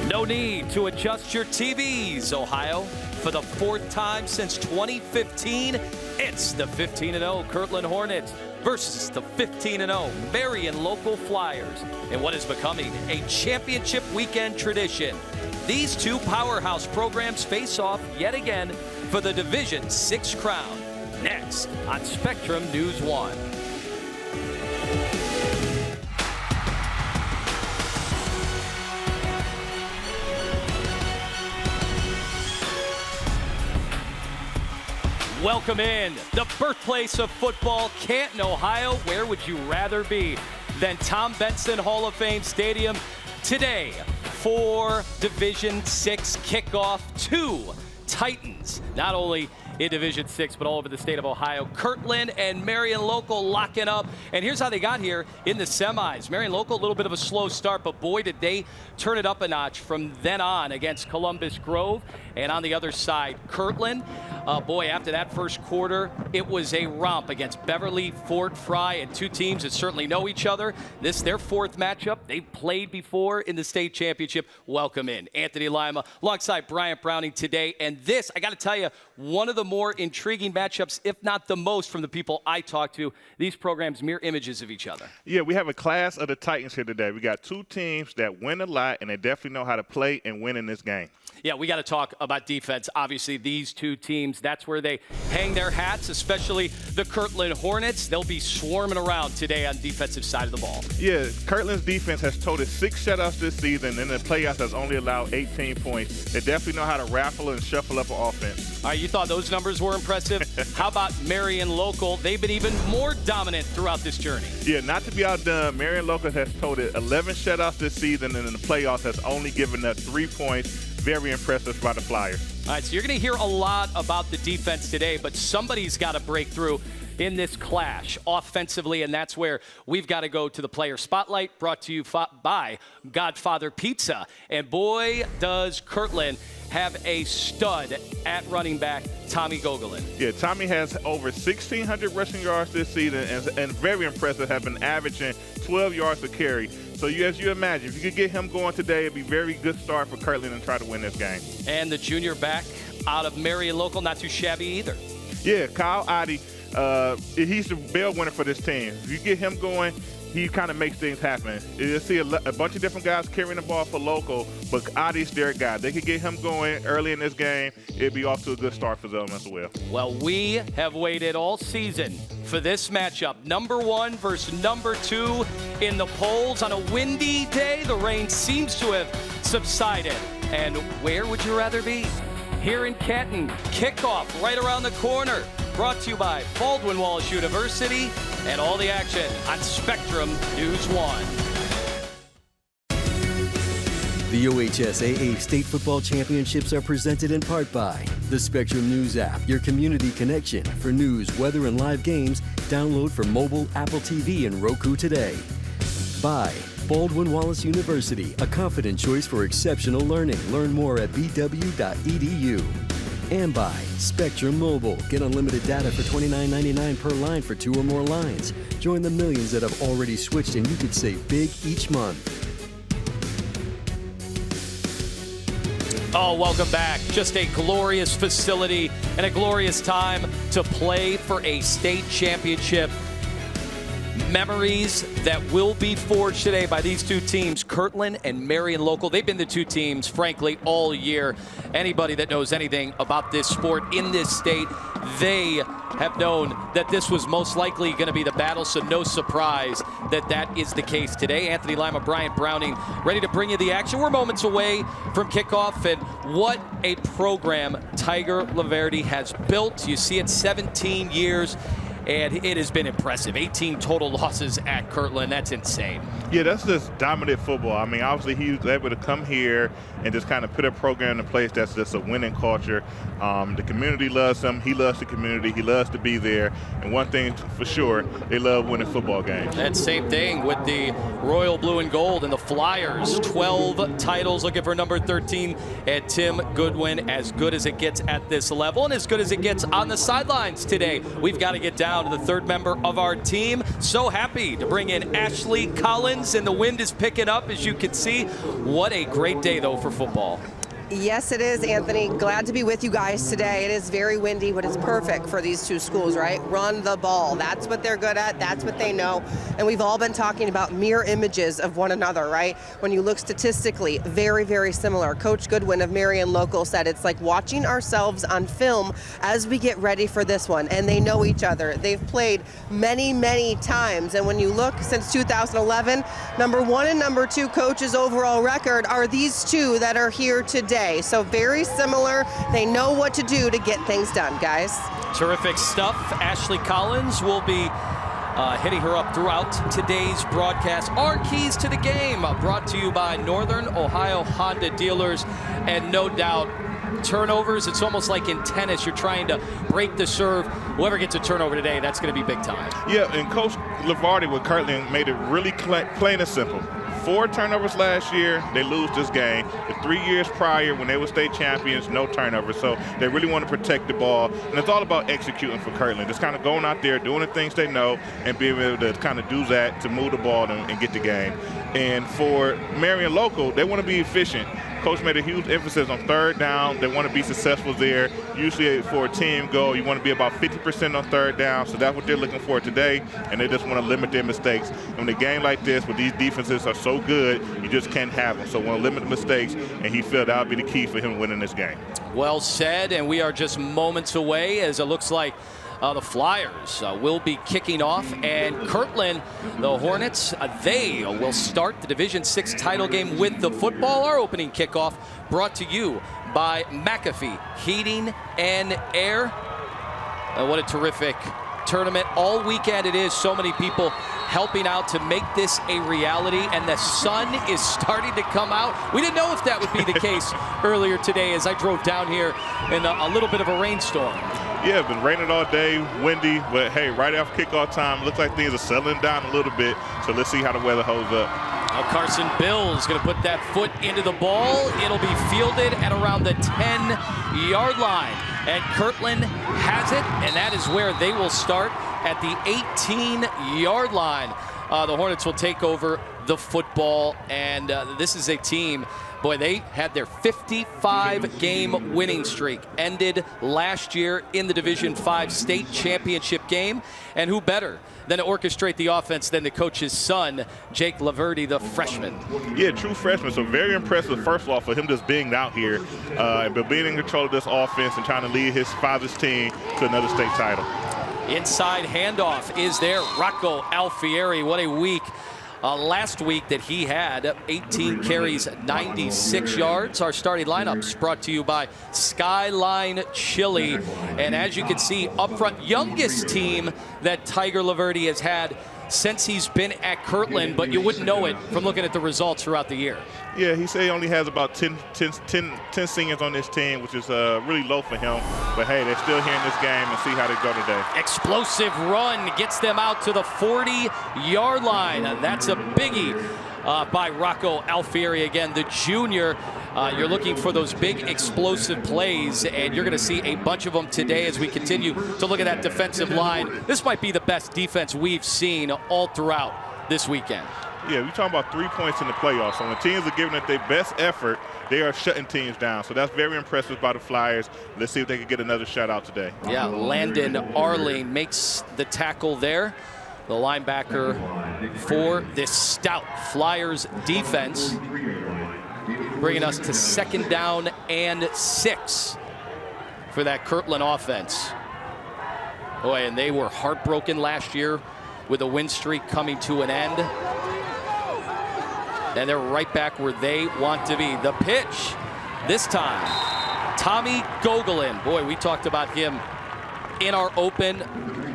No need to adjust your TVs, Ohio. For the fourth time since 2015, it's the 15-0 Kirtland Hornets versus the 15-0 Marion Local Flyers in what is becoming a championship weekend tradition. These two powerhouse programs face off yet again for the Division VI crown. Next on Spectrum News 1. Welcome in the birthplace of football, Canton, Ohio. Where would you rather be than Tom Benson Hall of Fame Stadium today for Division VI kickoff? Two Titans, not only in Division VI, but all over the state of Ohio. Kirtland and Marion Local locking up. And here's how they got here in the semis. Marion Local, a little bit of a slow start, but boy, did they turn it up a notch from then on against Columbus Grove. And on the other side, Kirtland. Boy, after that first quarter, it was a romp against Beverly, Fort Fry, and two teams that certainly know each other. This their fourth matchup. They've played before in the state championship. Welcome in Anthony Lima alongside Bryant Browning today. And this, I got to tell you, one of the more intriguing matchups, if not the most, from the people I talk to. These programs mirror images of each other. Yeah, we have a class of the Titans here today. We got two teams that win a lot, and they definitely know how to play and win in this game. Yeah, we got to talk about defense. Obviously, these two teams, that's where they hang their hats, especially the Kirtland Hornets. They'll be swarming around today on the defensive side of the ball. Yeah, Kirtland's defense has totaled 6 shutouts this season, and in the playoffs has only allowed 18 points. They definitely know how to raffle and shuffle up an offense. All right, you thought those numbers were impressive. How about Marion Local? They've been even more dominant throughout this journey. Yeah, not to be outdone, Marion Local has totaled 11 shutouts this season, and in the playoffs has only given up 3 points. Very impressive by the Flyers. All right, so you're going to hear a lot about the defense today, but somebody's got to break through in this clash offensively, and that's where we've got to go to the player spotlight, brought to you by Godfather Pizza. And boy, does Kirtland have a stud at running back, Tommy Gogolin. Yeah, Tommy has over 1,600 rushing yards this season, and very impressive, have been averaging 12 yards a carry. So as you imagine, if you could get him going today, it'd be a very good start for Kirtland and try to win this game. And the junior back out of Marion Local, not too shabby either. Yeah, Kyle Oddie, he's the bell winner for this team. If you get him going, he kind of makes things happen. You'll see a bunch of different guys carrying the ball for Local, but Oddie's their guy. They could get him going early in this game. It'd be off to a good start for them as well. Well, we have waited all season for this matchup. Number 1 versus number 2 in the polls. On a windy day, the rain seems to have subsided. And where would you rather be? Here in Canton, kickoff right around the corner. Brought to you by Baldwin Wallace University, and all the action on Spectrum News 1. The OHSAA State Football Championships are presented in part by the Spectrum News app, your community connection for news, weather, and live games. Download for mobile, Apple TV, and Roku today. By Baldwin Wallace University, a confident choice for exceptional learning. Learn more at bw.edu. And by Spectrum Mobile. Get unlimited data for $29.99 per line for 2 or more lines. Join the millions that have already switched, and you could save big each month. Oh, welcome back. Just a glorious facility and a glorious time to play for a state championship. Memories that will be forged today by these two teams, Kirtland and Marion Local. They've been the two teams, frankly, all year. Anybody that knows anything about this sport in this state, they have known that this was most likely going to be the battle, so no surprise that that is the case today. Anthony Lima, Bryant Browning, ready to bring you the action. We're moments away from kickoff, and what a program Tiger LaVerde has built. You see it, 17 years. And it has been impressive. 18 total losses at Kirtland. That's insane. Yeah, that's just dominant football. I mean, obviously he was able to come here and just kind of put a program in place that's just a winning culture. The community loves him. He loves the community. He loves to be there. And one thing for sure, they love winning football games. And same thing with the Royal Blue and Gold and the Flyers. 12 titles, looking for number 13. And Tim Goodwin, as good as it gets at this level and as good as it gets on the sidelines today. We've got to get down now to the third member of our team. So happy to bring in Ashley Collins, and the wind is picking up, as you can see. What a great day, though, for football. Yes, it is, Anthony. Glad to be with you guys today. It is very windy, but it's perfect for these two schools, right? Run the ball. That's what they're good at. That's what they know. And we've all been talking about mirror images of one another, right? When you look statistically, very, very similar. Coach Goodwin of Marion Local said it's like watching ourselves on film as we get ready for this one. And they know each other. They've played many, many times. And when you look since 2011, number 1 and number 2 coaches overall record are these two that are here today. So very similar. They know what to do to get things done, guys. Terrific stuff. Ashley Collins will be hitting her up throughout today's broadcast. Our keys to the game brought to you by Northern Ohio Honda Dealers. And no doubt, turnovers, it's almost like in tennis, you're trying to break the serve. Whoever gets a turnover today, that's going to be big time. Yeah, and Coach LaVerde with Kirtland made it really plain and simple. 4 turnovers last year, they lose this game. The 3 years prior, when they were state champions, no turnovers. So they really want to protect the ball. And it's all about executing for Kirtland. Just kind of going out there, doing the things they know, and being able to kind of do that to move the ball and get the game. And for Marion Local, they want to be efficient. Coach made a huge emphasis on third down. They want to be successful there. Usually for a team goal, you want to be about 50% on third down. So that's what they're looking for today, and they just want to limit their mistakes. And when a game like this, where these defenses are so good, you just can't have them. So want to limit the mistakes, and he felt that would be the key for him winning this game. Well said, and we are just moments away, as it looks like the Flyers will be kicking off, and Kirtland, the Hornets, they will start the Division VI title game with the football. Our opening kickoff brought to you by McAfee Heating and Air. What a terrific tournament all weekend it is. So many people helping out to make this a reality, and the sun is starting to come out. We didn't know if that would be the case earlier today as I drove down here in a little bit of a rainstorm. Yeah, it's been raining all day, windy, but hey, right after kickoff time, looks like things are settling down a little bit. So let's see how the weather holds up. Now Carson Bill is going to put that foot into the ball. It'll be fielded at around the 10-yard line. And Kirtland has it, and that is where they will start at the 18-yard line. The Hornets will take over the football, and this is a team, boy, they had their 55-game winning streak ended last year in the Division V state championship game. And who better than to orchestrate the offense than the coach's son, Jake LaVerde, the freshman. Yeah, true freshman. So very impressive, first of all, for him just being out here but being in control of this offense and trying to lead his father's team to another state title. Inside handoff is there. Rocco Alfieri, what a week. Last week that he had 18 carries, 96 yards. Our starting lineups brought to you by Skyline Chili. And as you can see up front, youngest team that Tiger LaVerde has had since he's been at Kirtland, but you wouldn't know it from looking at the results throughout the year. Yeah, he said he only has about 10 seniors on this team, which is really low for him. But hey, they're still here in this game, and see how they go today. Explosive run gets them out to the 40-yard line. That's a biggie by Rocco Alfieri. Again, the junior. You're looking for those big explosive plays, and you're going to see a bunch of them today as we continue to look at that defensive line. This might be the best defense we've seen all throughout this weekend. Yeah, we're talking about 3 points in the playoffs. So when teams are giving it their best effort, they are shutting teams down. So that's very impressive by the Flyers. Let's see if they can get another shutout today. Yeah, Landon Arling makes the tackle there. The linebacker for this stout Flyers defense. Bringing us to 2nd down and 6 for that Kirtland offense. Boy, and they were heartbroken last year with a win streak coming to an end. And they're right back where they want to be. The pitch this time, Tommy Gogolin. Boy, we talked about him in our open.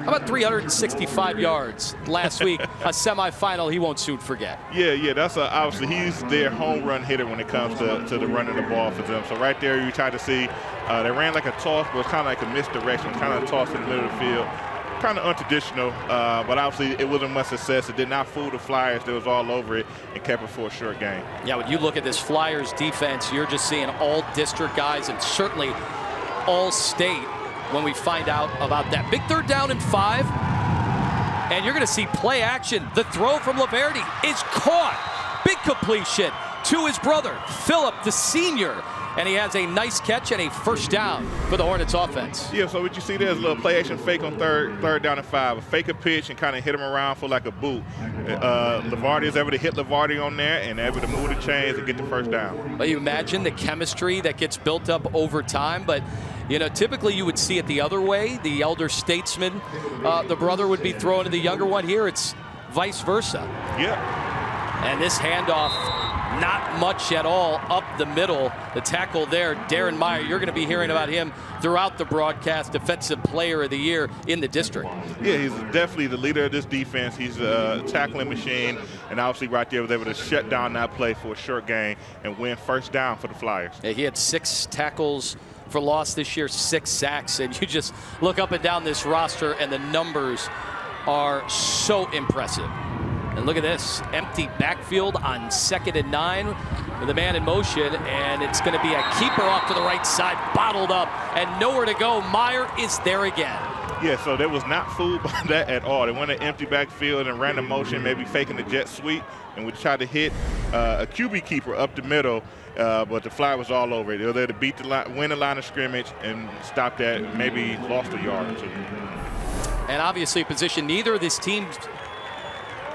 How about 365 yards last week? A semifinal he won't soon forget. Yeah, that's obviously he's their home run hitter when it comes to the running the ball for them. So right there you try to see, they ran like a toss, but it was kind of like a misdirection, kind of a toss in the middle of the field. Kind of untraditional, but obviously it wasn't much success. It did not fool the Flyers. They was all over it and kept it for a short game. Yeah, when you look at this Flyers defense, you're just seeing all district guys and certainly all state when we find out about that. Big 3rd down and 5. And you're going to see play action. The throw from LaVerde is caught. Big completion to his brother, Philip, the senior. And he has a nice catch and a first down for the Hornets offense. Yeah, so what you see there is a little play action fake on third down and 5. A fake a pitch and kind of hit him around for like a boot. LaVerde is able to hit LaVerde on there and able to move the chains and get the first down. Well, you imagine the chemistry that gets built up over time, but you know, typically you would see it the other way. The elder statesman, the brother would be throwing to the younger one. Here it's vice versa. Yeah. And this handoff, not much at all up the middle. The tackle there, Darren Meyer, you're going to be hearing about him throughout the broadcast. Defensive Player of the Year in the district. Yeah, he's definitely the leader of this defense. He's a tackling machine, and obviously right there was able to shut down that play for a short gain and win first down for the Flyers. Yeah, he had 6 tackles for loss this year, 6 sacks, and you just look up and down this roster and the numbers are so impressive. And look at this, empty backfield on 2nd and 9 with a man in motion, and it's going to be a keeper off to the right side, bottled up, and nowhere to go. Meyer is there again. Yeah, so they was not fooled by that at all. They went an empty backfield and ran a motion, maybe faking the jet sweep, and we tried to hit a QB keeper up the middle, but the Fly was all over it. They were there to beat the line, win the line of scrimmage, and stop that, maybe lost a yard or 2. And obviously a position neither of these teams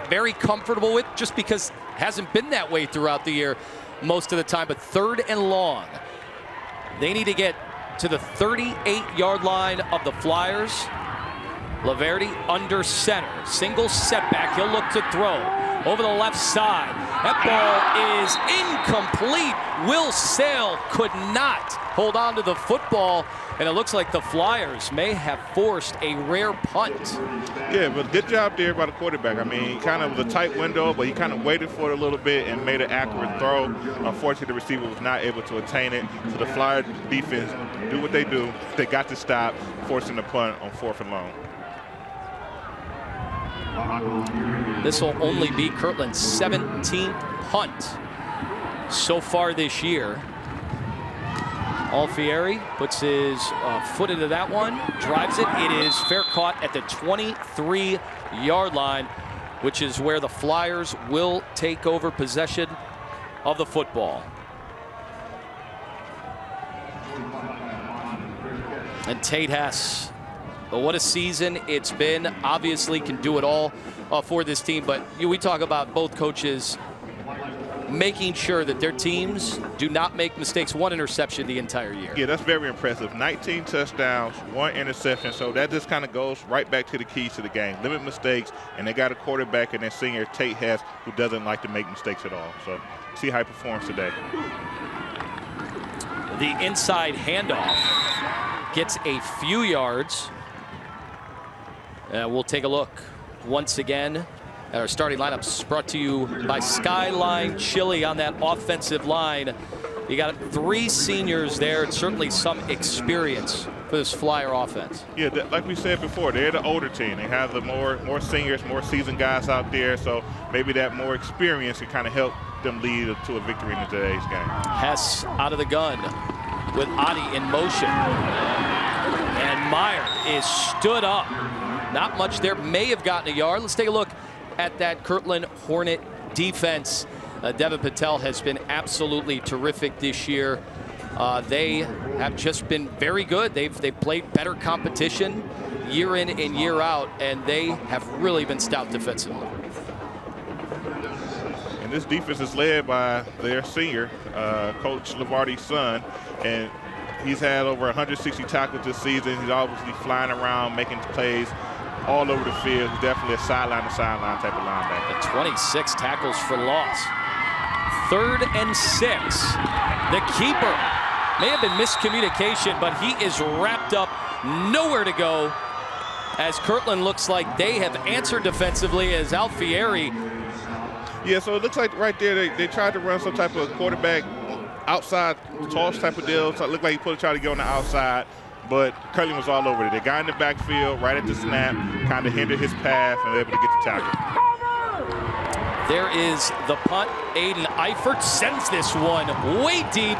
very comfortable with, just because it hasn't been that way throughout the year most of the time. But 3rd and long, they need to get to the 38-yard line of the Flyers. LaVerde under center, single setback, he'll look to throw over the left side. That ball is incomplete. Will Sale could not hold on to the football, and it looks like the Flyers may have forced a rare punt. Yeah, but good job there by the quarterback. I mean, kind of was a tight window, but he kind of waited for it a little bit and made an accurate throw. Unfortunately, the receiver was not able to attain it. So the Flyer defense do what they do. They got to stop, forcing the punt on 4th and long. This will only be Kirtland's 17th punt so far this year. Alfieri puts his foot into that one, drives it. It is fair caught at the 23-yard line, which is where the Flyers will take over possession of the football. And Tate Hess, but what a season it's been. Obviously can do it all for this team, but we talk about both coaches making sure that their teams do not make mistakes. 1 interception the entire year. Yeah, that's very impressive. 19 touchdowns, 1 interception. So that just kind of goes right back to the keys to the game. Limit mistakes, and they got a quarterback in their senior, Tate Hess, who doesn't like to make mistakes at all. So see how he performs today. The inside handoff gets a few yards. We'll take a look once again. Our starting lineups brought to you by Skyline Chili on that offensive line. You got 3 seniors there, and certainly some experience for this Flyer offense. Yeah, like we said before, they're the older team. They have the more seniors, more seasoned guys out there, so maybe that more experience can kind of help them lead to a victory in today's game. Hess out of the gun with Adi in motion. And Meyer is stood up. Not much there, may have gotten a yard. Let's take a look at that Kirtland Hornet defense. Devin Patel has been absolutely terrific this year. They have just been very good. They've played better competition year in and year out, and they have really been stout defensively. And this defense is led by their senior, Coach LaVarde's son, and he's had over 160 tackles this season. He's obviously flying around, making plays all over the field. He's definitely a sideline-to-sideline type of linebacker. 26 tackles for loss. 3rd and 6. The keeper. May have been miscommunication, but he is wrapped up, nowhere to go, as Kirtland looks like they have answered defensively as Alfieri. Yeah, so it looks like right there they tried to run some type of quarterback outside toss type of deal. So it looked like he tried to go on the outside, but Kirtland was all over it. They got in the backfield right at the snap, kind of hindered his path, and were able to get the tackle. There is the punt. Aiden Eifert sends this one way deep.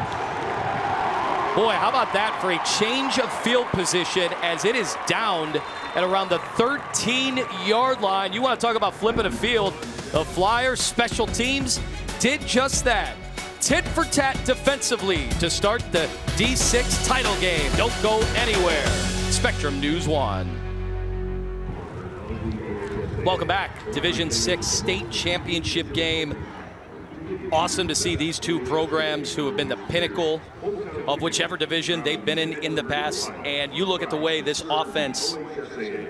Boy, how about that for a change of field position, as it is downed at around the 13-yard line. You want to talk about flipping a field. The Flyers special teams did just that. Tit for tat defensively to start the D6 title game. Don't go anywhere. Spectrum News 1. Welcome back. Division VI state championship game. Awesome to see these two programs who have been the pinnacle of whichever division they've been in the past. And you look at the way this offense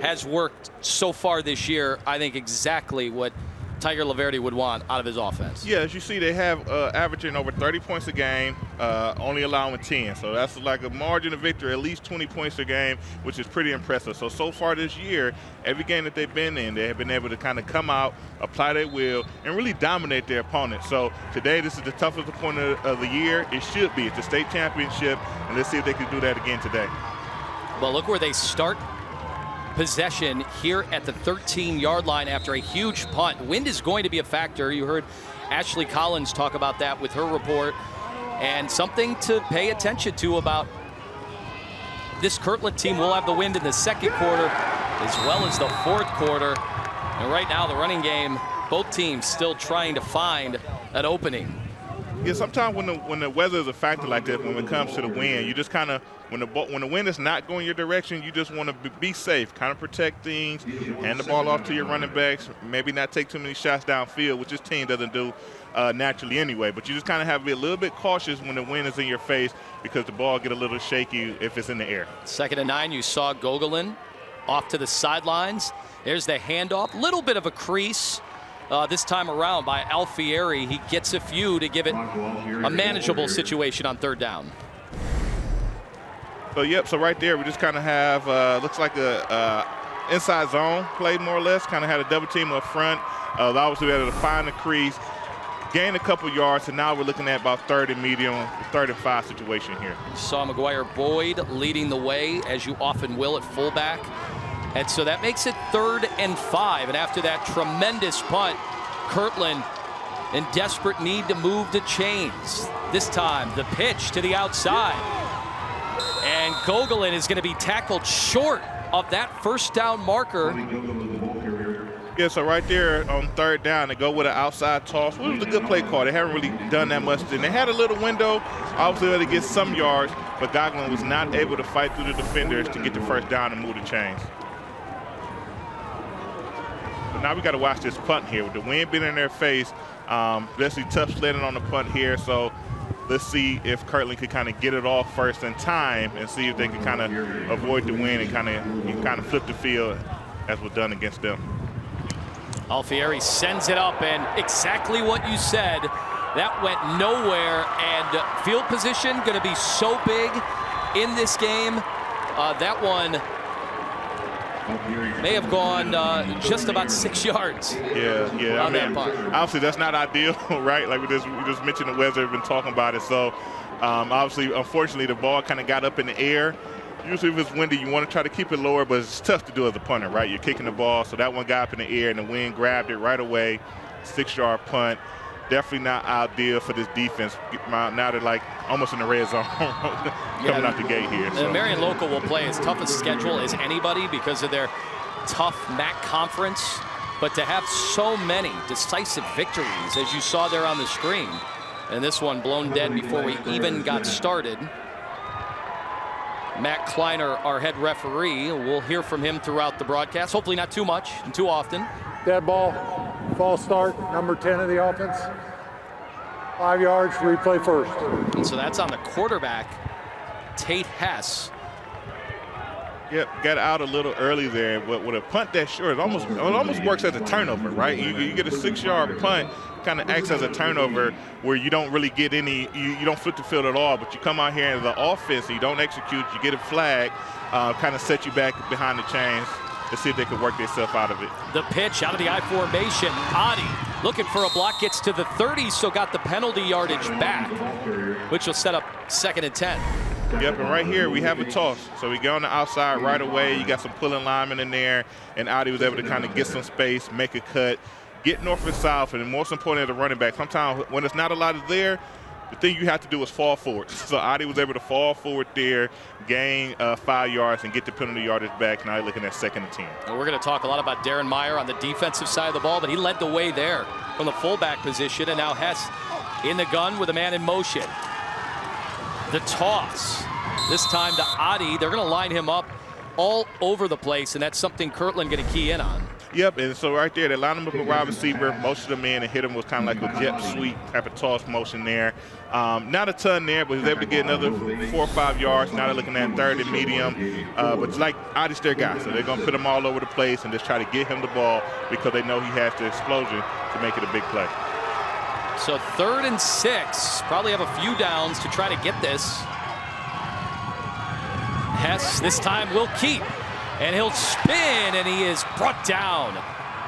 has worked so far this year, I think exactly what Tiger LaVerde would want out of his offense. Yeah, as you see, they have averaging over 30 points a game, only allowing 10. So that's like a margin of victory, at least 20 points a game, which is pretty impressive. So far this year, every game that they've been in, they have been able to kind of come out, apply their will, and really dominate their opponent. So today, this is the toughest opponent of the year. It should be. It's the state championship, and let's see if they can do that again today. Well, look where they start possession here at the 13-yard line after a huge punt. Wind is going to be a factor. You heard Ashley Collins talk about that with her report, and something to pay attention to about this Kirtland team. Will have the wind in the second quarter as well as the fourth quarter. And right now the running game, both teams still trying to find an opening. Yeah, sometimes when the weather is a factor like this, when it comes to the wind, you just kind of, when the wind is not going your direction, you just want to be safe, kind of protect things, hand the ball off to your running backs, maybe not take too many shots downfield, which this team doesn't do naturally anyway. But you just kind of have to be a little bit cautious when the wind is in your face because the ball get a little shaky if it's in the air. 2nd and 9, you saw Googlen off to the sidelines. There's the handoff, little bit of a crease. This time around by Alfieri. He gets a few to give it a manageable situation on 3rd down. So right there we just kind of have, looks like a inside zone play more or less, kind of had a double team up front. Obviously we had to find the crease, gain a couple yards, and now we're looking at about 3rd and medium, 3rd and 5 situation here. Saw McGuire Boyd leading the way, as you often will at fullback. And so that makes it 3rd and 5. And after that tremendous punt, Kirtland in desperate need to move the chains. This time, the pitch to the outside. And Googlen is going to be tackled short of that 1st down marker. Yeah, so right there on 3rd down, they go with an outside toss. It was a good play call. They haven't really done that much. And they had a little window, obviously, to get some yards, but Googlen was not able to fight through the defenders to get the 1st down and move the chains. Now we got to watch this punt here with the wind being in their face. Basically tough sledding on the punt here. So let's see if Kirtland could kind of get it off first in time and see if they can kind of avoid the wind and kind of flip the field as was done against them. Alfieri sends it up, and exactly what you said. That went nowhere, and field position going to be so big in this game. That one may have gone just about 6 yards. Yeah. On that punt. Obviously, that's not ideal, right? Like we just mentioned, the weather. We've been talking about it. So, obviously, unfortunately, the ball kind of got up in the air. Usually, if it's windy, you want to try to keep it lower, but it's tough to do as a punter, right? You're kicking the ball, so that one got up in the air, and the wind grabbed it right away. 6-yard punt. Definitely not ideal for this defense. Now they're like almost in the red zone coming out the gate here. So. Marion Local will play as tough a schedule as anybody because of their tough MAC conference. But to have so many decisive victories, as you saw there on the screen, and this one blown dead before we even got started. Matt Kleiner, our head referee, we'll hear from him throughout the broadcast. Hopefully not too much and too often. Dead ball, false start, number 10 of the offense. 5 yards, replay first. And so that's on the quarterback, Tate Hess. Yep, got out a little early there, but with a punt that short, it almost works as a turnover, right? You get a 6-yard punt, kind of acts as a turnover where you don't really get any, you don't flip the field at all, but you come out here as the offense, you don't execute, you get a flag, kind of set you back behind the chains to see if they could work themselves out of it. The pitch out of the I formation. Adi looking for a block, gets to the 30, so got the penalty yardage back, which will set up 2nd and 10. Yep, and right here we have a toss. So we go on the outside right away. You got some pulling linemen in there, and Adi was able to kind of get some space, make a cut, get north and south, and most importantly, the running back. Sometimes when it's not a lot of there, the thing you have to do is fall forward. So Adi was able to fall forward there, gain 5 yards, and get the penalty yardage back. Now you're looking at 2nd and 10. And we're going to talk a lot about Darren Meyer on the defensive side of the ball, but he led the way there from the fullback position, and now Hess in the gun with a man in motion. The toss, this time to Adi. They're going to line him up all over the place, and that's something Kirtland going to key in on. Yep, and so right there, they line him up a wide receiver, motion him in, and hit him with kind of like a jet sweep type of toss motion there. Not a ton there, but he was able to get another 4 or 5 yards. Now they're looking at 3rd and medium. But like Adi's their guy, so they're going to put him all over the place and just try to get him the ball because they know he has the explosion to make it a big play. So 3rd and 6, probably have a few downs to try to get this. Hess this time will keep, and he'll spin, and he is brought down.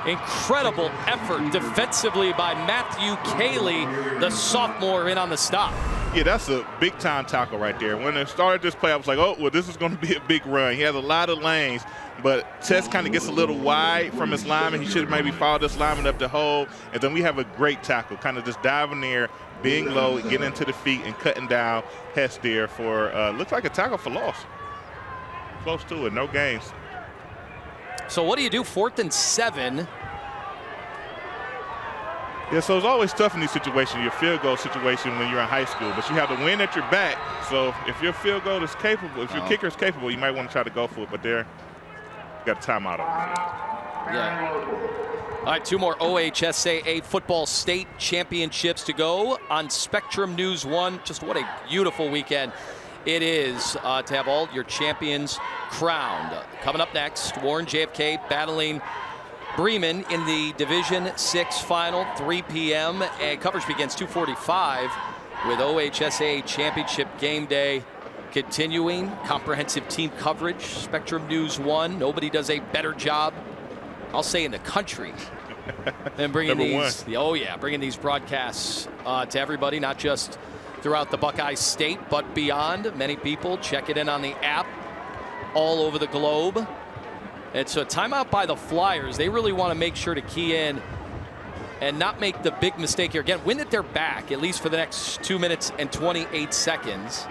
Incredible effort defensively by Matthew Cayley, the sophomore, in on the stop. Yeah, that's a big-time tackle right there. When they started this play, I was like, oh, well, this is going to be a big run. He has a lot of lanes, but Tess kind of gets a little wide from his lineman. He should have maybe followed this lineman up the hole, and then we have a great tackle, kind of just diving there, being low, getting into the feet, and cutting down Hess there for, looks like a tackle for loss. Close to it, no gains. So what do you do 4th and 7? Yeah, so it's always tough in these situations, your field goal situation when you're in high school, but you have the wind at your back. So if your field goal is capable, if your kicker is capable, you might want to try to go for it, but there, you got a timeout on. Yeah. All right, 2 more OHSAA football state championships to go on Spectrum News 1. Just what a beautiful weekend it is to have all your champions crowned. Coming up next, Warren JFK battling Bremen in the Division VI final, 3 p.m. And coverage begins 2:45 with OHSAA Championship Game Day continuing. Comprehensive team coverage, Spectrum News 1. Nobody does a better job, I'll say, in the country than bringing these. Oh yeah, bringing these broadcasts to everybody, not just throughout the Buckeye State, but beyond. Many people check it in on the app all over the globe. It's a timeout by the Flyers. They really want to make sure to key in and not make the big mistake here. Again, win at their back, at least for the next 2 minutes and 28 seconds.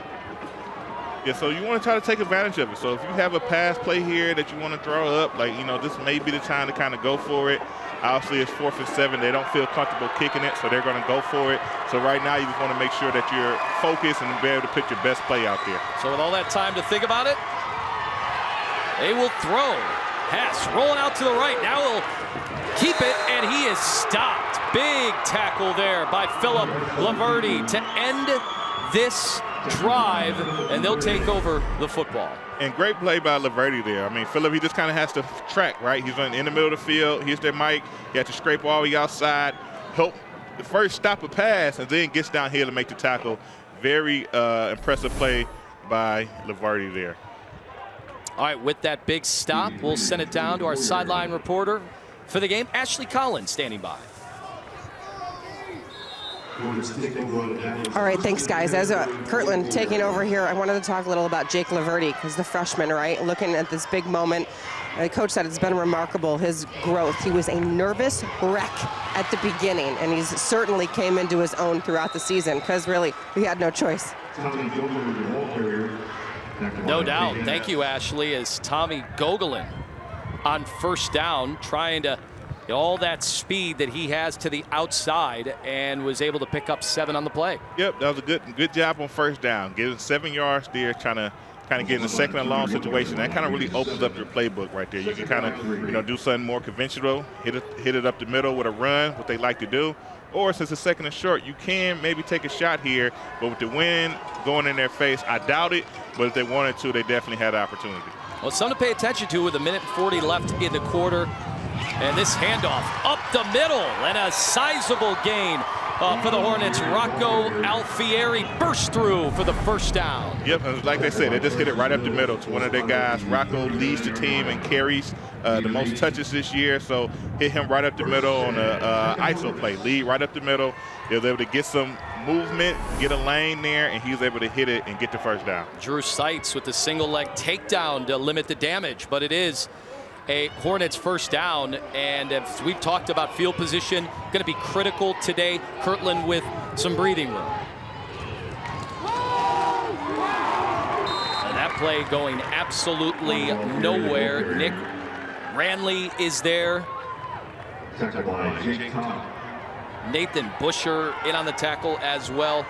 Yeah, so you want to try to take advantage of it. So if you have a pass play here that you want to throw up, like, you know, this may be the time to kind of go for it. Obviously, it's 4th and 7. They don't feel comfortable kicking it, so they're going to go for it. So right now, you just want to make sure that you're focused and be able to pick your best play out there. So with all that time to think about it, they will throw. Hess rolling out to the right. Now he'll keep it, and he is stopped. Big tackle there by Philip LaVerde to end this drive, and they'll take over the football. And great play by LaVerde there. I mean, Philip, he just kind of has to track, right? He's in the middle of the field. Here's their mic. He has to scrape all the way outside, help the first stop a pass, and then gets down here to make the tackle. Very impressive play by LaVerde there. All right, with that big stop, we'll send it down to our sideline reporter for the game, Ashley Collins, standing by. All right, thanks, guys. As Kirtland taking over here, I wanted to talk a little about Jake LaVerde, because the freshman, right, looking at this big moment. The coach said it's been remarkable, his growth. He was a nervous wreck at the beginning, and he's certainly came into his own throughout the season, because really, he had no choice. No doubt. Thank you, Ashley, as Tommy Gogolin on first down, trying to get all that speed that he has to the outside, and was able to pick up 7 on the play. Yep, that was a good job on first down. Getting 7 yards there, trying to get in the 2nd and long situation. That kind of really opens up your playbook right there. You can kind of, do something more conventional, hit it up the middle with a run, what they like to do. Or since it's 2nd and short, you can maybe take a shot here, but with the wind going in their face, I doubt it, but if they wanted to, they definitely had the opportunity. Well, something to pay attention to with 1:40 left in the quarter. And this handoff up the middle, and a sizable gain for the Hornets. Rocco Alfieri burst through for the first down. Yep, and like they said, they just hit it right up the middle to one of their guys. Rocco leads the team and carries the most touches this year, so hit him right up the middle on the ISO play. Lead right up the middle. They was able to get some movement, get a lane there, and he was able to hit it and get the first down. Drew Seitz with the single leg takedown to limit the damage, but it is a Hornets first down, and as we've talked about, field position going to be critical today. Kirtland with some breathing room. play going absolutely nowhere. Nick Ranley is there. Nathan Busher in on the tackle as well.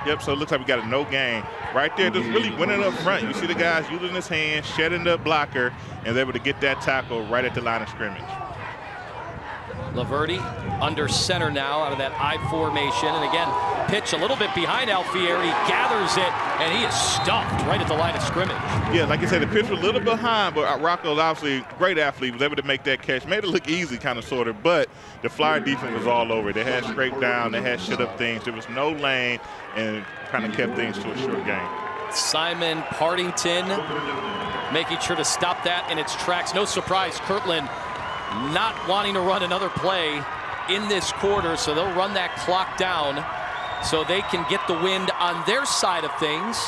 Yep, so it looks like we got a no gain. Right there, just really winning up front. You see the guys using his hands, shedding the blocker, and they're able to get that tackle right at the line of scrimmage. LaVerde under center now out of that I formation. And again, pitch a little bit behind Alfieri, gathers it, and he is stuffed right at the line of scrimmage. Yeah, like I said, the pitch was a little behind, but Rocco's obviously a great athlete, was able to make that catch. Made it look easy, kind of, sort of, but the Flyer defense was all over. They had scraped down, they had shut up things. There was no lane, and kind of kept things to a short game. Simon Partington making sure to stop that in its tracks. No surprise, Kirtland not wanting to run another play in this quarter, so they'll run that clock down so they can get the wind on their side of things.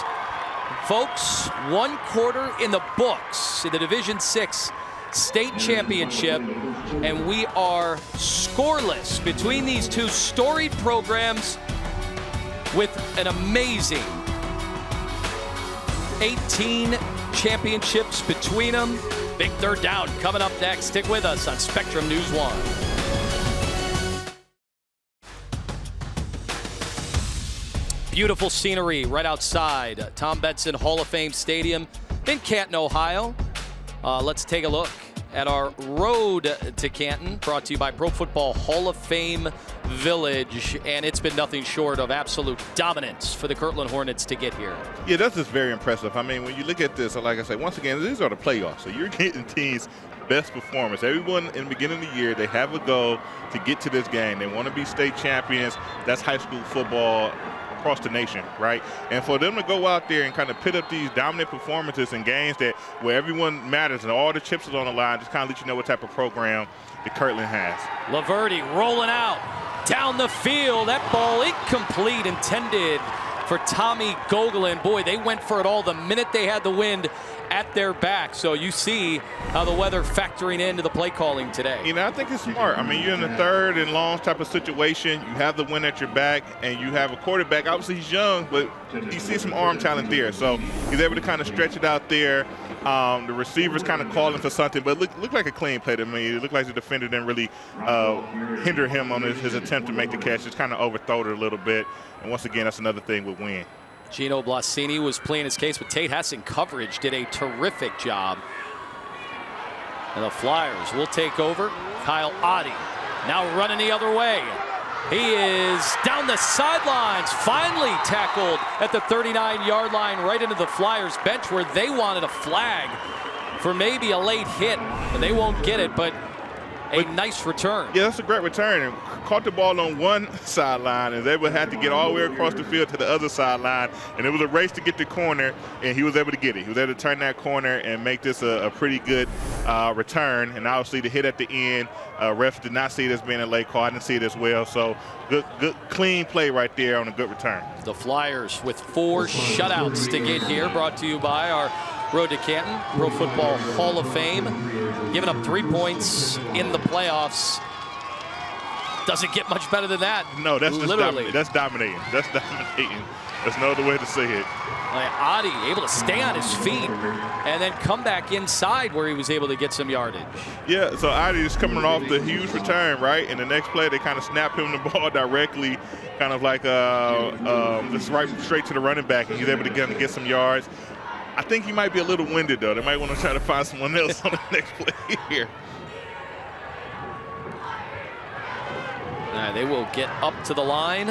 Folks, 1 quarter in the books in the Division VI state championship, and we are scoreless between these two storied programs with an amazing 18 championships between them. Big third down coming up next. Stick with us on Spectrum News 1. Beautiful scenery right outside Tom Benson Hall of Fame Stadium in Canton, Ohio. Let's take a look at our road to Canton, brought to you by Pro Football Hall of Fame Village, and it's been nothing short of absolute dominance for the Kirtland Hornets to get here. Yeah, that's just very impressive. I mean, when you look at this, like I said, once again, these are the playoffs, so you're getting teams' best performance. Everyone in the beginning of the year, they have a goal to get to this game. They want to be state champions. That's high school football across the nation, right? And for them to go out there and kind of put up these dominant performances in games that where everyone matters and all the chips are on the line, just kind of let you know what type of program the Kirtland has. LaVerde rolling out down the field. That ball incomplete, intended for Tommy Gogelin. Boy, they went for it all the minute they had the wind at their back. So you see how the weather factoring into the play calling today. You know, I think it's smart. I mean, you're in the third and long type of situation. You have the wind at your back, and you have a quarterback. Obviously, he's young, but you see some arm talent there. So he's able to kind of stretch it out there. The receivers kind of calling for something, but looked like a clean play to me. It looked like the defender didn't really hinder him on his attempt to make the catch. Just kind of overthrew it a little bit. And once again, that's another thing with wind. Gino Blasini was playing his case, but Tate Hess in coverage did a terrific job. And the Flyers will take over. Kyle Oddie now running the other way. He is down the sidelines, finally tackled at the 39-yard line right into the Flyers bench where they wanted a flag for maybe a late hit, and they won't get it, but a nice return. Yeah, that's a great return. And caught the ball on one sideline, and they would have to get all the way across the field to the other sideline. And it was a race to get the corner, and he was able to get it. He was able to turn that corner and make this a pretty good return. And obviously the hit at the end, refs did not see it as being a late call. I didn't see it as well. So good, clean play right there on a good return. The Flyers with 4 shutouts to get here, brought to you by our Road to Canton Pro Football Hall of Fame. Giving up 3 points in the playoffs. Doesn't get much better than that. No, that's literally. That's dominating. That's dominating. There's no other way to say it. Oddie able to stay on his feet and then come back inside where he was able to get some yardage. Yeah, so Oddie is coming off the huge return, right? And the next play, they kind of snap him the ball directly, kind of like just right straight to the running back, and he's able to get some yards. I think he might be a little winded, though. They might want to try to find someone else on the next play here. They will get up to the line.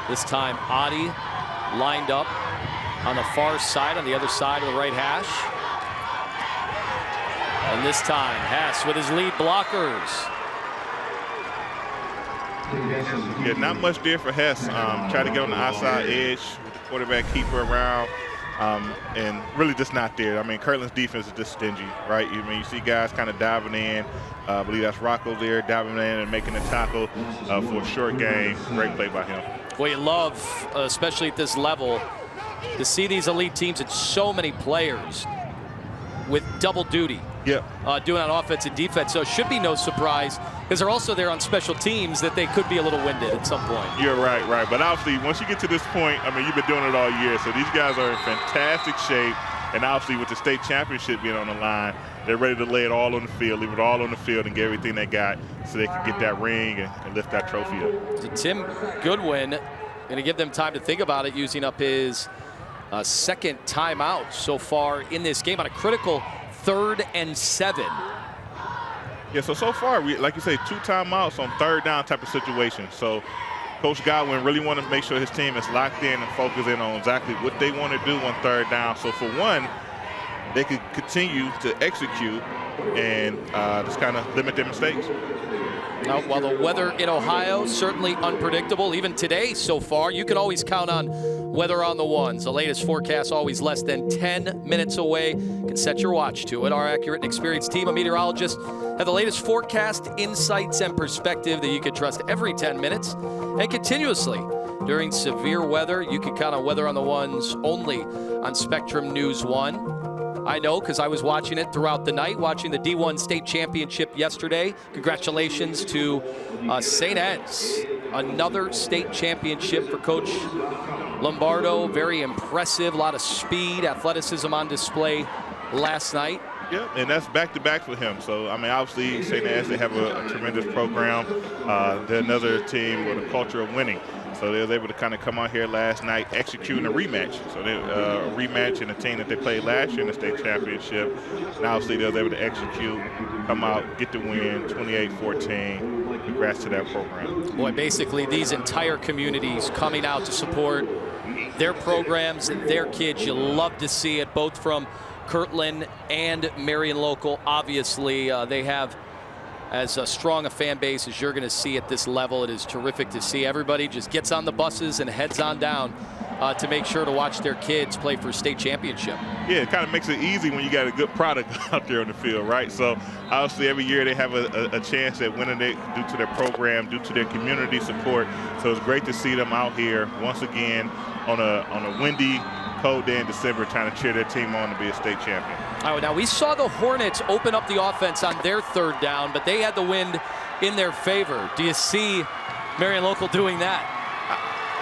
This time, Oddie lined up on the far side, on the other side of the right hash. And this time, Hess with his lead blockers. Yeah, not much there for Hess. Try to get on the outside edge with the quarterback keeper around. And really just not there. I mean, Kirtland's defense is just stingy, right? You see guys kind of diving in. I believe that's Rocco there, diving in and making a tackle for a short game. Great play by him. Well, you love, especially at this level, to see these elite teams and so many players with double duty. Yep. Doing on offense and defense. So it should be no surprise, because they're also there on special teams, that they could be a little winded at some point. You're right. But obviously, once you get to this point, I mean, you've been doing it all year. So these guys are in fantastic shape. And obviously, with the state championship being on the line, they're ready to lay it all on the field, leave it all on the field, and get everything they got so they can get that ring and lift that trophy up. So Tim Goodwin going to give them time to think about it, using up his second timeout so far in this game on a critical 3rd and 7. Yeah, so far, like you say, 2 timeouts on 3rd down type of situation. So Coach Goodwin really want to make sure his team is locked in and focused in on exactly what they want to do on 3rd down. So for one, they could continue to execute and just kind of limit their mistakes. Now, while the weather in Ohio certainly unpredictable, even today so far, you can always count on weather on the ones. The latest forecast always less than 10 minutes away. You can set your watch to it. Our accurate and experienced team of meteorologists have the latest forecast, insights, and perspective that you can trust every 10 minutes and continuously. During severe weather, you can count on weather on the ones only on Spectrum News 1. I know, because I was watching it throughout the night, watching the D1 state championship yesterday. Congratulations to St. Ed's. Another state championship for Coach Lombardo. Very impressive. A lot of speed, athleticism on display last night. Yeah, and that's back-to-back for him. So, I mean, obviously, St. Ed's, they have a tremendous program. They're another team with a culture of winning. So they was able to kind of come out here last night executing a rematch. So a rematch in a team that they played last year in the state championship. And obviously they was able to execute, come out, get the win, 28-14. Congrats to that program. Boy, basically these entire communities coming out to support their programs and their kids. You love to see it, both from Kirtland and Marion Local. Obviously, they have as strong a fan base as you're going to see at this level. It is terrific to see. Everybody just gets on the buses and heads on down to make sure to watch their kids play for state championship. Yeah, it kind of makes it easy when you got a good product out there on the field, right? So obviously every year they have a chance at winning it due to their program, due to their community support. So it's great to see them out here once again on a windy, cold day in December, trying to cheer their team on to be a state champion. All right, now we saw the Hornets open up the offense on their 3rd down, but they had the wind in their favor. Do you see Marion Local doing that?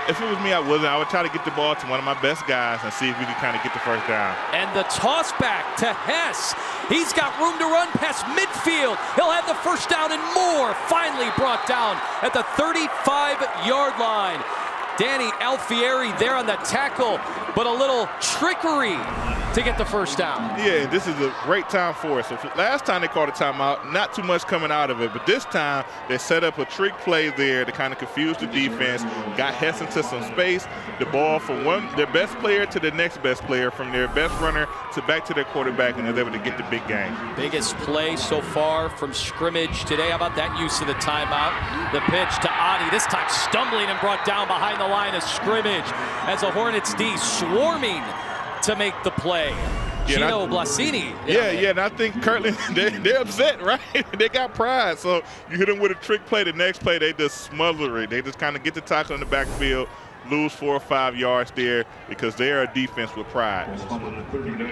If it was me, I wouldn't. I would try to get the ball to one of my best guys and see if we can kind of get the 1st down. And the toss back to Hess. He's got room to run past midfield. He'll have the 1st down and more. Finally brought down at the 35-yard line. Danny Alfieri there on the tackle, but a little trickery to get the 1st down. Yeah, this is a great time for us. So last time they called a timeout, not too much coming out of it, but this time they set up a trick play there to kind of confuse the defense, got Hess into some space, the ball from their best player to the next best player, from their best runner to back to their quarterback, and they're able to get the big game. Biggest play so far from scrimmage today. How about that use of the timeout? The pitch to Adi, this time stumbling and brought down behind the line of scrimmage as the Hornets D swarming to make the play. Yeah, Gino Blasini. Yeah, and I think Kirtland, they're upset, right? They got pride. So you hit them with a trick play, the next play, they just smother it. They just kind of get the tackle in the backfield, lose 4 or 5 yards there because they are a defense with pride.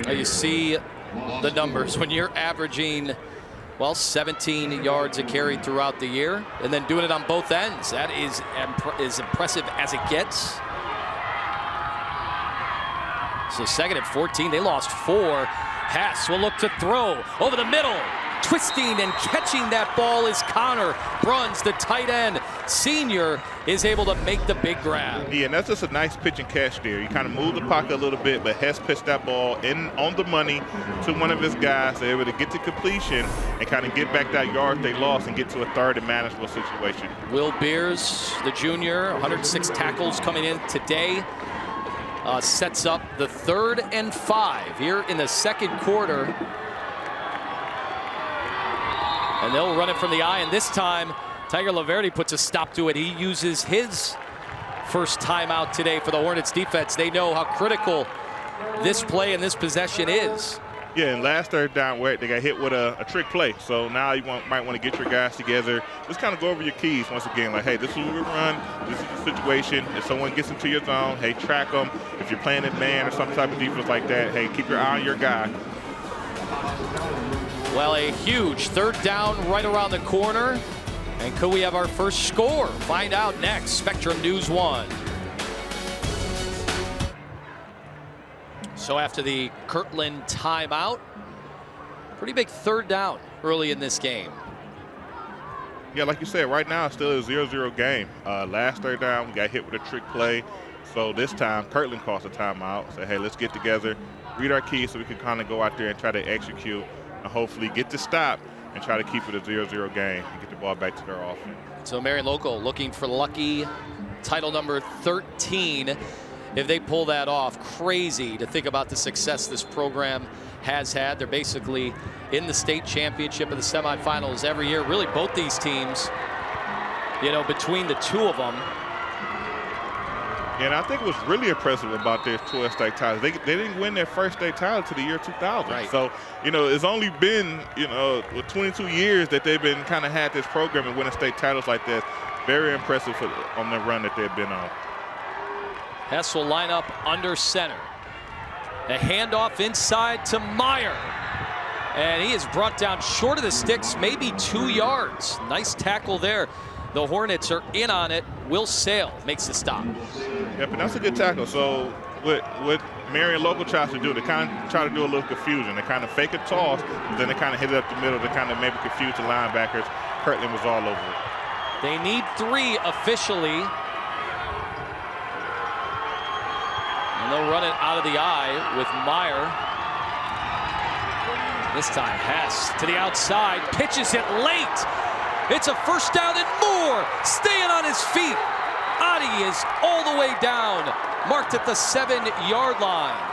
Now you see the numbers when you're averaging, well, 17 yards a carry throughout the year and then doing it on both ends. That is as impressive as it gets. So 2nd and 14, they lost 4. Hess will look to throw over the middle. Twisting and catching that ball is Connor Bruns, the tight end. Senior is able to make the big grab. Yeah, and that's just a nice pitch and catch there. You kind of move the pocket a little bit, but Hess pitched that ball in on the money to one of his guys. They're able to get to completion and kind of get back that yard they lost and get to a 3rd and manageable situation. Will Beers, the junior, 106 tackles coming in today. Sets up the 3rd and 5 here in the 2nd quarter. And they'll run it from the eye, and this time Tiger LaVerde puts a stop to it. He uses his 1st timeout today for the Hornets defense. They know how critical this play and this possession is. Yeah, and last 3rd down, where they got hit with a trick play. So now you might want to get your guys together. Just kind of go over your keys once again. Like, hey, this is what we run. This is the situation. If someone gets into your zone, hey, track them. If you're playing in man or some type of defense like that, hey, keep your eye on your guy. Well, a huge third down right around the corner. And could we have our first score? Find out next. Spectrum News 1. So after the Kirtland timeout, pretty big third down early in this game. Yeah, like you said, right now it's still a 0-0 game. Last third down, we got hit with a trick play. So this time, Kirtland calls a timeout. Say, hey, let's get together, read our keys so we can kind of go out there and try to execute and hopefully get the stop and try to keep it a 0-0 game and get the ball back to their offense. So Marion Local looking for lucky title number 13. If they pull that off, crazy to think about the success this program has had. They're basically in the state championship of the semifinals every year. Really, both these teams, you know, between the two of them. And I think what's really impressive about their 12 state titles, they didn't win their first state title to the year 2000. Right. So, you know, it's only been, you know, 22 years that they've been kind of had this program and winning state titles like this. Very impressive on the run that they've been on. Hess will line up under center. A handoff inside to Meyer. And he is brought down short of the sticks, maybe 2 yards. Nice tackle there. The Hornets are in on it. Will Sale makes the stop. Yep, and that's a good tackle. So what Marion Local tries to do, they kind of try to do a little confusion. They kind of fake a toss, but then they kind of hit it up the middle to kind of maybe confuse the linebackers. Kirtland was all over it. They need 3 officially. And they'll run it out of the eye with Meyer. This time Hess to the outside, pitches it late. It's a first down and more. Staying on his feet. Adi is all the way down, marked at the 7-yard line.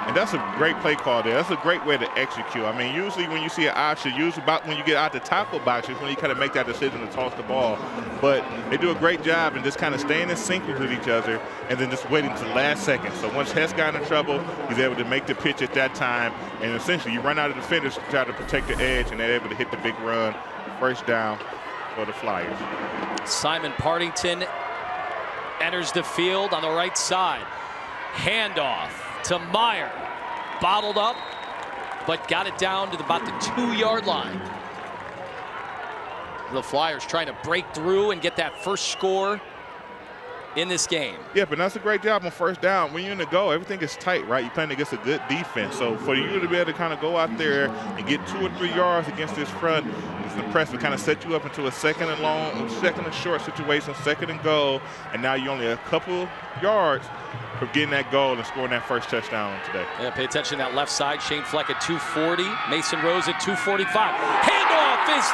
And that's a great play call there. That's a great way to execute. I mean, usually when you see an option, usually about when you get out the tackle box is when you kind of make that decision to toss the ball. But they do a great job in just kind of staying in sync with each other and then just waiting to the last second. So once Hess got in trouble, he's able to make the pitch at that time. And essentially, you run out of the defenders to try to protect the edge, and they're able to hit the big run. First down for the Flyers. Simon Partington enters the field on the right side. Handoff to Meyer. Bottled up, but got it down to about the 2-yard line. The Flyers trying to break through and get that first score in this game. Yeah, but that's a great job on first down. When you're in the goal, everything is tight, right? You're playing against a good defense. So for you to be able to kind of go out there and get 2 or 3 yards against this front, it's impressive. Kind of set you up into a second and short situation, second and goal, and now you're only a couple yards from getting that goal and scoring that first touchdown today. Yeah, pay attention to that left side. Shane Fleck at 240, Mason Rose at 245. Handoff is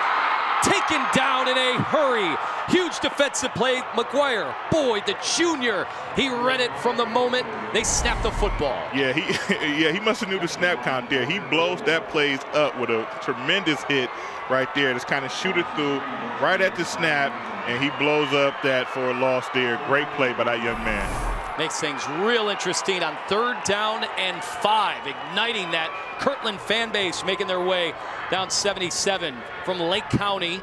taken down in a hurry. Huge defensive play. McGuire, Boyd, the junior, he read it from the moment they snapped the football. Yeah, he must have knew the snap count there. He blows that plays up with a tremendous hit right there. Just kind of shoot it through right at the snap, and he blows up that for a loss there. Great play by that young man. Makes things real interesting on 3rd down and 5, igniting that Kirtland fan base, making their way down 77 from Lake County,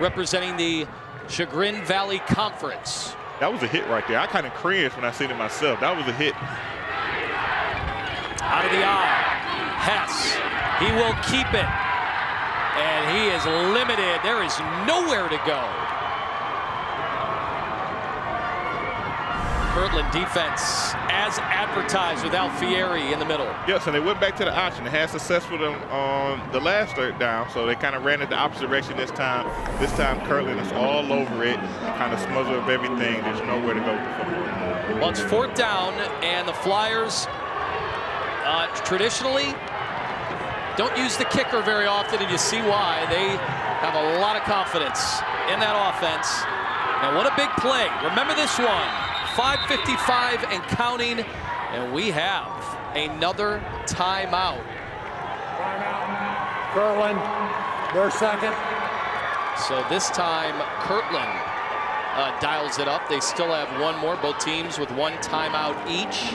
representing the Chagrin Valley Conference. That was a hit right there. I kind of cringed when I seen it myself. That was a hit. Out of the eye, Hess, he will keep it, and he is limited. There is nowhere to go. Kirtland defense as advertised with Alfieri in the middle. Yes, and they went back to the option. They had success with them on the last 3rd down, so they kind of ran it the opposite direction this time. This time, Kirtland is all over it, kind of smothered up everything. There's nowhere to go with the football. Well, it's 4th down, and the Flyers traditionally don't use the kicker very often, and you see why. They have a lot of confidence in that offense. And what a big play. Remember this one. 5:55 and counting, and we have another timeout. Kirtland, their second. So this time, Kirtland dials it up. They still have one more, both teams with 1 timeout each.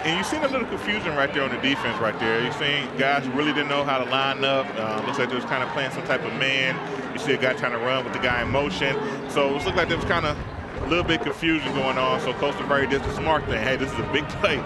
And you've seen a little confusion right there on the defense right there. You've seen guys really didn't know how to line up. Looks like they was kind of playing some type of man. You see a guy trying to run with the guy in motion. So it looked like they was kind of a little bit of confusion going on. So Coach LaVerde did the smart thing. Hey, this is a big play.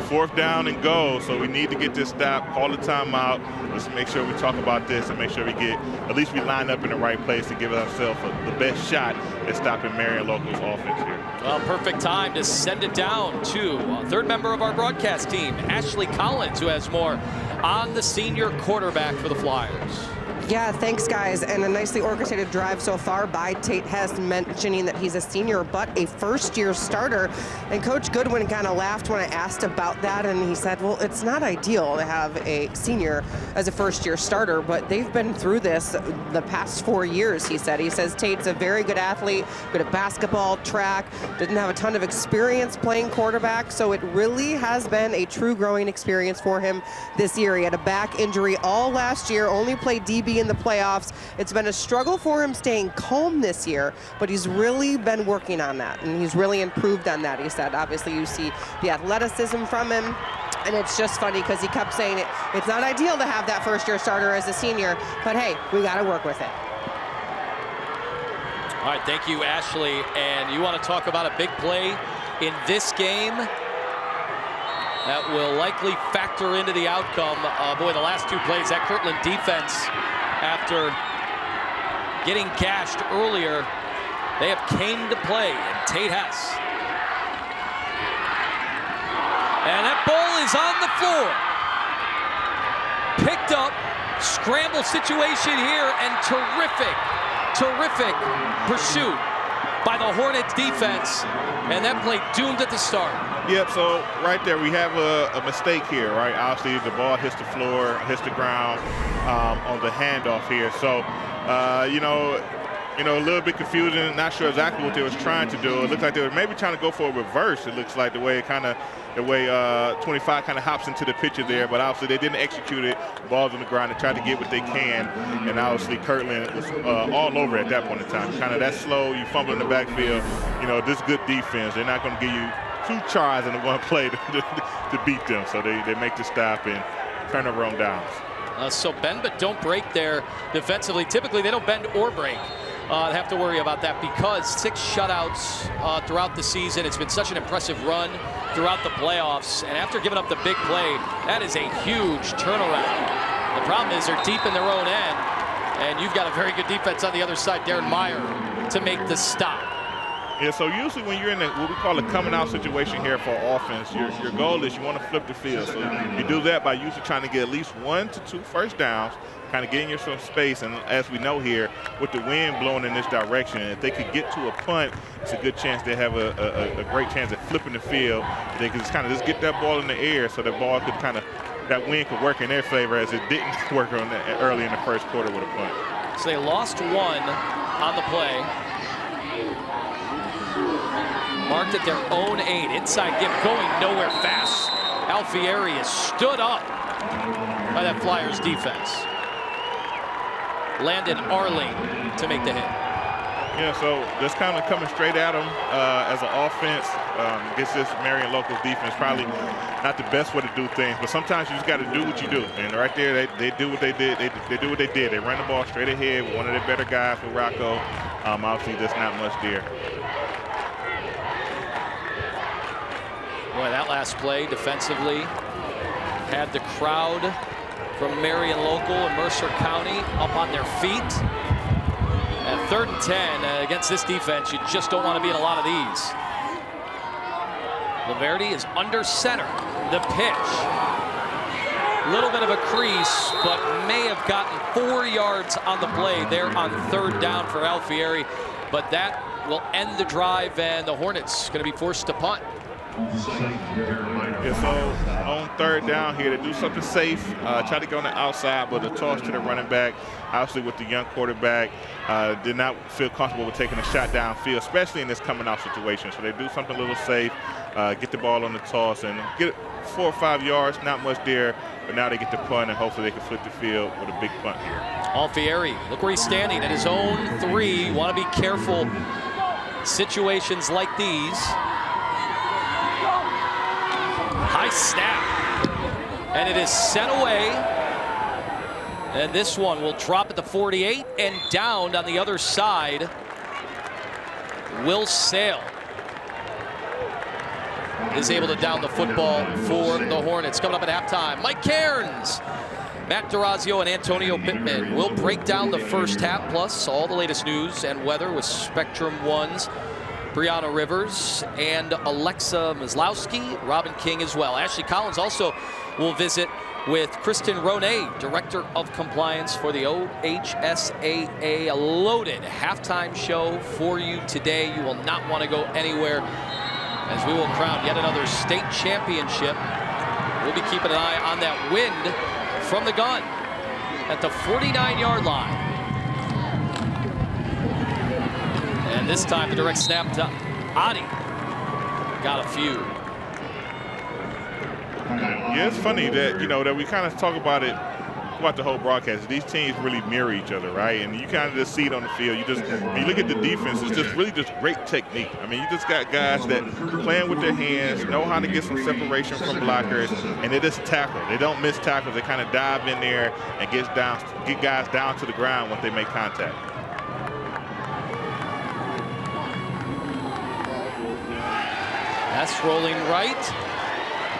4th down and goal, so we need to get this stop, call the timeout. Let's make sure we talk about this and make sure we get, at least we line up in the right place to give ourselves the best shot at stopping Marion Local's offense here. Well, perfect time to send it down to a third member of our broadcast team, Ashley Collins, who has more on the senior quarterback for the Flyers. Yeah, thanks, guys. And a nicely orchestrated drive so far by Tate Hess, mentioning that he's a senior but a first-year starter. And Coach Goodwin kind of laughed when I asked about that, and he said, well, it's not ideal to have a senior as a first-year starter, but they've been through this the past 4 years, he said. He says Tate's a very good athlete, good at basketball, track, didn't have a ton of experience playing quarterback, so it really has been a true growing experience for him this year. He had a back injury all last year, only played DB in the playoffs. It's been a struggle for him staying calm this year, but he's really been working on that, and he's really improved on that, he said. Obviously, you see the athleticism from him, and it's just funny because he kept saying it's not ideal to have that first-year starter as a senior, but hey, we got to work with it. All right, thank you, Ashley. And you want to talk about a big play in this game that will likely factor into the outcome. Boy, the last 2 plays, that Kirtland defense, after getting gashed earlier, they have came to play, and Tate Hess. And that ball is on the floor. Picked up, scramble situation here, and terrific pursuit by the Hornets defense, and that play doomed at the start. Yep, so right there we have a mistake here, right? Obviously the ball hits the floor, hits the ground on the handoff here. So, you know, a little bit confusing, not sure exactly what they was trying to do. It looked like they were maybe trying to go for a reverse. It looks like the way 25 kind of hops into the picture there, but obviously they didn't execute it. Ball's on the ground. They tried to get what they can, and obviously Kirtland was all over at that point in time. Kind of that slow, you fumble in the backfield. You know, this good defense, they're not going to give you 2 tries in the one play to beat them. So they make the stop and turn over on downs. So bend but don't break there defensively. Typically they don't bend or break. Have to worry about that because 6 shutouts throughout the season. It's been such an impressive run throughout the playoffs. And after giving up the big play, that is a huge turnaround. The problem is they're deep in their own end, and you've got a very good defense on the other side, Darren Meyer, to make the stop. Yeah, so usually when you're in what we call a coming out situation here for offense, your goal is you want to flip the field. So you do that by usually trying to get at least 1 to 2 first downs, kind of getting yourself space. And as we know here, with the wind blowing in this direction, if they could get to a punt, it's a good chance they have a great chance at flipping the field. They could just kind of get that ball in the air so that ball could that wind could work in their favor, as it didn't work on early in the first quarter with a punt. So they lost 1 on the play. Marked at their own 8. Inside give going nowhere fast. Alfieri is stood up by that Flyers defense. Landon Arling to make the hit. Yeah, so just kind of coming straight at them as an offense against this Marion Local defense. Probably not the best way to do things, but sometimes you just got to do what you do. And right there, they do what they did. They do what they did. They ran the ball straight ahead with one of their better guys with Rocco. Obviously, there's not much there. Boy, that last play defensively had the crowd from Marion Local and Mercer County up on their feet. At 3rd and 10 against this defense, you just don't want to be in a lot of these. LaVerde is under center. The pitch. Little bit of a crease, but may have gotten 4 yards on the play there on 3rd down for Alfieri. But that will end the drive, and the Hornets going to be forced to punt. Yeah, so on 3rd down here, to do something safe, try to go on the outside, but a toss to the running back, obviously with the young quarterback, did not feel comfortable with taking a shot downfield, especially in this coming out situation. So they do something a little safe, get the ball on the toss, and get 4 or 5 yards, not much there, but now they get the punt, and hopefully they can flip the field with a big punt here. Alfieri, look where he's standing at his own 3. You want to be careful situations like these. High snap, and it is sent away, and this one will drop at the 48 and down on the other side. Will Sale is able to down the football for the Hornets. Coming up at halftime, Mike Cairns, Matt DeRazio, and Antonio Pittman will break down the first half, plus all the latest news and weather with Spectrum 1's Brianna Rivers and Alexa Maslowski, Robin King as well. Ashley Collins also will visit with Kristen Ronay, Director of Compliance for the OHSAA. A loaded halftime show for you today. You will not want to go anywhere as we will crown yet another state championship. We'll be keeping an eye on that wind from the gun at the 49-yard line. And this time the direct snap to Adi. Got a few. Yeah, it's funny that, that we kind of talk about it throughout the whole broadcast. These teams really mirror each other, right? And you kind of just see it on the field. When you look at the defense, it's just really just great technique. I mean, you just got guys that playing with their hands, know how to get some separation from blockers, and they just tackle. They don't miss tackles. They kind of dive in there and get guys down to the ground when they make contact. That's rolling right.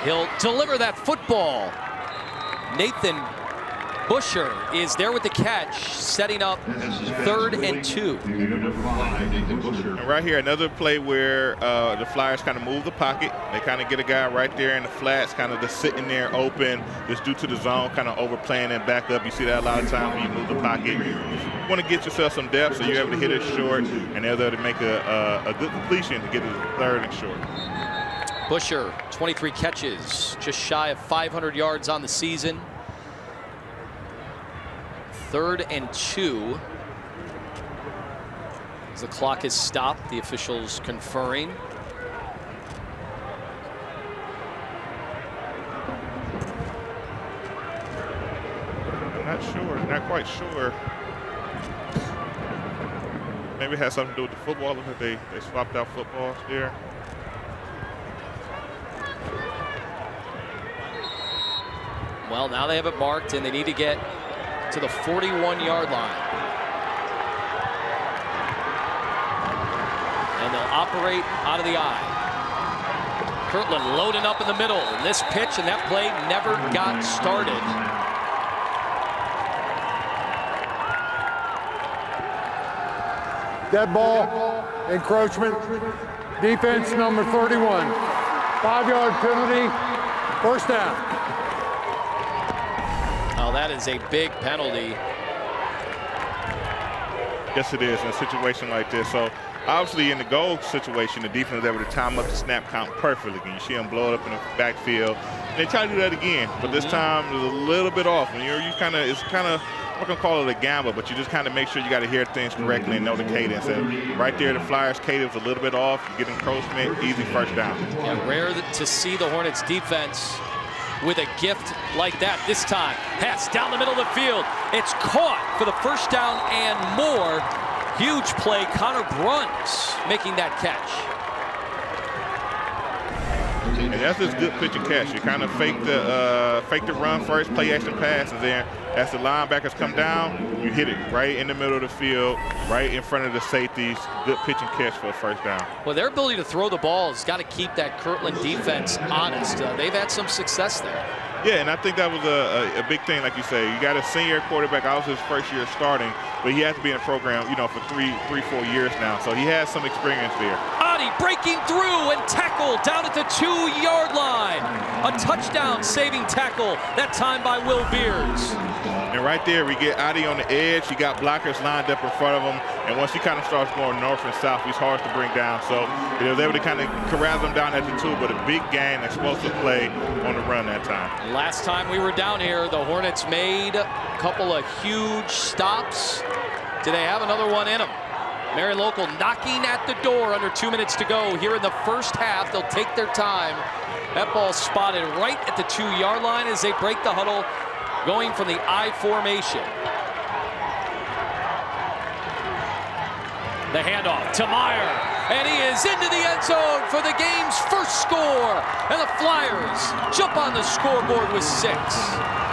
He'll deliver that football. Nathan Busher is there with the catch, setting up 3rd and 2. And right here, another play where the Flyers kind of move the pocket. They kind of get a guy right there in the flats, kind of just sitting there open, just due to the zone, kind of overplaying and back up. You see that a lot of times when you move the pocket. You want to get yourself some depth so you're able to hit it short, and they're there to make a good completion to get it 3rd and short. Busher, 23 catches, just shy of 500 yards on the season. 3rd and 2. As the clock is stopped, the officials conferring. I'm not sure, not quite sure. Maybe it has something to do with the football. Look like they swapped out footballs there. Well, now they have it marked, and they need to get to the 41-yard line. And they'll operate out of the eye. Kirtland loading up in the middle. And this pitch and that play never got started. Dead ball, encroachment, defense number 31. 5-yard penalty, 1st down. Oh, that is a big penalty. Yes, it is in a situation like this. So obviously in the goal situation, the defense is able to time up the snap count perfectly. You see them blow it up in the backfield. They try to do that again, but this time it's a little bit off. When it's kind of, I'm not gonna call it a gamble, but you just kind of make sure you got to hear things correctly and know the cadence. And right there, the Flyers' cadence a little bit off. You get encroachment, easy 1st down. Yeah, rare to see the Hornets defense with a gift like that. This time, pass down the middle of the field. It's caught for the 1st down and more. Huge play. Connor Bruns making that catch. And that's just good pitch and catch. You kind of fake the run first, play action pass, and then as the linebackers come down, you hit it right in the middle of the field, right in front of the safeties. Good pitch and catch for a 1st down. Well, their ability to throw the ball has got to keep that Kirtland defense honest. They've had some success there. Yeah, and I think that was a big thing, like you say. You got a senior quarterback. I was his 1st year starting, but he has to be in the program, for 4 years now. So he has some experience there. Adi breaking through and tackle down at the 2-yard line. A touchdown-saving tackle, that time by Will Beers. And right there, we get Adi on the edge. He got blockers lined up in front of him. And once he kind of starts going north and south, he's hard to bring down. So he was able to kind of corral them down at the 2, but a big gain, explosive play on the run that time. Last time we were down here, the Hornets made a couple of huge stops. Do they have another one in them? Marion Local knocking at the door under 2 minutes to go here in the 1st half. They'll take their time. That ball spotted right at the 2-yard line as they break the huddle, going from the I formation. The handoff to Meyer, and he is into the end zone for the game's 1st score. And the Flyers jump on the scoreboard with 6.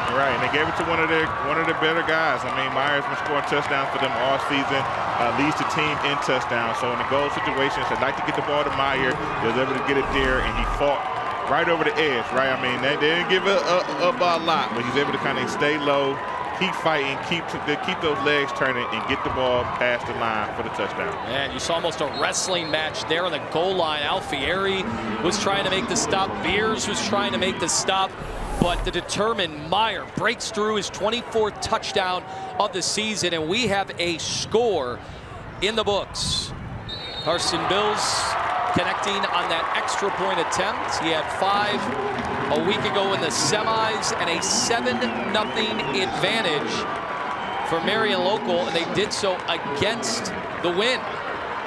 Right, and they gave it to one of their better guys. I mean, Myers been scoring touchdowns for them all season, leads the team in touchdowns. So in the goal situations, they'd like to get the ball to Meyer. They was able to get it there, and he fought right over the edge, right? I mean, they didn't give it up a lot, but he's able to kind of stay low, keep fighting, keep those legs turning, and get the ball past the line for the touchdown. Man, you saw almost a wrestling match there on the goal line. Alfieri was trying to make the stop. Beers was trying to make the stop. But the determined Meyer breaks through his 24th touchdown of the season, and we have a score in the books. Carson Bills connecting on that extra point attempt. He had 5 a week ago in the semis, and a 7-0 advantage for Marion Local, and they did so against the win.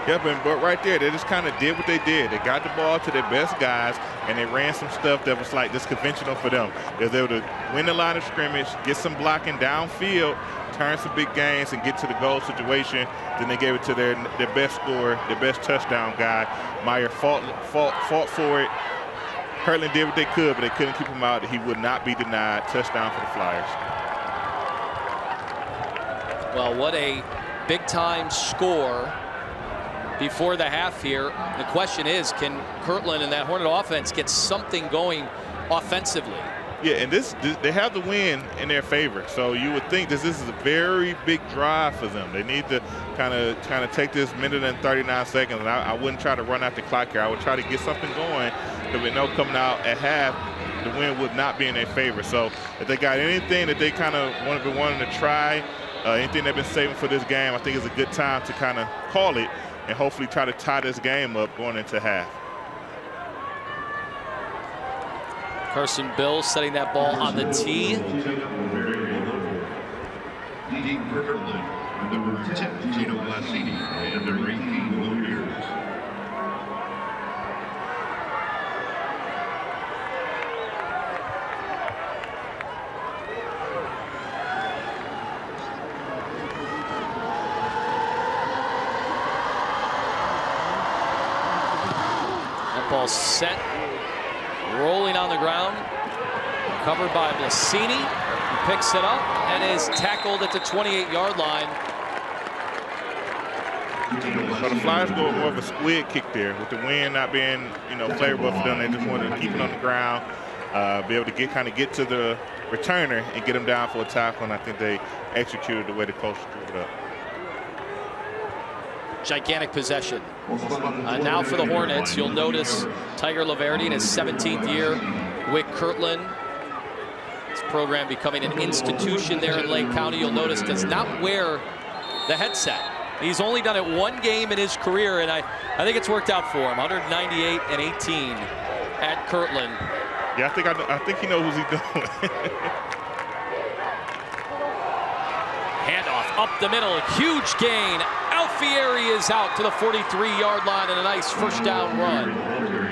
Yep, but right there, they just kind of did what they did. They got the ball to their best guys, and they ran some stuff that was like just conventional for them. They were able to win the line of scrimmage, get some blocking downfield, turn some big gains, and get to the goal situation. Then they gave it to their best scorer, their best touchdown guy. Meyer fought for it. Kirtland did what they could, but they couldn't keep him out. He would not be denied. Touchdown for the Flyers. Well, what a big-time score before the half here. The question is, can Kirtland and that Hornet offense get something going offensively? Yeah, and they have the win in their favor, so you would think this is a very big drive for them. They need to kind of take this minute and 39 seconds, and I wouldn't try to run out the clock here. I would try to get something going, because we know coming out at half, the win would not be in their favor. So if they got anything that they kind of wanting to try, anything they've been saving for this game, I think it's a good time to kind of call it and hopefully try to tie this game up going into half. Carson Bills setting that ball on the tee. Number 10, Tino Glassini, and number 18, Warriors. That ball set, rolling on the ground, covered by Glassini. He picks it up and is tackled at the 28-yard line. So the Flyers go more of a squid kick there, with the wind not being, favorable for them. They just wanted to keep it on the ground, be able to get to the returner and get him down for a tackle, and I think they executed the way the coach drew it up. Gigantic possession. Now for the Hornets, you'll notice Tiger LaVerde in his 17th year with Kirtland. This program becoming an institution there in Lake County. You'll notice does not wear the headset. He's only done it one game in his career, and I think it's worked out for him. 198 and 18 at Kirtland. Yeah, I think he knows what he's doing. Handoff up the middle, huge gain. Alfieri is out to the 43-yard line and a nice first down run.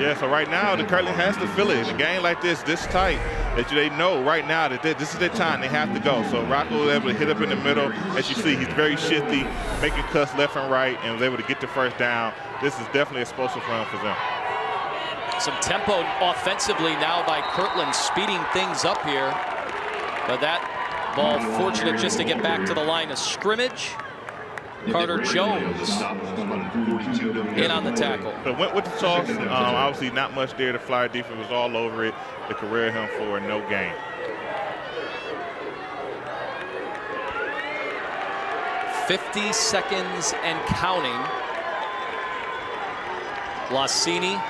Yeah, so right now the Kirtland has to feel it. In a game like this tight, that they know right now that this is their time. They have to go. So Rocco was able to hit up in the middle. As you see, he's very shifty, making cuts left and right, and was able to get the first down. This is definitely explosive run for them. Some tempo offensively now by Kirtland, speeding things up here. But that ball fortunate just to get back to the line of scrimmage. Carter Jones in on the tackle. So went with the toss. Obviously not much there. The Flyer defense was all over it. They careered him for a no gain. .50 seconds and counting. Glassini.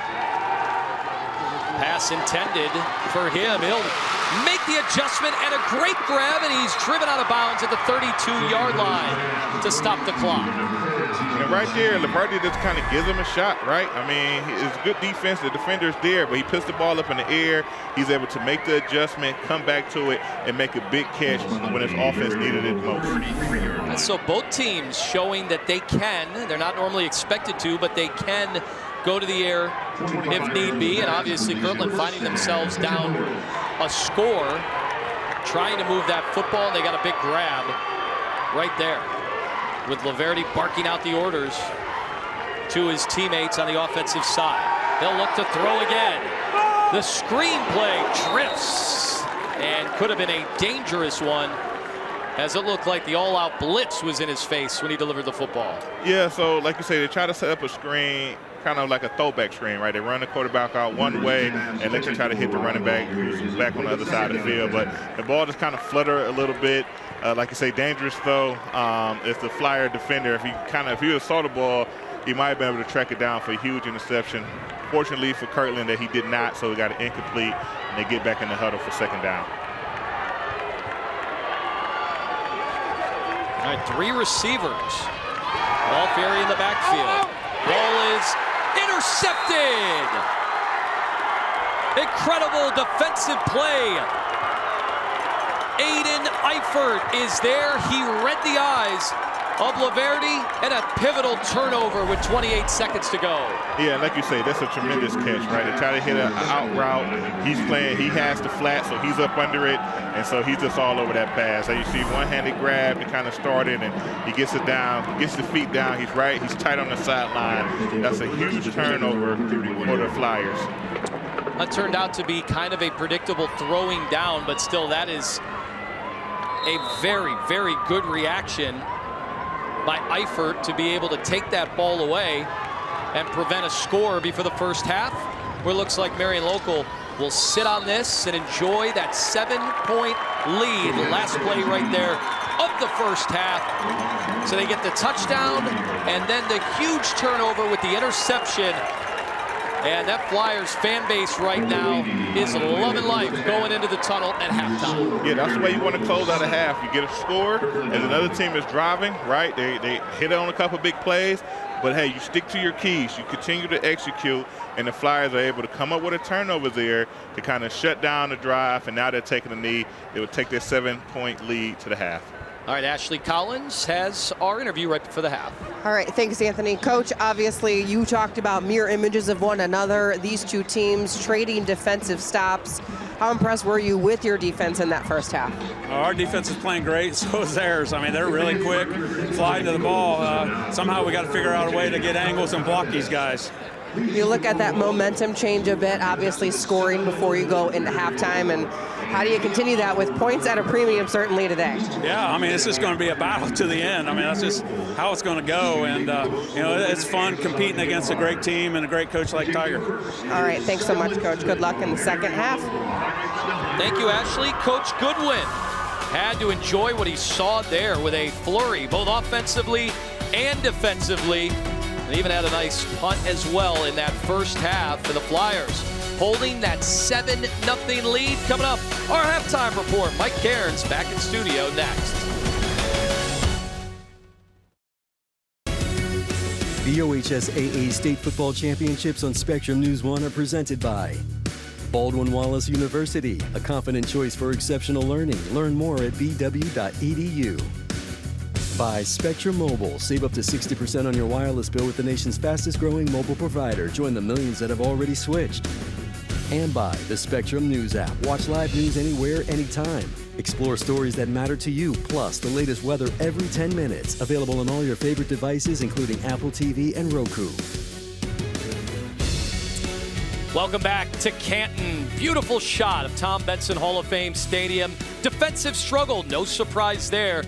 Pass intended for him. He'll make the adjustment and a great grab, and he's driven out of bounds at the 32-yard line to stop the clock. And right there, LaVerde just kind of gives him a shot, right? I mean, it's good defense. The defender's there, but he puts the ball up in the air. He's able to make the adjustment, come back to it, and make a big catch when his offense needed it most. And so both teams showing that they can. They're not normally expected to, but they can go to the air if need be. And obviously Kirtland finding themselves down a score, trying to move that football, and they got a big grab right there with LaVerde barking out the orders to his teammates on the offensive side. They'll look to throw again. The screenplay drifts and could have been a dangerous one, as it looked like the all-out blitz was in his face when he delivered the football. Yeah, so like you say, they try to set up a screen, kind of like a throwback screen, right? They run the quarterback out one way and let you try to hit the running back who's back on the other side of the field. But the ball just kind of flutter a little bit. Like you say, dangerous throw. If the Flyer defender, if he would have saw the ball, he might have been able to track it down for a huge interception. Fortunately for Kirtland that he did not, so he got it incomplete, and they get back in the huddle for second down. All right, 3 receivers. Ball Ferry in the backfield. Ball is intercepted. Incredible defensive play. Aiden Eifert is there. He read the eyes of LaVerde, and a pivotal turnover with 28 seconds to go. Yeah, like you say, that's a tremendous catch, right? They try to hit an out route. He's playing, he has the flat, so he's up under it, and so he's just all over that pass. So you see one-handed grab to kind of start it, and he gets it down, gets the feet down. He's tight on the sideline. That's a huge turnover for the Flyers. That turned out to be kind of a predictable throwing down, but still that is a very, very good reaction by Eifert to be able to take that ball away and prevent a score before the first half, where it looks like Marion Local will sit on this and enjoy that 7-point lead. The last play right there of the first half. So they get the touchdown and then the huge turnover with the interception. And that Flyers fan base right now is loving life going into the tunnel at halftime. Yeah, that's the way you want to close out a half. You get a score, as another team is driving, right? They hit on a couple big plays, but hey, you stick to your keys. You continue to execute, and the Flyers are able to come up with a turnover there to kind of shut down the drive, and now they're taking a knee. It would take their 7-point lead to the half. All right, Ashley Collins has our interview right before the half. All right, thanks, Anthony. Coach, obviously you talked about mirror images of one another, these two teams trading defensive stops. How impressed were you with your defense in that first half? Our defense is playing great, so is theirs. I mean, they're really quick, flying to the ball. Somehow we got to figure out a way to get angles and block these guys. You look at that momentum change a bit, obviously scoring before you go into halftime, and how do you continue that with points at a premium certainly today? Yeah, I mean, it's just going to be a battle to the end. I mean, that's just how it's going to go, and you know, it's fun competing against a great team and a great coach like Tiger. All right, thanks so much, Coach. Good luck in the second half. Thank you, Ashley. Coach Goodwin had to enjoy what he saw there with a flurry, both offensively and defensively. And even had a nice punt as well in that first half for the Flyers, holding that 7-0 lead. Coming up, our halftime report. Mike Cairns back in studio next. The OHSAA State Football Championships on Spectrum News 1 are presented by Baldwin Wallace University, a confident choice for exceptional learning. Learn more at bw.edu. By Spectrum Mobile. Save up to 60% on your wireless bill with the nation's fastest growing mobile provider. Join the millions that have already switched. And by the Spectrum News app. Watch live news anywhere, anytime. Explore stories that matter to you, plus the latest weather every 10 minutes. Available on all your favorite devices, including Apple TV and Roku. Welcome back to Canton. Beautiful shot of Tom Benson Hall of Fame Stadium. Defensive struggle, no surprise there.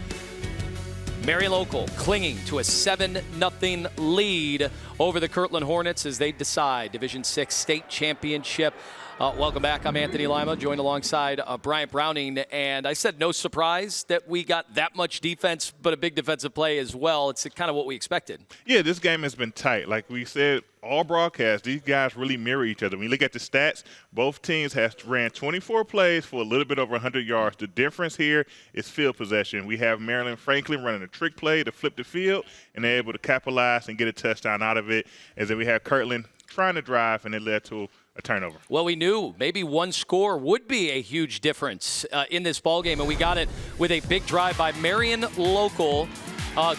Marion Local clinging to a 7-0 lead over the Kirtland Hornets as they decide Division VI state championship. Welcome back. I'm Anthony Lima, joined alongside Bryant Browning. And I said no surprise that we got that much defense, but a big defensive play as well. It's kind of what we expected. Yeah, this game has been tight. Like we said, all broadcasts, these guys really mirror each other. When you look at the stats, both teams have ran 24 plays for a little bit over 100 yards. The difference here is field possession. We have Maryland Franklin running a trick play to flip the field, and they're able to capitalize and get a touchdown out of it. And then we have Kirtland trying to drive, and it led to a turnover. Well, we knew maybe one score would be a huge difference in this ballgame, and we got it with a big drive by Marion Local,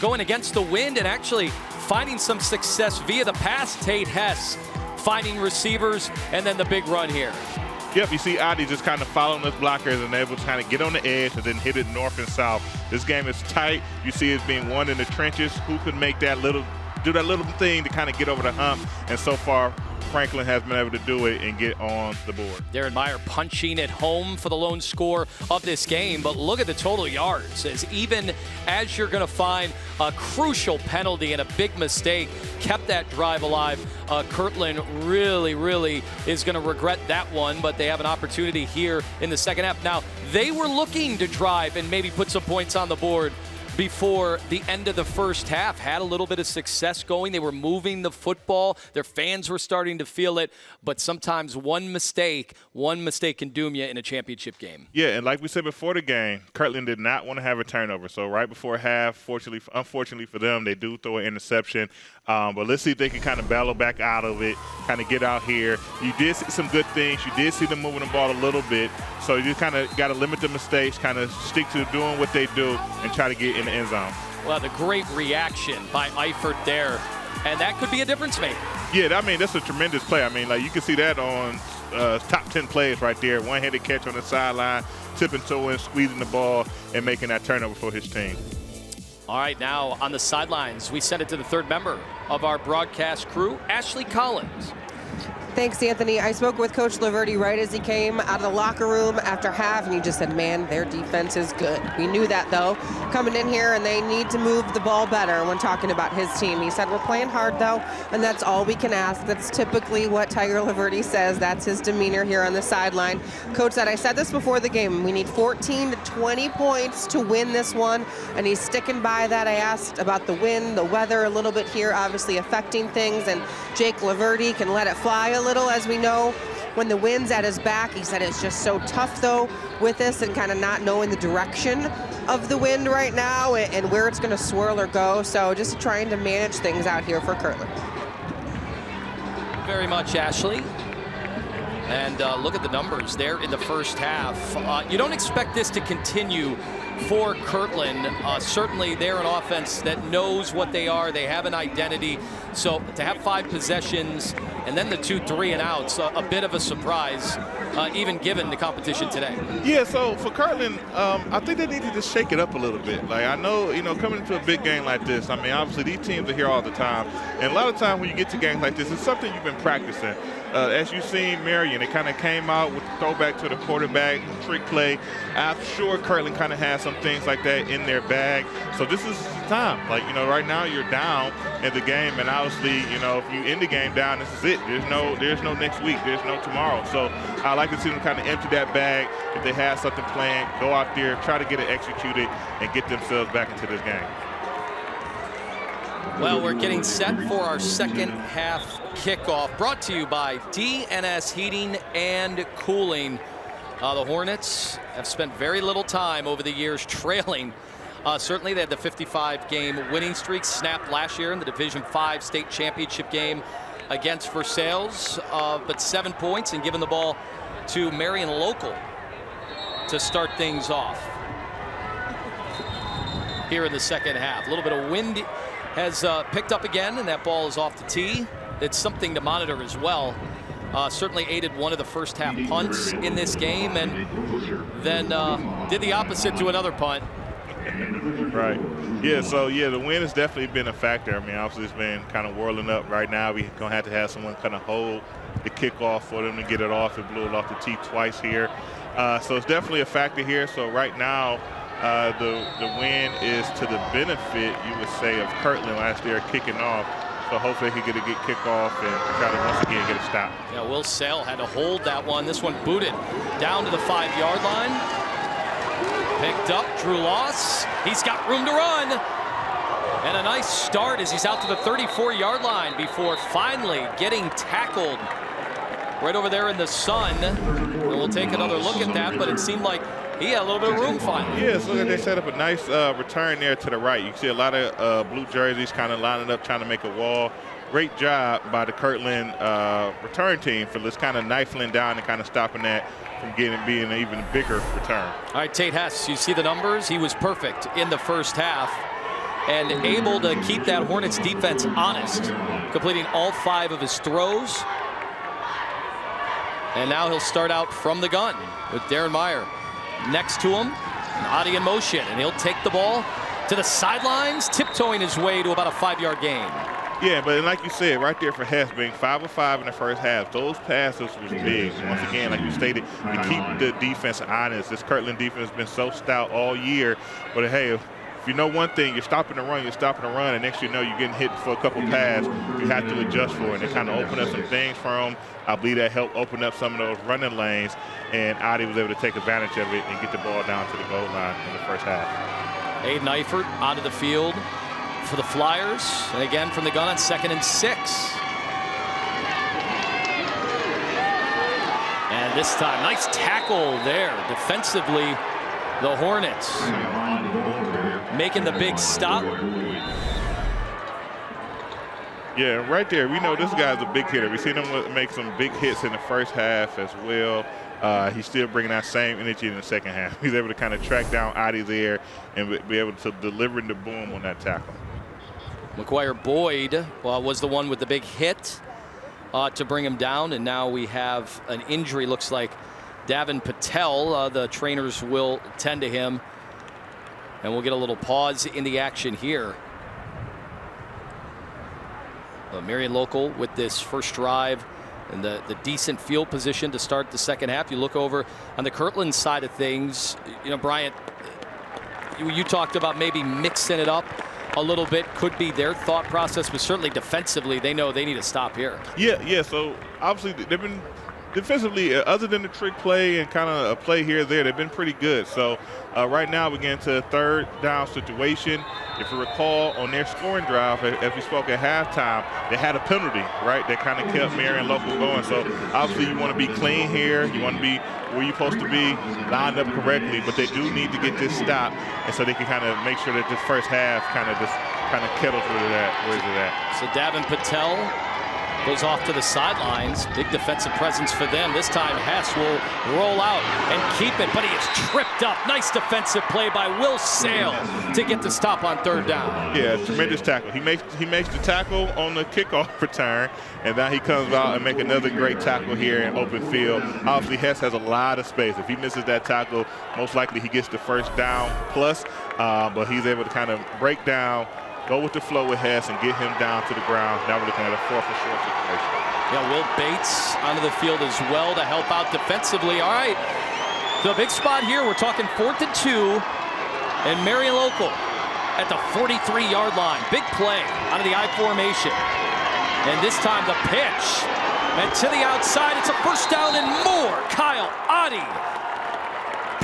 going against the wind and actually finding some success via the pass. Tate Hess finding receivers, and then the big run here. Yep, you see Adi just kind of following those blockers and able to kind of get on the edge and then hit it north and south. This game is tight. You see it's being won in the trenches. Who could make that do that little thing to kind of get over the hump? And so far, Franklin has been able to do it and get on the board. Darren Meyer punching it home for the lone score of this game, but look at the total yards. As even as you're going to find a crucial penalty and a big mistake kept that drive alive, Kirtland really is going to regret that one, but they have an opportunity here in the second half. Now, they were looking to drive and maybe put some points on the board before the end of the first half. Had a little bit of success going. They were moving the football. Their fans were starting to feel it. But sometimes one mistake can doom you in a championship game. Yeah, and like we said before the game, Kirtland did not want to have a turnover. So right before half, unfortunately for them, they do throw an interception. But let's see if they can kind of battle back out of it, kind of get out here. You did see some good things. You did see them moving the ball a little bit. So you just kind of got to limit the mistakes, kind of stick to doing what they do, and try to get in the end zone. Well, the great reaction by Eifert there, and that could be a difference maker. Yeah, I mean, that's a tremendous play. I mean, like, you can see that on top 10 plays right there. One-handed catch on the sideline, tipping toe in, squeezing the ball, and making that turnover for his team. All right, now on the sidelines, we send it to the third member of our broadcast crew, Ashley Collins. Thanks, Anthony. I spoke with Coach LaVerde right as he came out of the locker room after half, and he just said, man, their defense is good. We knew that, though, coming in here, and they need to move the ball better when talking about his team. He said, we're playing hard, though, and that's all we can ask. That's typically what Tiger LaVerde says. That's his demeanor here on the sideline. Coach said, I said this before the game, we need 14 to 20 points to win this one, and he's sticking by that. I asked about the wind, the weather a little bit here, obviously affecting things, and Jake LaVerde can let it fly a little, as we know, when the wind's at his back. He said it's just so tough, though, with this and kind of not knowing the direction of the wind right now and where it's going to swirl or go. So just trying to manage things out here for Kirtland. Very much, Ashley. And look at the numbers there in the first half. You don't expect this to continue for Kirtland. Certainly they're an offense that knows what they are. They have an identity. So to have 5 possessions and then the 2 3-and-outs, a bit of a surprise, even given the competition today. Yeah, so for Kirtland, I think they need to just shake it up a little bit. Like, I know, coming into a big game like this, I mean, obviously these teams are here all the time. And a lot of times when you get to games like this, it's something you've been practicing. As you've seen Marion, it kind of came out with the throwback to the quarterback, trick play. I'm sure Kirtland kind of has some things like that in their bag. So this is the time. Like, right now you're down in the game, and obviously, if you end the game down, this is it. There's no next week. There's no tomorrow. So I like to see them kind of empty that bag. If they have something planned, go out there, try to get it executed, and get themselves back into this game. Well, we're getting set for our second half kickoff, brought to you by DNS Heating and Cooling. The Hornets have spent very little time over the years trailing. Certainly they had the 55-game winning streak snapped last year in the Division V state championship game against Versailles, but 7 points and given the ball to Marion Local to start things off here in the second half. A little bit of wind has picked up again, and that ball is off the tee. It's something to monitor as well. Certainly aided one of the first half punts in this game, and then did the opposite to another punt. Right. Yeah, so, the wind has definitely been a factor. I mean, obviously it's been kind of whirling up right now. We're going to have someone kind of hold the kickoff for them to get it off. It blew it off the tee twice here. So it's definitely a factor here. So right now, the win is to the benefit, you would say, of Kirtland as they're kicking off. So hopefully he can get a good kickoff and try to once again get a stop. Yeah, Will Sale had to hold that one. This one booted down to the 5-yard line. Picked up, Drew Loss. He's got room to run. And a nice start as he's out to the 34-yard line before finally getting tackled right over there in the sun. And we'll take another look at that, but it seemed like he had a little bit of room finally. Yeah, so they set up a nice return there to the right. You can see a lot of blue jerseys kind of lining up, trying to make a wall. Great job by the Kirtland return team for just kind of knifing down and kind of stopping that from being an even bigger return. All right, Tate Hess, you see the numbers? He was perfect in the first half and able to keep that Hornets defense honest, completing all 5 of his throws. And now he'll start out from the gun with Darren Meyer next to him, Adi in motion, and he'll take the ball to the sidelines, tiptoeing his way to about a 5-yard gain. Yeah, but like you said, right there for Hess being 5 of 5 in the first half, those passes was big. Once again, like you stated, to keep the defense honest. This Kirtland defense has been so stout all year. But hey, if you know one thing, you're stopping the run, and next you know you're getting hit for a couple passes, you have to adjust for it. And it kind of opened up some things for them. I believe that helped open up some of those running lanes, and Adi was able to take advantage of it and get the ball down to the goal line in the first half. Aiden Eifert onto the field for the Flyers, and again from the gun on 2nd and 6. And this time, nice tackle there defensively. The Hornets making the big stop. Yeah, right there, we know this guy's a big hitter. We've seen him make some big hits in the first half as well. He's still bringing that same energy in the second half. He's able to kind of track down Adi there and be able to deliver the boom on that tackle. McGuire Boyd was the one with the big hit to bring him down, and now we have an injury. Looks like Davin Patel. The trainers will tend to him, and we'll get a little pause in the action here. Marion Local with this first drive and the decent field position to start the second half. You look over on the Kirtland side of things, you know, Bryant, you talked about maybe mixing it up a little bit. Could be their thought process, but certainly defensively they know they need to stop here. Yeah, so obviously they've been defensively, other than the trick play and kind of a play here or there, they've been pretty good. So right now we get into a third down situation. If you recall, on their scoring drive, as we spoke at halftime, they had a penalty, right, that kind of kept Marion Local going. So obviously you want to be clean here. You want to be where you're supposed to be, lined up correctly, but they do need to get this stop, and so they can kind of make sure that this first half kind of kettles where it's at. So Davin Patel goes off to the sidelines. Big defensive presence for them. This time Hess will roll out and keep it, but he is tripped up. Nice defensive play by Will Sale to get the stop on third down. Yeah, tremendous tackle. He makes the tackle on the kickoff return, and now he comes out and make another great tackle here in open field. Obviously, Hess has a lot of space. If he misses that tackle, most likely he gets the first down plus, but he's able to kind of break down, go with the flow with Hess and get him down to the ground. Now we're looking at a 4th and short situation. Yeah, Will Bates onto the field as well to help out defensively. All right, the big spot here, we're talking 4th and 2, and Marion Local at the 43-yard line. Big play out of the I formation. And this time the pitch. And to the outside, it's a first down and more. Kyle Adi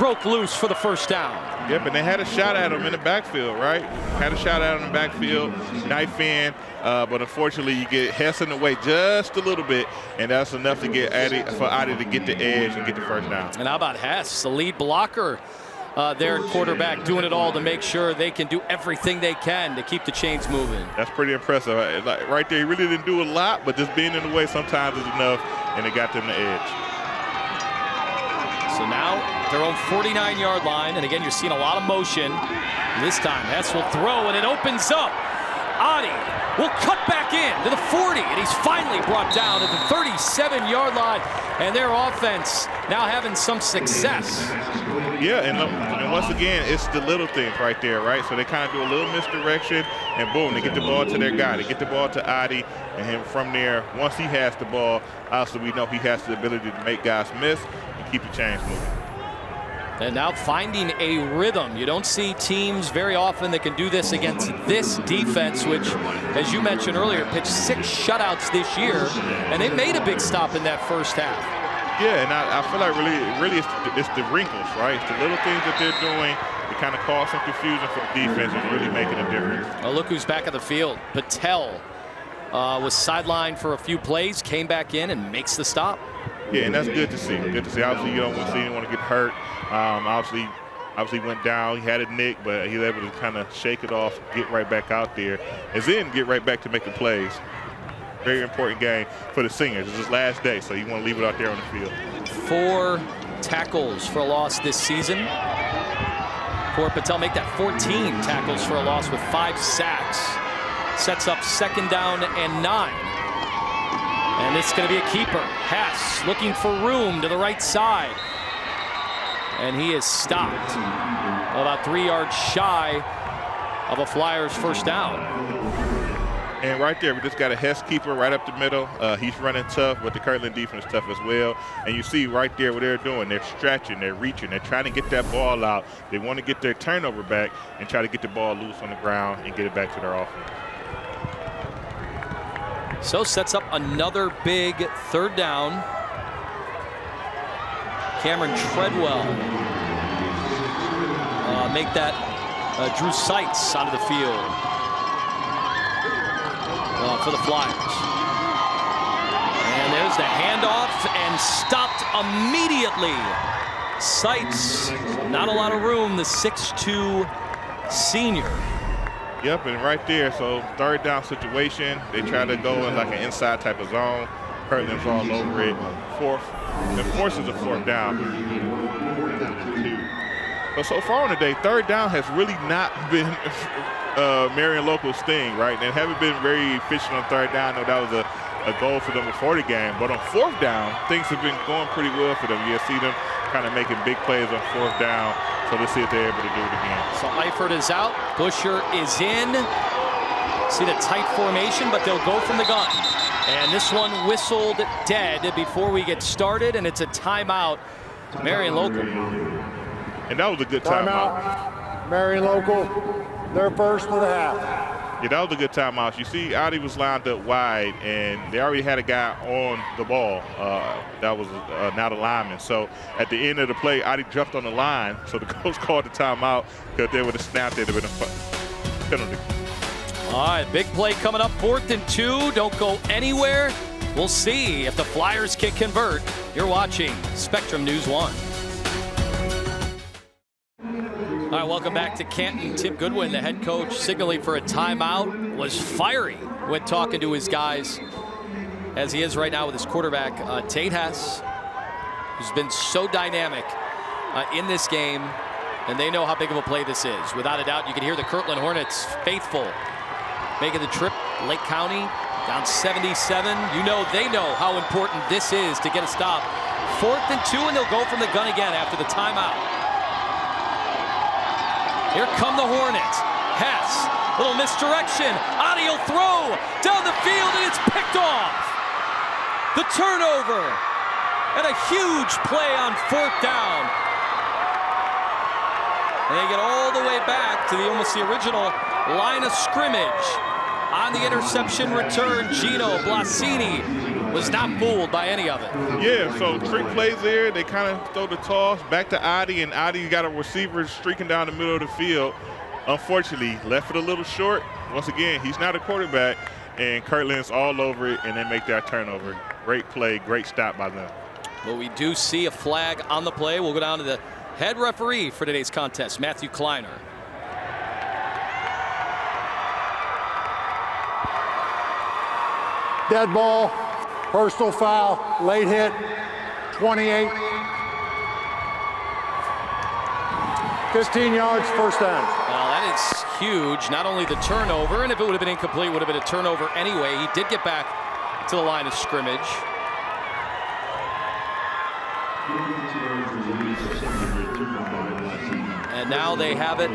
broke loose for the first down. Yep, and they had a shot at him in the backfield, right? Had a shot at him in the backfield, knife in, but unfortunately you get Hess in the way just a little bit, and that's enough to get Adi to get the edge and get the first down. And how about Hess, the lead blocker there at quarterback, doing it all to make sure they can do everything they can to keep the chains moving. That's pretty impressive. Right there, he really didn't do a lot, but just being in the way sometimes is enough, and it got them the edge. So now their own 49-yard line, and again, you're seeing a lot of motion. This time, Hess will throw, and it opens up. Adi will cut back in to the 40, and he's finally brought down at the 37-yard line, and their offense now having some success. Yeah, and once again, it's the little things right there, right? So they kind of do a little misdirection, and boom, they get the ball to their guy. They get the ball to Adi, and from there, once he has the ball, obviously we know he has the ability to make guys miss and keep the chains moving. And now finding a rhythm. You don't see teams very often that can do this against this defense, which, as you mentioned earlier, pitched 6 shutouts this year, and they made a big stop in that first half. Yeah, and I feel like really it's the wrinkles, right? It's the little things that they're doing to kind of cause some confusion for the defense and really making a difference. Well, look who's back on the field. Patel was sidelined for a few plays, came back in and makes the stop. Yeah, and that's good to see. Good to see. Obviously, you don't want to see anyone get hurt. Obviously went down. He had a nick, but he was able to kind of shake it off, get right back out there, and then get right back to making plays. Very important game for the seniors. It's his last day, so you want to leave it out there on the field. 4 tackles for a loss this season. For Patel, make that 14 tackles for a loss with 5 sacks. Sets up 2nd down and 9. And it's going to be a keeper. Hess looking for room to the right side. And he is stopped about 3 yards shy of a Flyers first down. And right there, we just got a Hess keeper right up the middle. He's running tough, but the Kirtland defense is tough as well. And you see right there what they're doing. They're stretching, they're reaching, they're trying to get that ball out. They want to get their turnover back and try to get the ball loose on the ground and get it back to their offense. So sets up another big third down. Cameron Treadwell make that Drew Seitz onto the field for the Flyers. And there's the handoff and stopped immediately. Seitz, not a lot of room, the 6'2" senior. Yep, and right there, so third down situation. They try to go in like an inside type of zone. Kirtland's all over it. It forces a fourth down. But so far on the day, third down has really not been Marion Local's thing, right? They haven't been very efficient on third down. I know that was a goal for them before the game. But on fourth down, things have been going pretty well for them. You see them kind of making big plays on fourth down. So let's see if they're able to do it again. So Eifert is out. Busher is in. See the tight formation, but they'll go from the gun. And this one whistled dead before we get started, and it's a timeout. Marion Local. And that was a good timeout. Marion Local, their first of the half. Yeah, that was a good timeout. You see, Adi was lined up wide, and they already had a guy on the ball. That was not a lineman. So at the end of the play, Adi jumped on the line. So the coach called the timeout because they would have snapped it. It would have been a penalty. All right, big play coming up, 4th and 2. Don't go anywhere. We'll see if the Flyers can convert. You're watching Spectrum News 1. All right, welcome back to Canton. Tim Goodwin, the head coach, signaling for a timeout, was fiery when talking to his guys, as he is right now with his quarterback, Tate Hess, who's been so dynamic in this game, and they know how big of a play this is. Without a doubt, you can hear the Kirtland Hornets faithful making the trip. Lake County down 77. You know they know how important this is to get a stop. 4th and 2, and they'll go from the gun again after the timeout. Here come the Hornets. Hess, little misdirection. Adi will throw down the field, and it's picked off. The turnover, and a huge play on 4th down. And they get all the way back to almost the original line of scrimmage. On the interception return, Gino Blasini was not fooled by any of it. Yeah, so trick plays there. They kind of throw the toss back to Adi, and Adi got a receiver streaking down the middle of the field. Unfortunately, left it a little short. Once again, he's not a quarterback, and Kirtland's all over it, and they make that turnover. Great play, great stop by them. Well, we do see a flag on the play. We'll go down to the head referee for today's contest, Matthew Kleiner. Dead ball, personal foul, late hit, 28. 15 yards, first down. Well, that is huge. Not only the turnover, and if it would have been incomplete, it would have been a turnover anyway. He did get back to the line of scrimmage. And now they have it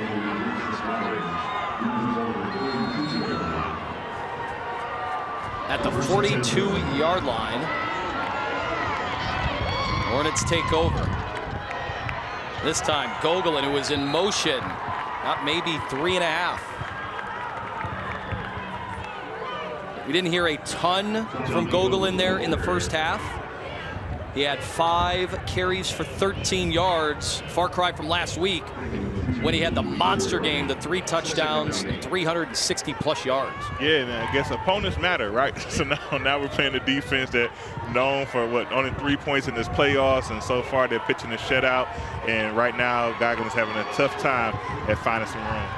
at the 42-yard line. Hornets take over. This time, Gogolin, who was in motion, got maybe 3.5. We didn't hear a ton from Gogolin there in the first half. He had 5 carries for 13 yards, far cry from last week when he had the monster game, the 3 touchdowns and 360-plus yards. Yeah, and I guess opponents matter, right? So now we're playing a defense that known for only 3 points in this playoffs, and so far they're pitching a shutout. And right now, Goggolin's having a tough time at finding some room.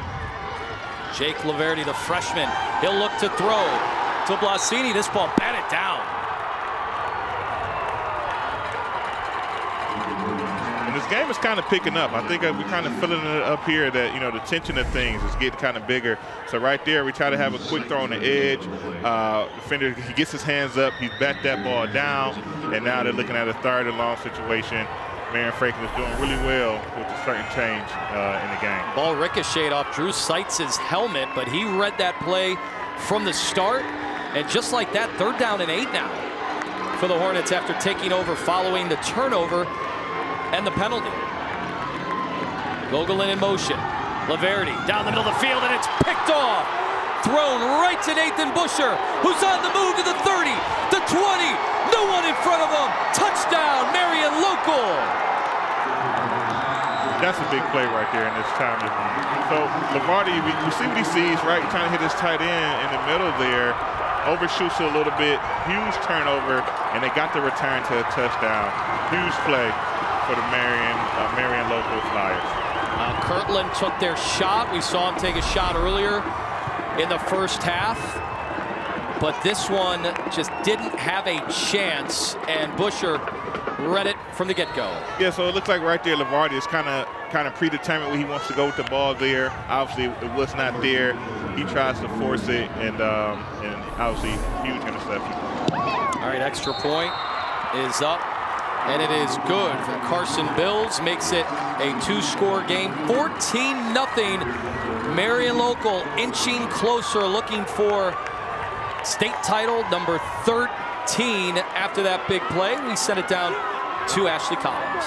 Jake LaVerde, the freshman, he'll look to throw to Blasini. This ball batted down. This game is kind of picking up. I think we're kind of feeling it up here that, you know, the tension of things is getting kind of bigger. So right there, we try to have a quick throw on the edge. Defender, he gets his hands up. He's backed that ball down. And now they're looking at a 3rd and long situation. Marion Franklin is doing really well with a certain change in the game. Ball ricocheted off Drew Seitz's helmet, but he read that play from the start. And just like that, 3rd down and 8 now for the Hornets after taking over following the turnover and the penalty. Goodwin in motion. LaVerde down the middle of the field, and it's picked off. Thrown right to Nathan Busher, who's on the move to the 30, the 20, no one in front of him. Touchdown, Marion Local. That's a big play right there in this time. So LaVerde, we see what he sees, right? He's trying to hit his tight end in the middle there. Overshoots it a little bit. Huge turnover, and they got the return to a touchdown. Huge play for the Marion Local Flyers. Kirtland took their shot. We saw him take a shot earlier in the first half, but this one just didn't have a chance, and Busher read it from the get-go. Yeah, so it looks like right there LaVerde is kind of predetermined where he wants to go with the ball there. Obviously, it was not there. He tries to force it, and obviously, huge interception. All right, extra point is up, and it is good from Carson Bills. Makes it a 2-score game, 14-0. Marion Local inching closer, looking for state title number 13 after that big play. We sent it down to Ashley Collins.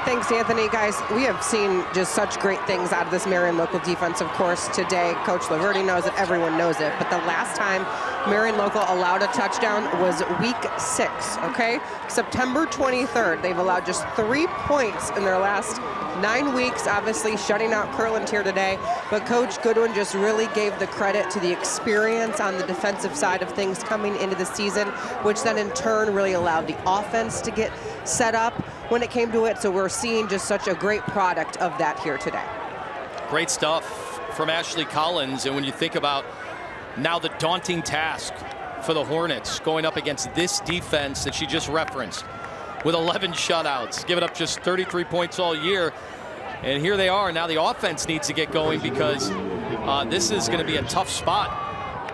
Thanks, Anthony. Guys, we have seen just such great things out of this Marion Local defense, of course, today. Coach LaVerde knows it, everyone knows it. But the last time Marion Local allowed a touchdown was week 6, okay? September 23rd. They've allowed just 3 points in their last 9 weeks, obviously shutting out Kirtland here today. But Coach Goodwin just really gave the credit to the experience on the defensive side of things coming into the season, which then in turn really allowed the offense to get set up when it came to it. So we're seeing just such a great product of that here today. Great stuff from Ashley Collins. And when you think about now the daunting task for the Hornets going up against this defense that she just referenced with 11 shutouts, giving up just 33 points all year. And here they are. Now the offense needs to get going because this is going to be a tough spot.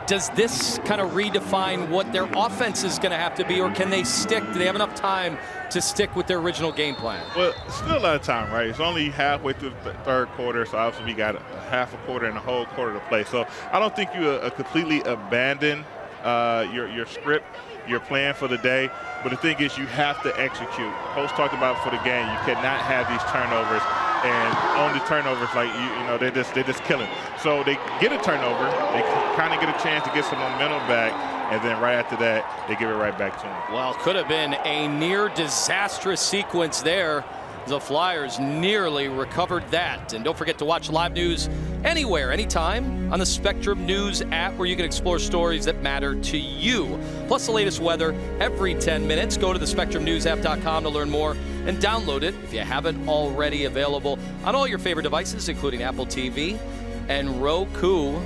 Does this kind of redefine what their offense is going to have to be, or can they stick? Do they have enough time to stick with their original game plan? Well, still a lot of time, right? It's only halfway through the 3rd quarter, so obviously we got a half a quarter and a whole quarter to play. So I don't think you completely abandon your script, your plan for the day. But the thing is, you have to execute. Coach talked about for the game, you cannot have these turnovers. And on the turnovers, like you know, they're just killing. So they get a turnover, they kind of get a chance to get some momentum back, and then right after that, they give it right back to them. Well, could have been a near disastrous sequence there. The Flyers nearly recovered that. And don't forget to watch live news anywhere, anytime on the Spectrum News app, where you can explore stories that matter to you. Plus the latest weather every 10 minutes. Go to the SpectrumNewsApp.com to learn more and download it if you haven't already. Available on all your favorite devices, including Apple TV and Roku.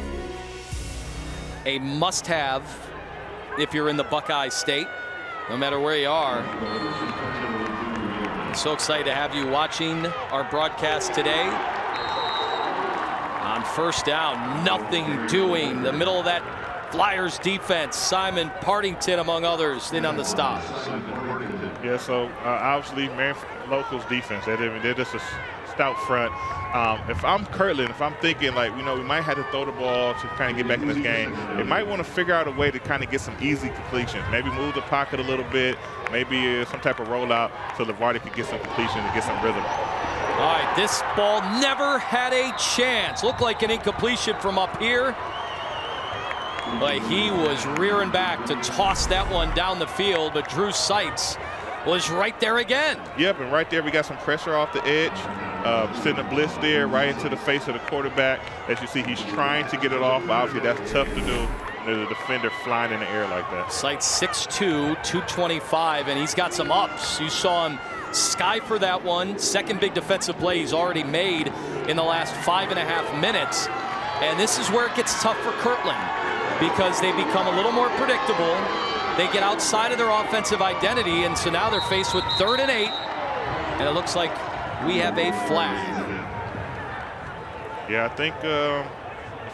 A must-have if you're in the Buckeye State, no matter where you are. So excited to have you watching our broadcast today. On first down, nothing doing. The middle of that Flyers defense, Simon Partington among others, in on the stop. Yeah, so obviously Marion Local's defense, they're just a stout front. If I'm Kirtland, if I'm thinking like, you know, we might have to throw the ball to kind of get back in this game, they might want to figure out a way to kind of get some easy completions. Maybe move the pocket a little bit, maybe some type of rollout so LaVerde could get some completion and get some rhythm. All right, this ball never had a chance. Looked like an incompletion from up here. But he was rearing back to toss that one down the field, but Drew Seitz was right there again. Yep, and right there we got some pressure off the edge. Sending a blitz there right into the face of the quarterback. As you see, he's trying to get it off. Obviously, that's tough to do. There's a defender flying in the air like that. Seitz 6'2", 225, and he's got some ups. You saw him sky for that one. Second big defensive play he's already made in the last 5.5 minutes. And this is where it gets tough for Kirtland, because they become a little more predictable. They get outside of their offensive identity, and so now they're faced with 3rd and 8, and it looks like we have a flag. Yeah, I think the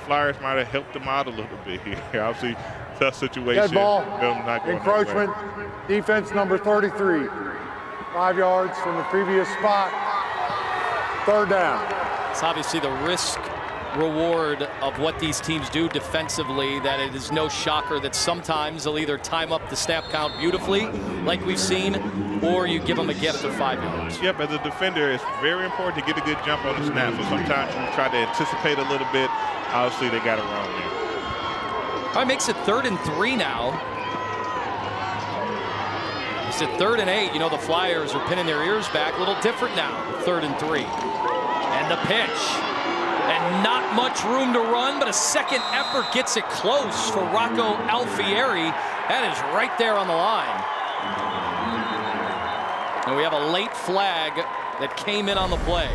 Flyers might have helped them out a little bit here. Obviously, tough situation. Dead ball, not going encroachment, defense number 33. 5 yards from the previous spot, 3rd down. It's obviously the risk reward of what these teams do defensively, that it is no shocker that sometimes they'll either time up the snap count beautifully, like we've seen, or you give them a gift of 5 yards. Yep, as a defender, it's very important to get a good jump on the snap. So sometimes you try to anticipate a little bit. Obviously, they got it wrong there. All right, makes it 3rd and 3 now. It's at 3rd and 8. You know, the Flyers are pinning their ears back. A little different now, 3rd and 3. And the pitch. And not much room to run, but a second effort gets it close for Rocco Alfieri. That is right there on the line. And we have a late flag that came in on the play.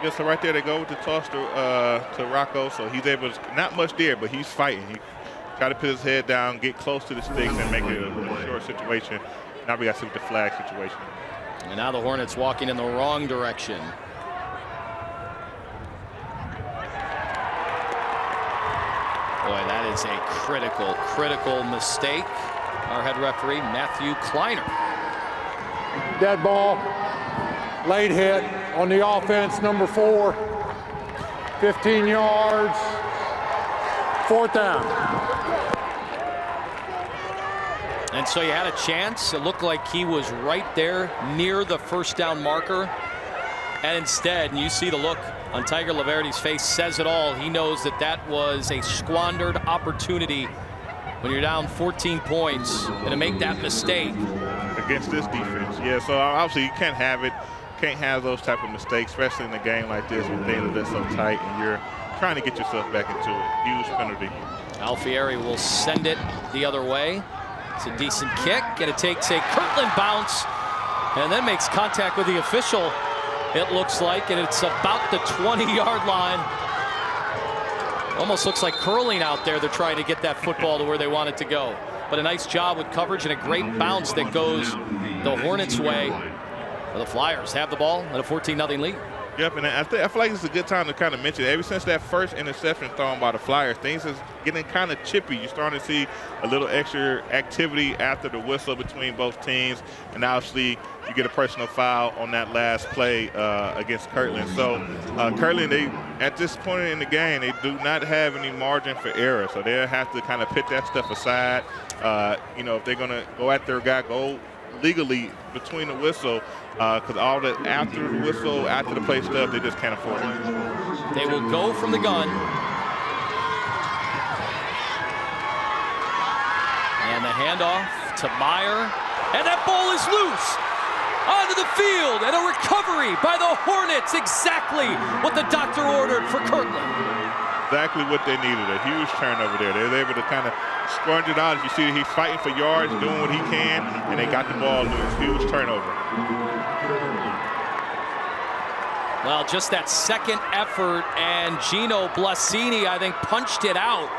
Yeah, so right there they go with the toss to Rocco. So he's able to, not much there, but he's fighting. He tried to put his head down, get close to the sticks, and make it a short situation. Now we got to see what the flag situation. And now the Hornets walking in the wrong direction. Boy, that is a critical mistake. Our head referee, Matthew Kleiner. Dead ball, late hit on the offense, number 4, 15 yards, 4th down. And so you had a chance. It looked like he was right there near the 1st down marker. And instead, and you see the look on Tiger LaVerde's face, says it all. He knows that that was a squandered opportunity when you're down 14 points and to make that mistake. Against this defense, yeah, so obviously you can't have it. Can't have those type of mistakes, especially in a game like this when things are so tight and you're trying to get yourself back into it. Huge penalty. Alfieri will send it the other way. It's a decent kick, and it takes a Kirtland bounce and then makes contact with the official, it looks like, and it's about the 20-yard line. Almost looks like curling out there. They're trying to get that football to where they want it to go. But a nice job with coverage and a great bounce that goes the Hornets' way. The Flyers have the ball at a 14-0 lead. Yep, and I feel like it's a good time to kind of mention it. Ever since that first interception thrown by the Flyers, things is getting kind of chippy. You're starting to see a little extra activity after the whistle between both teams, and obviously you get a personal foul on that last play against Kirtland. So Kirtland, they at this point in the game, they do not have any margin for error, so they'll have to kind of put that stuff aside. You know, if they're going to go at their guy, go legally between the whistle, because all the after the whistle, after the play stuff, they just can't afford it. They will go from the gun. And the handoff to Meyer. And that ball is loose onto the field, and a recovery by the Hornets. Exactly what the doctor ordered for Kirtland. Exactly what they needed, a huge turnover there. They were able to kind of scrunch it out. If you see he's fighting for yards, doing what he can, and they got the ball loose. Huge turnover. Well, just that second effort, and Gino Blasini, I think, punched it out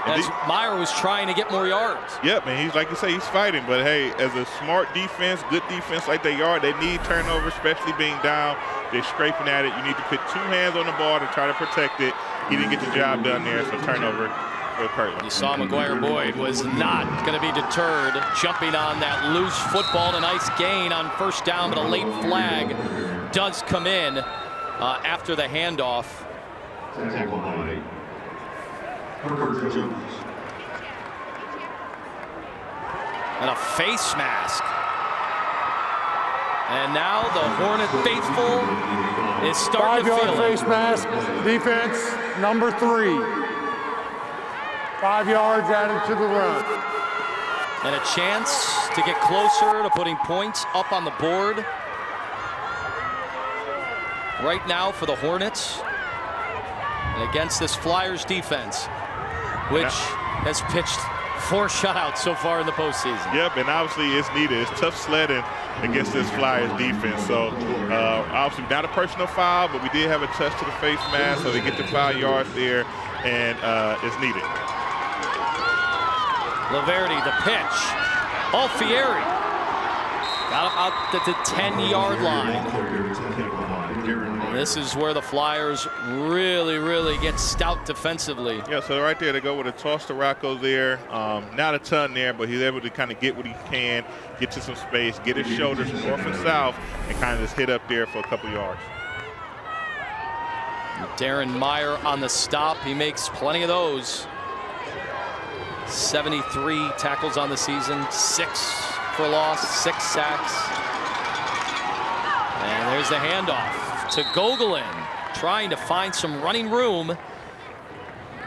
as Meyer was trying to get more yards. Yep, and he's, like you say, he's fighting. But, hey, as a smart defense, good defense like they are, they need turnover, especially being down. They're scraping at it. You need to put 2 hands on the ball to try to protect it. He didn't get the job done there, so turnover for Kirtland. You saw McGuire Boyd was not going to be deterred, jumping on that loose football. A nice gain on 1st down, but a late flag does come in after the handoff. And a face mask. And now the Hornet faithful is starting to feel it. 5-yard face mask, defense, number 3. 5 yards added to the run. And a chance to get closer to putting points up on the board. Right now for the Hornets. And against this Flyers defense, which has pitched 4 shutouts so far in the postseason. Yep, and obviously it's needed. It's tough sledding against this Flyers defense. So obviously not a personal foul, but we did have a touch to the face mask, so they get the 5 yards there, and it's needed. LaVerde, the pitch. Alfieri got him out at the 10-yard line. And this is where the Flyers really get stout defensively. Yeah, so right there they go with a toss to Rocco there. Not a ton there, but he's able to kind of get what he can, get to some space, get his shoulders north and south, and kind of just hit up there for a couple yards. Darren Meyer on the stop. He makes plenty of those. 73 tackles on the season, 6 for loss, 6 sacks. And there's the handoff to Goodwin, trying to find some running room.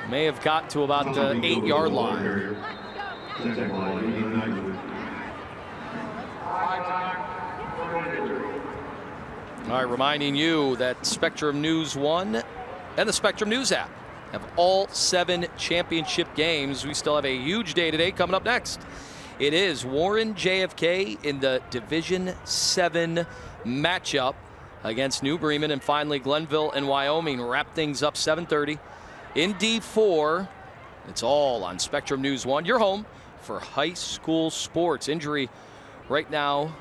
May have got to about the 8-yard line. All right, reminding you that Spectrum News 1 and the Spectrum News app have all 7 championship games. We still have a huge day today coming up next. It is Warren JFK in the Division VII matchup against New Bremen, and finally Glenville and Wyoming wrap things up 7:30 in D4. It's all on Spectrum News 1, your home for high school sports. Injury right now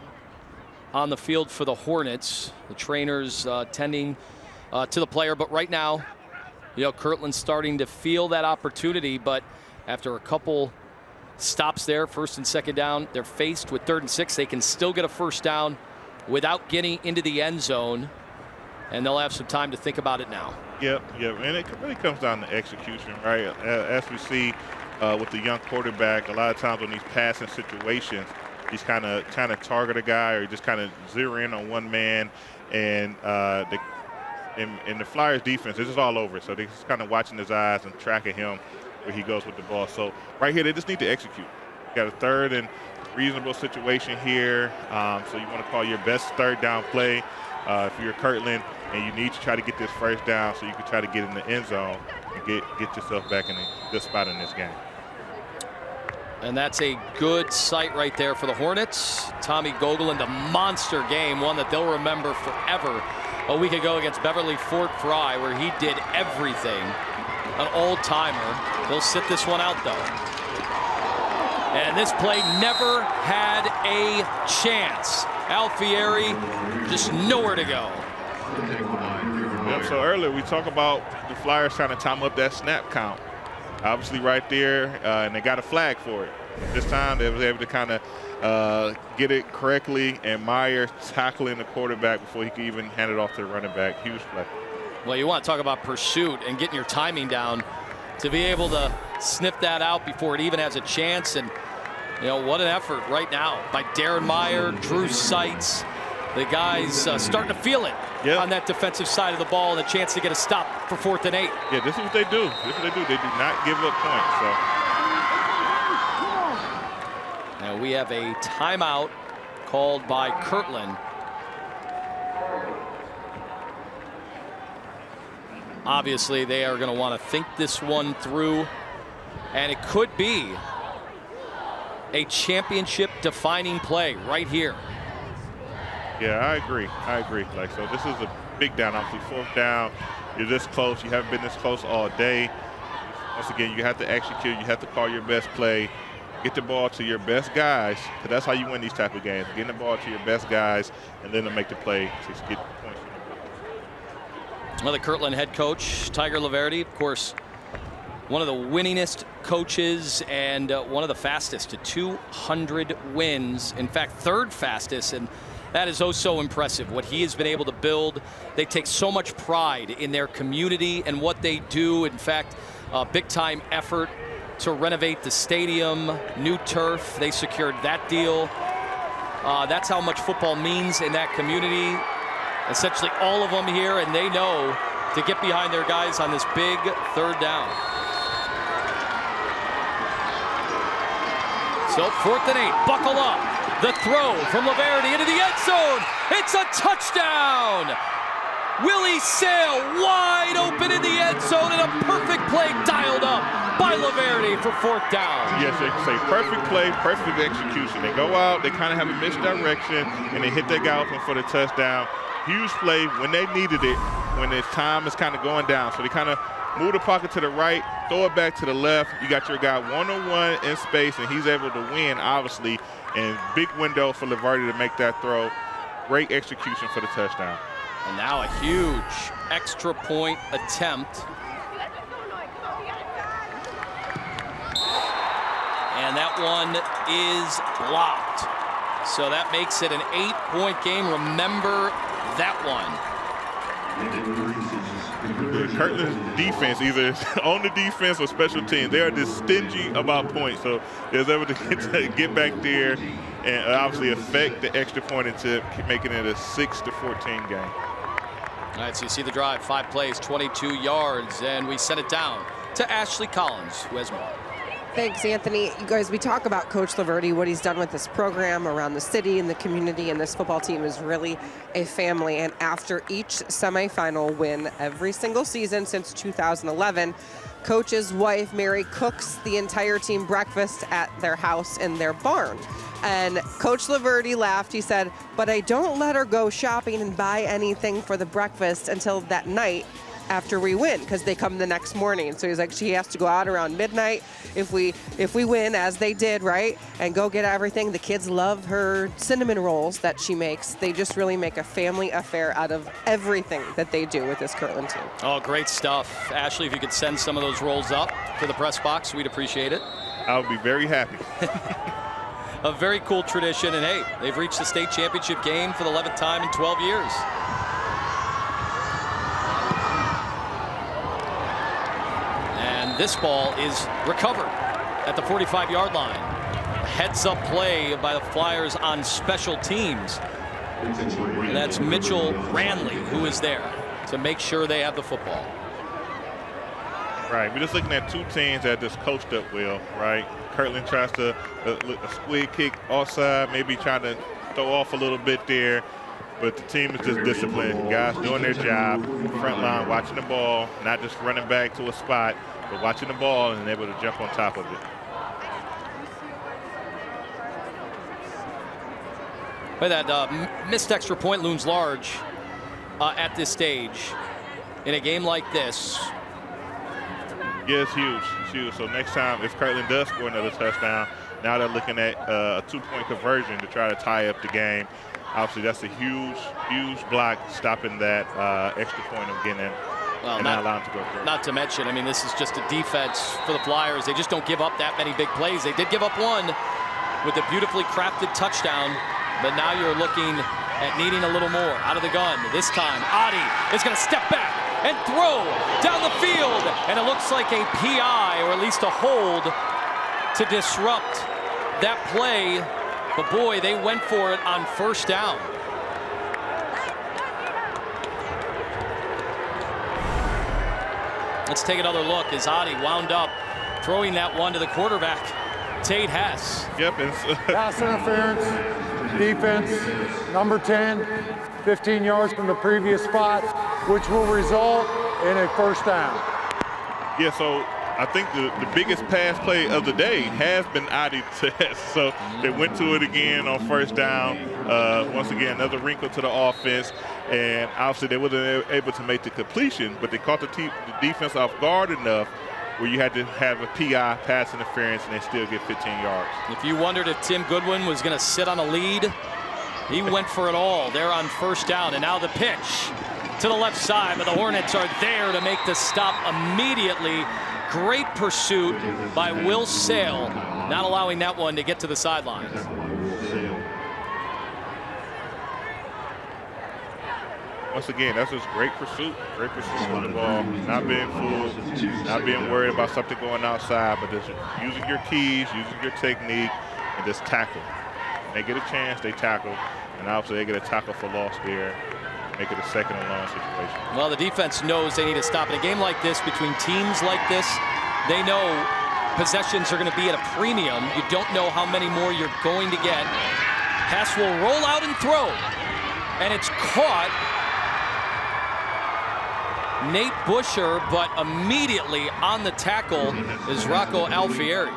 on the field for the Hornets. The trainers tending to the player, but right now, you know, Kirtland's starting to feel that opportunity, but after a couple stops there, 1st and 2nd down, they're faced with 3rd and 6. They can still get a 1st down without getting into the end zone, and they'll have some time to think about it now. Yep, and it really comes down to execution, right? As we see with the young quarterback, a lot of times in these passing situations, he's kind of target a guy, or just kind of zero in on one man, and in the Flyers defense, this is all over. So they're just kind of watching his eyes and tracking him where he goes with the ball. So right here, they just need to execute. You got a 3rd and reasonable situation here. So you want to call your best 3rd down play if you're Kirtland, and you need to try to get this 1st down so you can try to get in the end zone and get yourself back in a good spot in this game. And that's a good sight right there for the Hornets. Tommy Goodwin, the monster game, one that they'll remember forever. A week ago against Beverly Fort Fry, where he did everything. An old-timer. They'll sit this one out, though. And this play never had a chance. Alfieri just nowhere to go. Yep, so earlier we talked about the Flyers trying to time up that snap count. Obviously right there, and they got a flag for it. This time they was able to kind of get it correctly, and Meyer tackling the quarterback before he could even hand it off to the running back. Huge play. Well, you want to talk about pursuit and getting your timing down to be able to sniff that out before it even has a chance. And, you know, what an effort right now by Darren Meyer, Drew Seitz. The guys starting to feel it on that defensive side of the ball, and a chance to get a stop for 4th and 8. Yeah, this is what they do. They do not give up points. So. Now we have a timeout called by Kirtland. Obviously, they are going to want to think this one through, and it could be a championship-defining play right here. Yeah, I agree. Like, so this is a big down. Obviously, 4th down. You're this close. You haven't been this close all day. Once again, you have to execute. You have to call your best play. Get the ball to your best guys, because that's how you win these type of games. Getting the ball to your best guys, and then to make the play to get points. Well, the Kirtland head coach, Tiger LaVerde, of course, one of the winningest coaches and one of the fastest to 200 wins. In fact, 3rd fastest, and that is oh so impressive what he has been able to build. They take so much pride in their community and what they do. In fact, a big-time effort to renovate the stadium, new turf. They secured that deal. That's how much football means in that community. Essentially all of them here, and they know to get behind their guys on this big 3rd down. So 4th and 8, buckle up. The throw from LaVerde into the end zone. It's a touchdown. Willie Sale wide open in the end zone, and a perfect play dialed up by LaVerde for 4th down. Yes, they can say perfect play, perfect execution. They go out, they kind of have a misdirection, and they hit their guy open for the touchdown. Huge play when they needed it, when their time is kind of going down. So they kind of move the pocket to the right, throw it back to the left. You got your guy one-on-one in space, and he's able to win, obviously, and big window for LaVerde to make that throw. Great execution for the touchdown. And now a huge extra point attempt. And that one is blocked. So that makes it an 8-point game. Remember that one. Kirtland's defense, either on the defense or special teams, they are just stingy about points. So they was able to get back there and obviously affect the extra point into making it a 6-14 game. All right, so you see the drive, 5 plays, 22 yards, and we send it down to Ashley Collins, who has more. Thanks, Anthony. You guys, we talk about Coach LaVerde, what he's done with this program around the city and the community, and this football team is really a family. And after each semifinal win every single season since 2011, Coach's wife, Mary, cooks the entire team breakfast at their house in their barn. And Coach LaVerde laughed. He said, but I don't let her go shopping and buy anything for the breakfast until that night after we win, because they come the next morning. So he's like, she has to go out around midnight if we win, as they did, right, and go get everything. The kids love her cinnamon rolls that she makes. They just really make a family affair out of everything that they do with this Kirtland team. Oh, great stuff. Ashley, if you could send some of those rolls up to the press box, we'd appreciate it. I would be very happy. A very cool tradition, and hey, they've reached the state championship game for the 11th time in 12 years. This ball is recovered at the 45-yard line. Heads-up play by the Flyers on special teams. And that's Mitchell Ranley who is there to make sure they have the football. Right, we're just looking at two teams that just coached up well, right? Kirtland tries to a squid kick offside, maybe trying to throw off a little bit there. But the team is just disciplined. Guys doing their job, front line, watching the ball, not just running back to a spot, but watching the ball and able to jump on top of it. But that missed extra point looms large at this stage. In a game like this. Yeah, it's huge. It's huge. So next time, if Kirtland does score another touchdown, now they're looking at a 2-point conversion to try to tie up the game. Obviously, that's a huge block stopping that extra point of getting in and not allowing to go through. Not to mention, I mean, this is just a defense for the Flyers. They just don't give up that many big plays. They did give up one with a beautifully crafted touchdown, but now you're looking at needing a little more out of the gun. This time, Adi is going to step back and throw down the field, and it looks like a PI, or at least a hold, to disrupt that play. But boy, they went for it on first down. Let's take another look as Adi wound up throwing that one to the quarterback, Tate Hess. Yep. Pass interference, defense, number 10, 15 yards from the previous spot, which will result in a first down. Yeah, so I think the biggest pass play of the day has been Adi to Hess. So they went to it again on first down. Once again, another wrinkle to the offense. And obviously they wasn't able to make the completion, but they caught the defense off guard enough where you had to have a PI, pass interference, and they still get 15 yards. If you wondered if Tim Goodwin was going to sit on a lead, he went for it all there on first down. And now the pitch to the left side, but the Hornets are there to make the stop immediately. Great pursuit by Will Sale, not allowing that one to get to the sidelines. Once again, that's just great pursuit of the ball, not being fooled, not being worried about something going outside, but just using your keys, using your technique, and just tackle. When they get a chance, they tackle, and obviously they get a tackle for loss there. Make it a second and long situation. Well, the defense knows they need to stop. In a game like this, between teams like this, they know possessions are going to be at a premium. You don't know how many more you're going to get. Hess will roll out and throw. And it's caught. Nate Busher, but immediately on the tackle is Rocco Alfieri.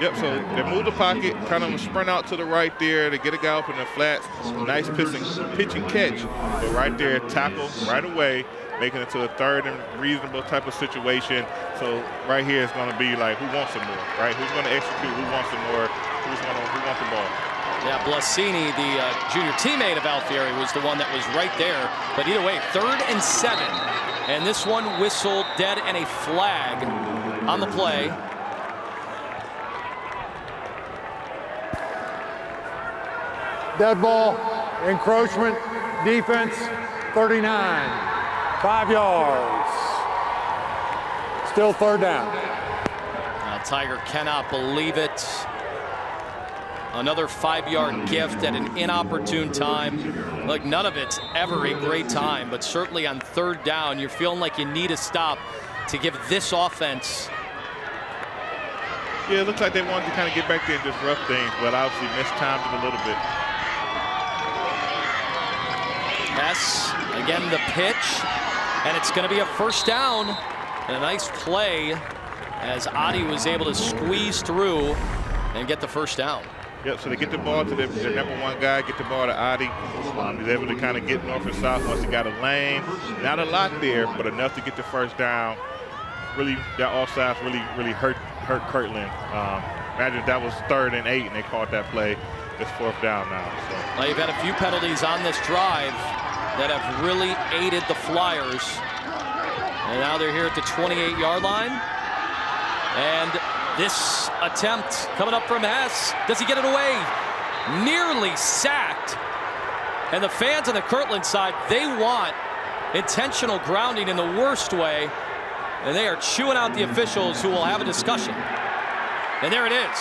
Yep, so they move the pocket, kind of sprint out to the right there to get a guy up in the flats. Nice pitch and catch. But right there, tackle right away, making it to a third and reasonable type of situation. So right here is going to be like, who wants some more, right? Who's going to execute? Who wants some more? Who wants the ball? Yeah, Blasini, the junior teammate of Alfieri, was the one that was right there. But either way, 3rd and 7. And this one whistled dead and a flag on the play. Dead ball, Encroachment, defense, 39. 5 yards. Still third down. Now Tiger cannot believe it. Another 5-yard gift at an inopportune time. Like, none of it's ever a great time, but certainly on third down, you're feeling like you need a stop to give this offense. Yeah, it looks like they wanted to kind of get back there and disrupt things, but obviously mistimed it a little bit. Hess, again the pitch, and it's going to be a first down. And a nice play as Adi was able to squeeze through and get the first down. Yep, so they get the ball to their number 1 guy, get the ball to Adi. He's able to kind of get north and south once he got a lane. Not a lot there, but enough to get the first down. Really, that offsides really hurt Kirtland. Imagine if that was 3rd and 8 and they called that play. It's 4th down now. So. Well, you've had a few penalties on this drive that have really aided the Flyers. And now they're here at the 28-yard line. And this attempt coming up from Hess. Does he get it away? Nearly sacked. And the fans on the Kirtland side, they want intentional grounding in the worst way. And they are chewing out the officials who will have a discussion. And there it is.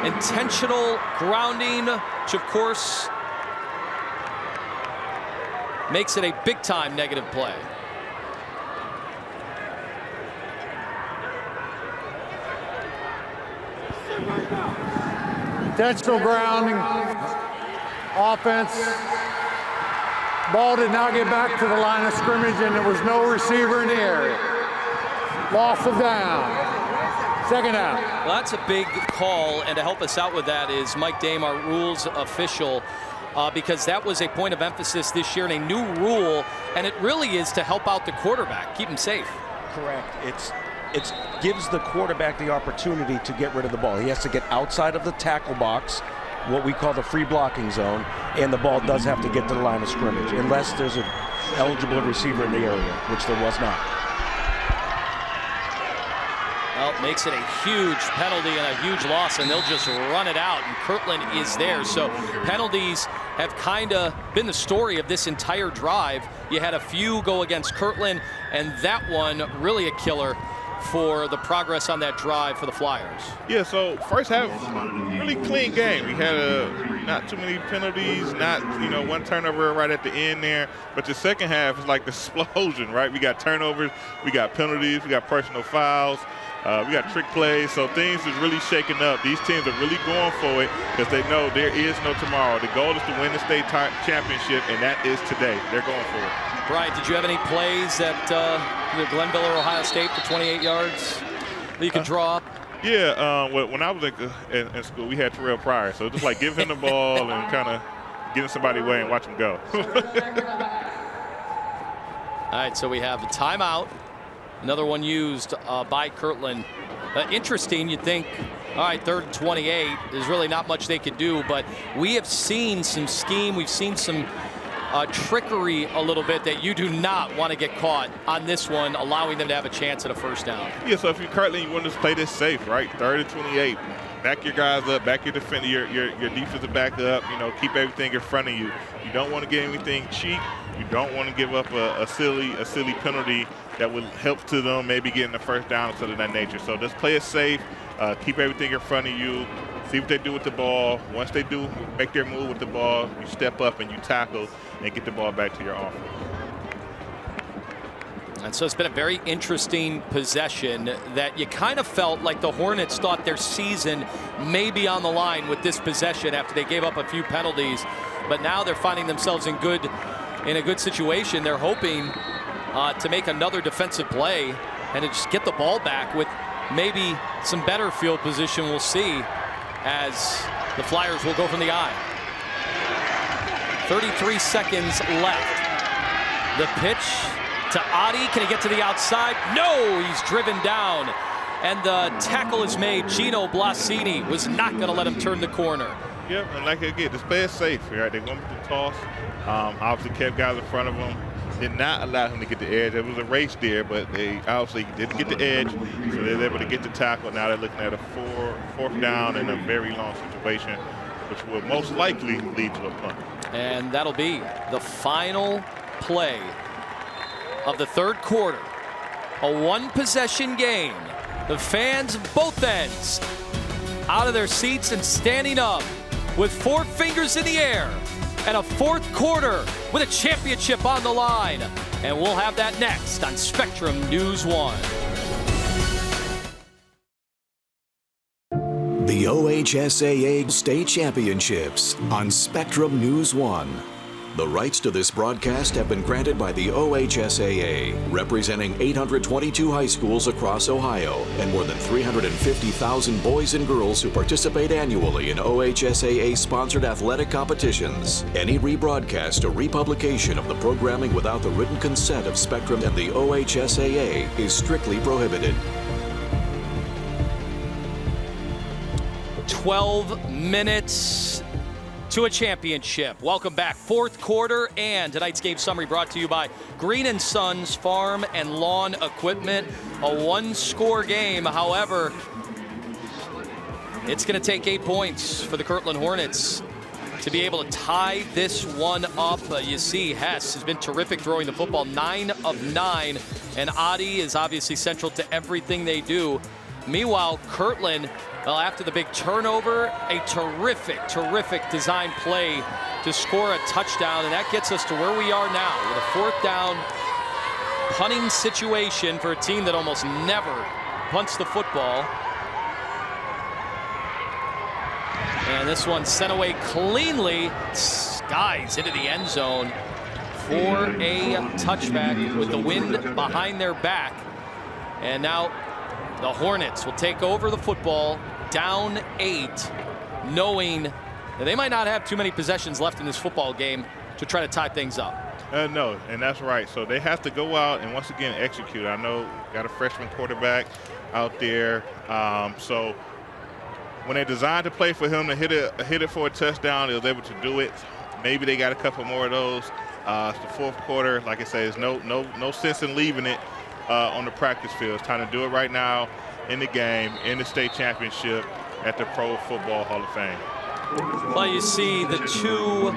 Intentional grounding, which of course makes it a big-time negative play. Intentional grounding. Offense. Ball did not get back to the line of scrimmage, and there was no receiver in the area. Loss of down. 2nd down. Well, that's a big call, and to help us out with that is Mike Dame, our rules official, because that was a point of emphasis this year and a new rule, and it really is to help out the quarterback, keep him safe. Correct. It gives the quarterback the opportunity to get rid of the ball. He has to get outside of the tackle box, what we call the free blocking zone, and the ball does have to get to the line of scrimmage, unless there's an eligible receiver in the area, which there was not. Well, makes it a huge penalty and a huge loss, and they'll just run it out, and Kirtland is there. So penalties have kind of been the story of this entire drive. You had a few go against Kirtland, and that one really a killer for the progress on that drive for the Flyers. Yeah, so first half, really clean game. We had not too many penalties, not, one turnover right at the end there. But the second half is like the explosion, right? We got turnovers, we got penalties, we got personal fouls, we got trick plays. So things is really shaking up. These teams are really going for it because they know there is no tomorrow. The goal is to win the state championship, and that is today. They're going for it. Brian, did you have any plays at either Glenville or Ohio State for 28 yards that you could draw up? Yeah, when I was in school, we had Terrell Pryor. So just like give him the ball and kind of getting somebody away and watch him go. All right, so we have a timeout. Another one used by Kirtland. Interesting, you'd think, all right, 3rd and 28. There's really not much they could do, but we have seen some scheme. We've seen some trickery a little bit that you do not want to get caught on this one, allowing them to have a chance at a first down. Yeah, so if you're Kirtland, you want to play this safe, right? 3rd and 28. Back your guys up, back your defender, your defensive back up, keep everything in front of you. You don't want to get anything cheap. You don't want to give up a silly penalty that would help to them maybe getting the first down or something of that nature. So just play it safe, keep everything in front of you, see what they do with the ball. Once they do make their move with the ball, you step up and you tackle and get the ball back to your offense. And so it's been a very interesting possession that you kind of felt like the Hornets thought their season may be on the line with this possession after they gave up a few penalties. But now they're finding themselves in a good situation. They're hoping to make another defensive play and to just get the ball back with maybe some better field position. We'll see as the Flyers will go from the eye. 33 seconds left. The pitch to Adi. Can he get to the outside? No, he's driven down. And the tackle is made. Gino Blasini was not going to let him turn the corner. Yep, and like again, just play it safe, right? They went with the toss. Obviously kept guys in front of him. Did not allow him to get the edge. It was a race there, but they obviously didn't get the edge, so they're able to get the tackle. Now they're looking at a fourth down in a very long situation. which will most likely lead to a punt. And that'll be the final play of the third quarter. A one-possession game. The fans of both ends out of their seats and standing up with 4 fingers in the air, and a fourth quarter with a championship on the line. And we'll have that next on Spectrum News 1. The OHSAA State Championships on Spectrum News 1. The rights to this broadcast have been granted by the OHSAA, representing 822 high schools across Ohio and more than 350,000 boys and girls who participate annually in OHSAA-sponsored athletic competitions. Any rebroadcast or republication of the programming without the written consent of Spectrum and the OHSAA is strictly prohibited. 12 minutes to a championship. Welcome back. Fourth quarter, and tonight's game summary brought to you by Green & Sons Farm and Lawn Equipment. A one-score game. However, it's going to take 8 points for the Kirtland Hornets to be able to tie this one up. You see Hess has been terrific throwing the football, 9 of 9, and Adi is obviously central to everything they do. Meanwhile, Kirtland, well, after the big turnover, a terrific design play to score a touchdown, and that gets us to where we are now with a fourth down punting situation for a team that almost never punts the football. And this one sent away cleanly, skies into the end zone for a touchback with the wind behind their back. And now the Hornets will take over the football, down 8, knowing that they might not have too many possessions left in this football game to try to tie things up. No, and that's right. So they have to go out and once again execute. I know got a freshman quarterback out there. So when they designed to play for him to hit it for a touchdown, he was able to do it. Maybe they got a couple more of those. It's the fourth quarter. Like I say, there's no sense in leaving it on the practice field. It's time to do it right now in the game, in the state championship at the Pro Football Hall of Fame. Well, you see the two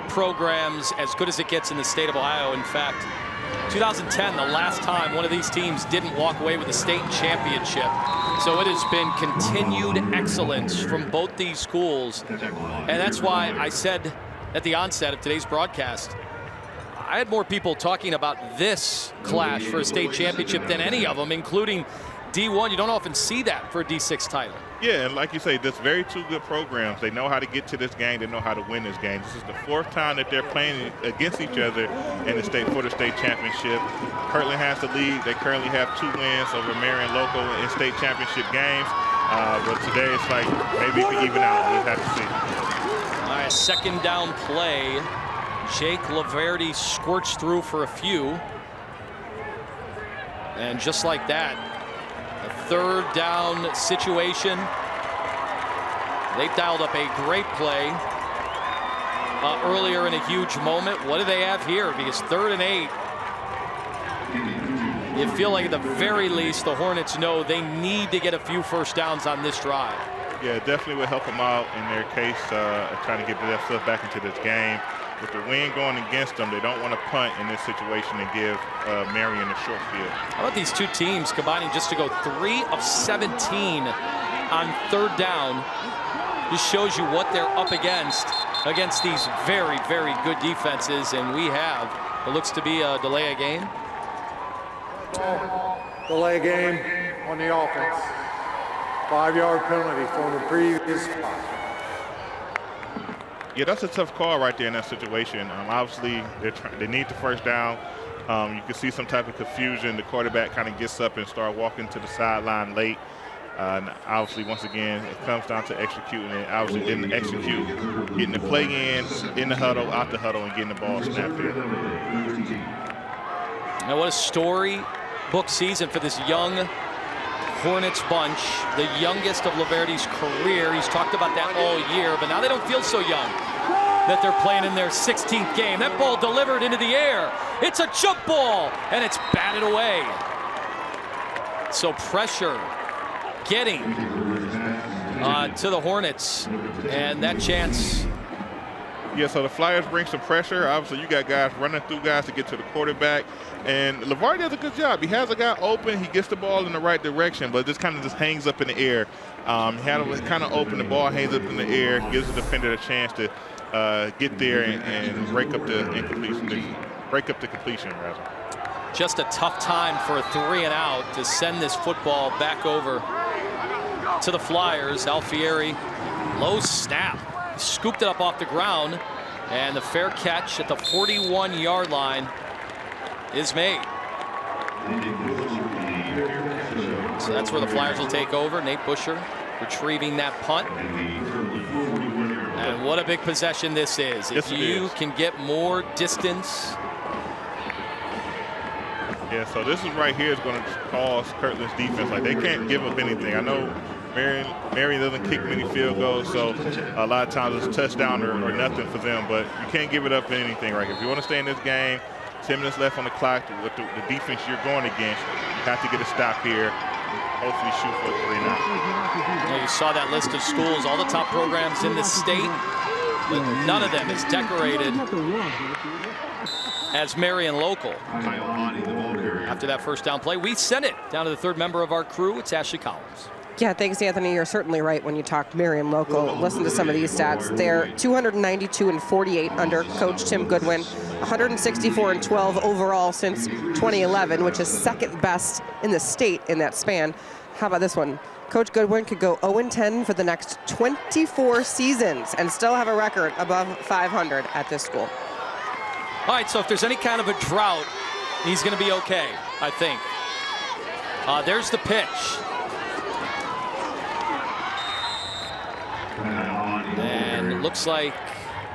programs as good as it gets in the state of Ohio. In fact, 2010, the last time one of these teams didn't walk away with a state championship. So it has been continued excellence from both these schools. And that's why I said at the onset of today's broadcast, I had more people talking about this clash for a state championship than any of them, including D1. You don't often see that for a D6 title. Yeah, and like you say, there's very two good programs. They know how to get to this game. They know how to win this game. This is the fourth time that they're playing against each other in the state for the state championship. Kirtland has the lead. They currently have 2 wins over Marion Local in state championship games. But today it's like maybe we can even out. We'll have to see. All right, second down play. Jake LaVerde squirts through for a few. And just like that, a third down situation. They've dialed up a great play earlier in a huge moment. What do they have here? Because 3rd and 8. You feel like at the very least the Hornets know they need to get a few first downs on this drive. Yeah, definitely will help them out in their case, trying to get themselves back into this game. With the wind going against them, they don't want to punt in this situation and give Marion a short field. How about these two teams combining just to go 3 of 17 on 3rd down? Just shows you what they're up against these very good defenses. And we have, it looks to be a delay of game. Delay game on the offense. 5-yard penalty from the previous spot. Yeah, that's a tough call right there in that situation. Obviously, they need the first down. You can see some type of confusion. The quarterback kind of gets up and starts walking to the sideline late. And obviously, once again, it comes down to executing it. Obviously, didn't execute, getting the play in the huddle, out the huddle, and getting the ball snapped in. Now, what a storybook season for this young Hornets bunch, the youngest of LaVerde's career. He's talked about that all year, but now they don't feel so young that they're playing in their 16th game. That ball delivered into the air. It's a jump ball, and it's batted away. So pressure getting to the Hornets, and that chance. Yeah, so the Flyers bring some pressure. Obviously, you got guys running through guys to get to the quarterback. And LaVerde does a good job. He has a guy open. He gets the ball in the right direction, but it just kind of hangs up in the air. He had it kind of open. The ball hangs up in the air, gives the defender a chance to get there and break up the incompletion. Break up the completion, rather. Just a tough time for a 3-and-out to send this football back over to the Flyers. Alfieri, low snap. Scooped it up off the ground, and the fair catch at the 41-yard line is made. So that's where the Flyers will take over. Nate Busher retrieving that punt. And what a big possession this is. If you can get more distance. Yeah, so this is right here is going to cause Kirtland's defense. Like, they can't give up anything. I know Marion doesn't kick many field goals, so a lot of times it's a touchdown or nothing for them, but you can't give it up for anything, right? If you want to stay in this game, 10 minutes left on the clock, with the defense you're going against, you have to get a stop here, hopefully shoot for a 3-now. Yeah, you saw that list of schools, all the top programs in the state, but none of them is decorated as Marion Local. After that first down play, we sent it down to the third member of our crew. It's Ashley Collins. Yeah, thanks, Anthony. You're certainly right when you talk Marion Local. Listen to some of these stats. They're 292-48 under Coach Tim Goodwin, 164-12 overall since 2011, which is second best in the state in that span. How about this one? Coach Goodwin could go 0-10 for the next 24 seasons and still have a record above 500 at this school. All right, so if there's any kind of a drought, he's going to be okay, I think. There's the pitch. And it looks like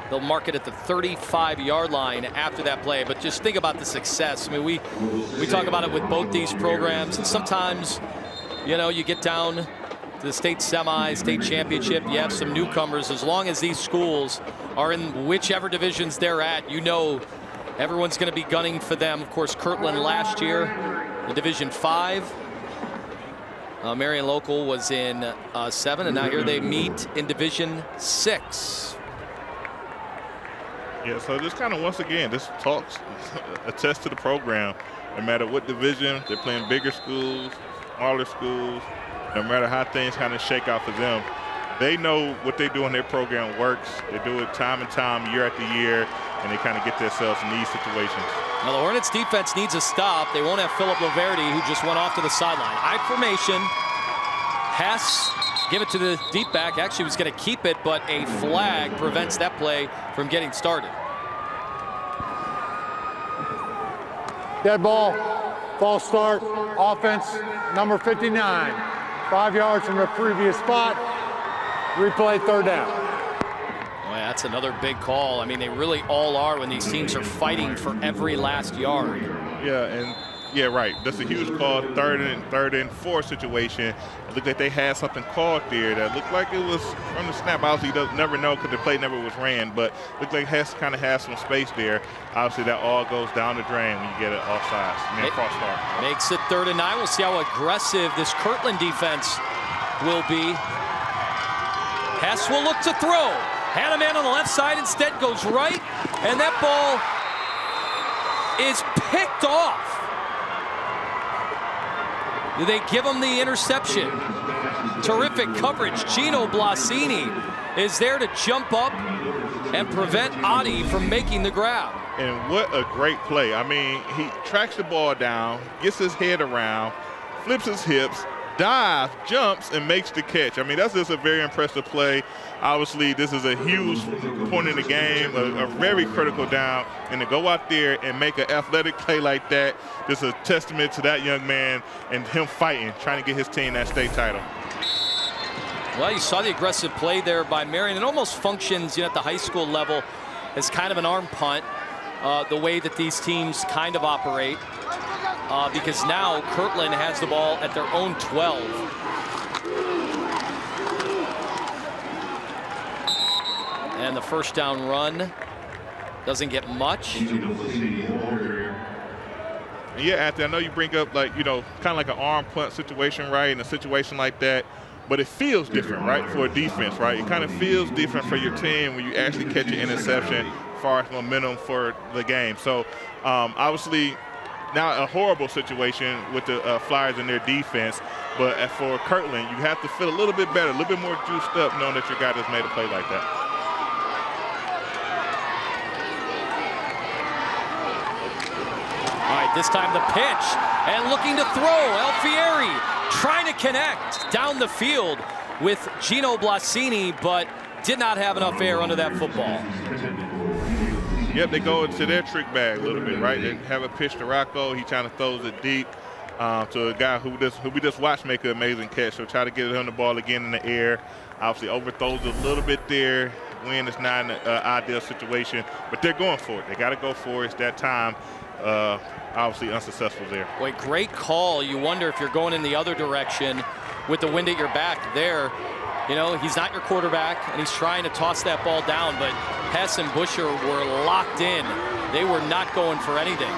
they'll mark it at the 35-yard line after that play. But just think about the success. I mean, we talk about it with both these programs. And sometimes, you know, you get down to the state semi, state championship, you have some newcomers. As long as these schools are in whichever divisions they're at, you know everyone's going to be gunning for them. Of course, Kirtland last year in Division V. Marion Local was in 7, and now here they meet in Division VI. Yeah, so this kind of, once again, this talks, attests to the program. No matter what division, they're playing bigger schools, smaller schools, no matter how things kind of shake out for them. They know what they do in their program works. They do it time and time, year after year, and they kind of get themselves in these situations. Now the Hornets defense needs a stop. They won't have Philip LaVerde, who just went off to the sideline. I formation. Hess give it to the deep back. Actually was going to keep it, but a flag prevents that play from getting started. Dead ball, false start, offense, number 59. 5 yards from the previous spot. Replay, third down. Boy, that's another big call. I mean, they really all are when these teams are fighting for every last yard. Yeah, and yeah, right. That's a huge call. Third and 4 situation. It looked like they had something called there that looked like it was from the snap. Obviously, you never know because the play never was ran, but looked like Hess kind of has some space there. Obviously, that all goes down the drain when you get it offsides. I mean, cross start. Makes it 3rd and 9. We'll see how aggressive this Kirtland defense will be. Hess will look to throw. Had a man on the left side, instead goes right, and that ball is picked off. They give him the interception. Terrific coverage. Gino Blasini is there to jump up and prevent Adi from making the grab. And what a great play. I mean, he tracks the ball down, gets his head around, flips his hips, dives, jumps, and makes the catch. I mean, that's just a very impressive play. Obviously, this is a huge point in the game, a very critical down, and to go out there and make an athletic play like that, just a testament to that young man and him fighting, trying to get his team that state title. Well, you saw the aggressive play there by Marion. It almost functions, you know, at the high school level as kind of an arm punt, the way that these teams kind of operate, because now Kirtland has the ball at their own 12. And the first down run doesn't get much. Yeah, Anthony, I know you bring up, like, you know, kind of like an arm punt situation, right? In a situation like that, but it feels different, right, for a defense, right? It kind of feels different for your team when you actually catch an interception as far as momentum for the game. So obviously now a horrible situation with the Flyers and their defense, but for Kirtland, you have to feel a little bit better, a little bit more juiced up knowing that your guy just made a play like that. All right, this time the pitch, and looking to throw, Alfieri trying to connect down the field with Gino Blasini, but did not have enough air under that football. Yep, they go into their trick bag a little bit, right? They have a pitch to Rocco. He trying to throws it deep to a guy who we just watched make an amazing catch. So try to get him the ball again in the air. Obviously overthrows it a little bit there. Win is not an ideal situation, but they're going for it. They got to go for it. It's that time. Obviously unsuccessful there. Boy, great call. You wonder if you're going in the other direction with the wind at your back there. You know, he's not your quarterback, and he's trying to toss that ball down, but Hess and Busher were locked in. They were not going for anything.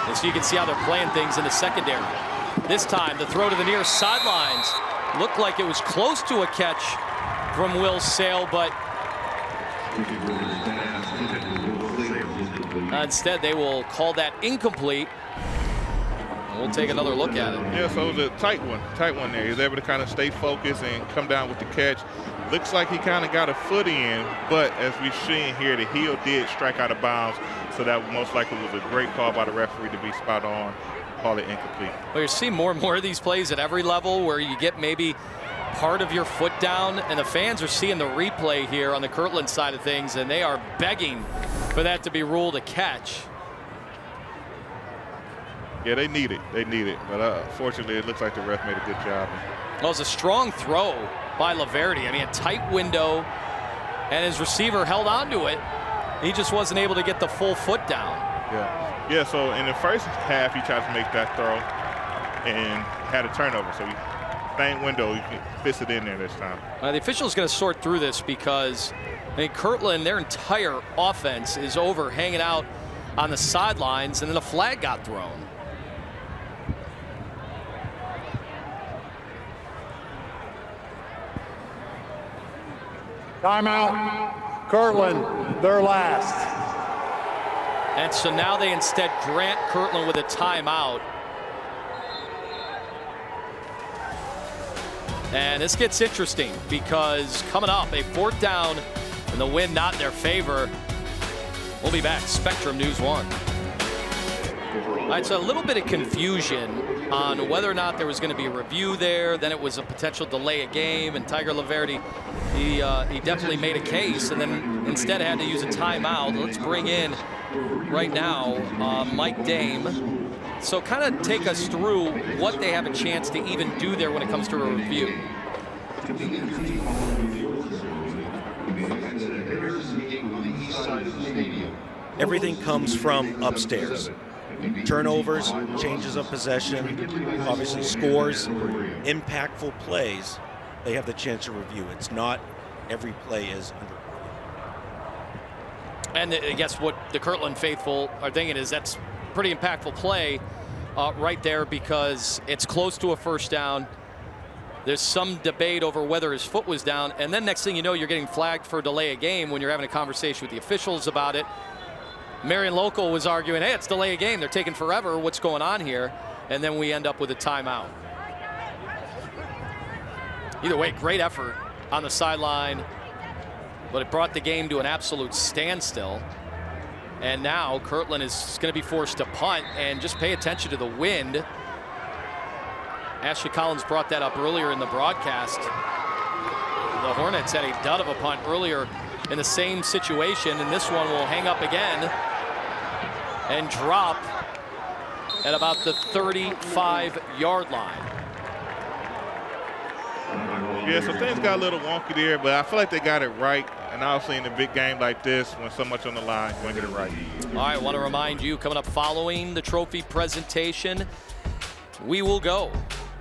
And so you can see how they're playing things in the secondary. This time, the throw to the near sidelines looked like it was close to a catch from Will Sale, but instead they will call that incomplete. We'll take another look at it. Yeah, so it was a tight one there. He was able to kind of stay focused and come down with the catch. Looks like he kind of got a foot in, but as we've seen here, the heel did strike out of bounds, so that most likely was a great call by the referee to be spot on, call it incomplete. Well, you're seeing more and more of these plays at every level where you get maybe part of your foot down, and the fans are seeing the replay here on the Kirtland side of things, and they are begging for that to be ruled a catch. Yeah, they need it. They need it. But fortunately, it looks like the ref made a good job. Well, it was a strong throw by LaVerde. I mean, a tight window, and his receiver held on to it. He just wasn't able to get the full foot down. Yeah. Yeah, so in the first half, he tried to make that throw and had a turnover. So same window, he fits it in there this time. The official's going to sort through this because, I mean, Kirtland, their entire offense is over hanging out on the sidelines, and then a flag got thrown. Timeout. Kirtland, their last. And so now they instead grant Kirtland with a timeout. And this gets interesting because coming up, a fourth down and the wind not in their favor. We'll be back. Spectrum News 1. All right, so a little bit of confusion on whether or not there was going to be a review there. Then it was a potential delay of game, and Tiger LaVerde, he definitely made a case, and then instead had to use a timeout. Let's bring in right now Mike Dame. So kind of take us through what they have a chance to even do there when it comes to a review. Everything comes from upstairs. Turnovers, changes of possession, obviously scores, impactful plays, they have the chance to review. It's not every play is under review. And I guess what the Kirtland faithful are thinking is that's pretty impactful play right there because it's close to a first down. There's some debate over whether his foot was down, and then next thing you know, you're getting flagged for a delay of game when you're having a conversation with the officials about it. Marion Local was arguing, hey, it's delay of game. They're taking forever. What's going on here? And then we end up with a timeout. Either way, great effort on the sideline, but it brought the game to an absolute standstill. And now Kirtland is going to be forced to punt, and just pay attention to the wind. Ashley Collins brought that up earlier in the broadcast. The Hornets had a dud of a punt earlier in the same situation, and this one will hang up again and drop at about the 35-yard line. Yeah, so things got a little wonky there, but I feel like they got it right. And obviously in a big game like this, when so much on the line, you want to get it right. All right, I want to remind you, coming up following the trophy presentation, we will go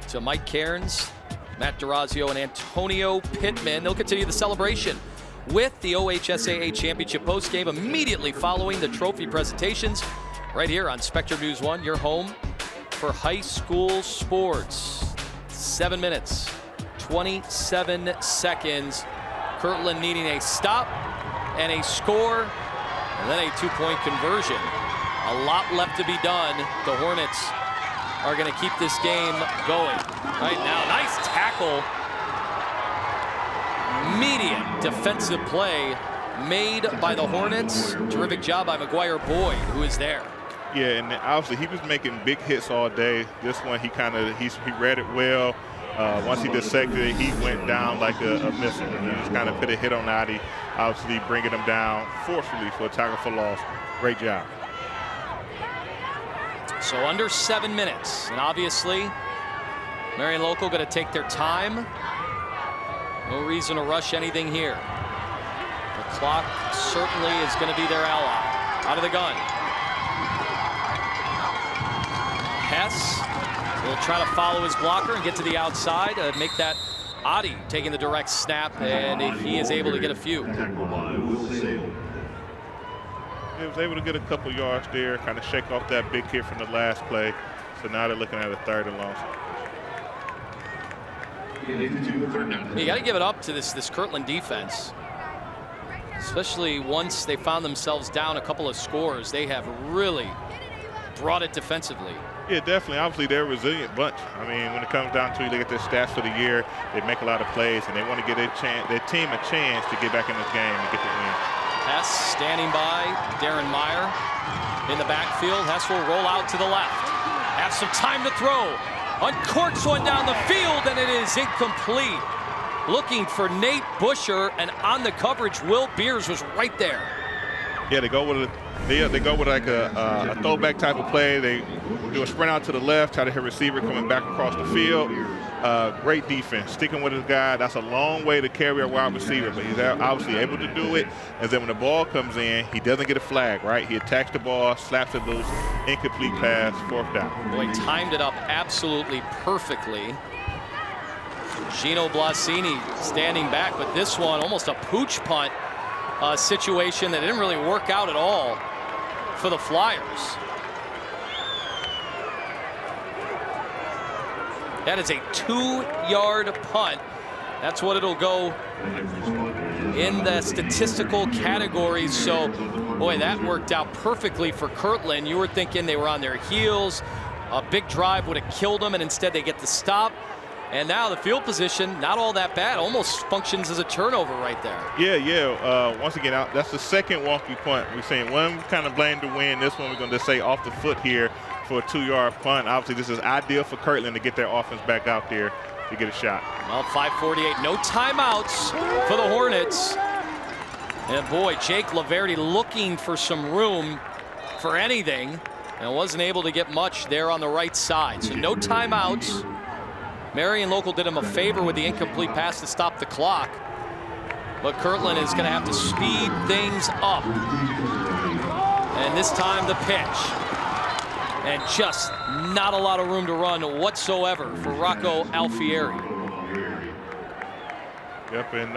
to Mike Cairns, Matt DeRazio, and Antonio Pittman. They'll continue the celebration with the OHSAA Championship postgame immediately following the trophy presentations right here on Spectrum News 1, your home for high school sports. 7 minutes, 27 seconds. Kirtland needing a stop and a score, and then a 2-point conversion. A lot left to be done. The Hornets are going to keep this game going right now. Nice tackle. Immediate defensive play made by the Hornets. Terrific job by McGuire Boyd, who is there. Yeah, and obviously he was making big hits all day. This one, he read it well. Once he dissected it, he went down like a missile. He just kind of put a hit on Adi, obviously bringing him down forcefully for a tackle for loss. Great job. So under 7 minutes, and obviously Marion Local going to take their time. No reason to rush anything here. The clock certainly is going to be their ally. Out of the gun. Hess will try to follow his blocker and get to the outside, make that Adi taking the direct snap, and he is able to get a few. He was able to get a couple yards there, kind of shake off that big hit from the last play. So now they're looking at a 3rd and long. You got to give it up to this Kirtland defense, especially once they found themselves down a couple of scores. They have really brought it defensively. Yeah, definitely. Obviously, they're a resilient bunch. I mean, when it comes down to it, look at their stats for the year. They make a lot of plays, and they want to give their team a chance to get back in this game and get the win. Hess standing by Darren Meyer in the backfield. Hess will roll out to the left. Have some time to throw. Uncorks one down the field, and it is incomplete. Looking for Nate Busher, and on the coverage, Will Beers was right there. Yeah, they go with like a throwback type of play. They do a sprint out to the left, try to hit receiver coming back across the field. Great defense, sticking with his guy. That's a long way to carry a wide receiver, but he's obviously able to do it. And then when the ball comes in, he doesn't get a flag, right? He attacks the ball, slaps it loose, incomplete pass, 4th down. Boy, timed it up absolutely perfectly. Gino Blasini standing back, but this one almost a pooch punt situation that didn't really work out at all for the Flyers. That is a 2-yard punt. That's what it'll go in the statistical categories. So, boy, that worked out perfectly for Kirtland. You were thinking they were on their heels. A big drive would have killed them, and instead they get the stop. And now the field position, not all that bad. Almost functions as a turnover right there. Yeah. Once again, that's the second wonky punt. We're saying one kind of blame to win. This one we're going to say off the foot here for a 2-yard punt. Obviously, this is ideal for Kirtland to get their offense back out there to get a shot. Well, 5:48, no timeouts for the Hornets. And boy, Jake LaVerde looking for some room for anything and wasn't able to get much there on the right side. So no timeouts. Marion Local did him a favor with the incomplete pass to stop the clock. But Kirtland is going to have to speed things up. And this time the pitch. And just not a lot of room to run whatsoever for Rocco Alfieri. Yep, and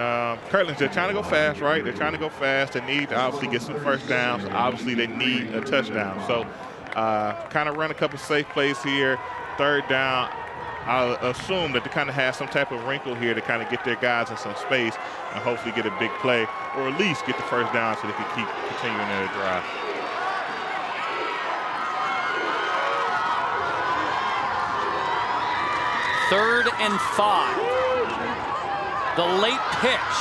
Kirtland, they're trying to go fast, right? They're trying to go fast. They need to obviously get some first downs. Obviously, they need a touchdown. So kind of run a couple safe plays here. 3rd down. I'll assume that they kind of have some type of wrinkle here to kind of get their guys in some space and hopefully get a big play, or at least get the first down so they can keep continuing their drive. Third and 5. The late pitch.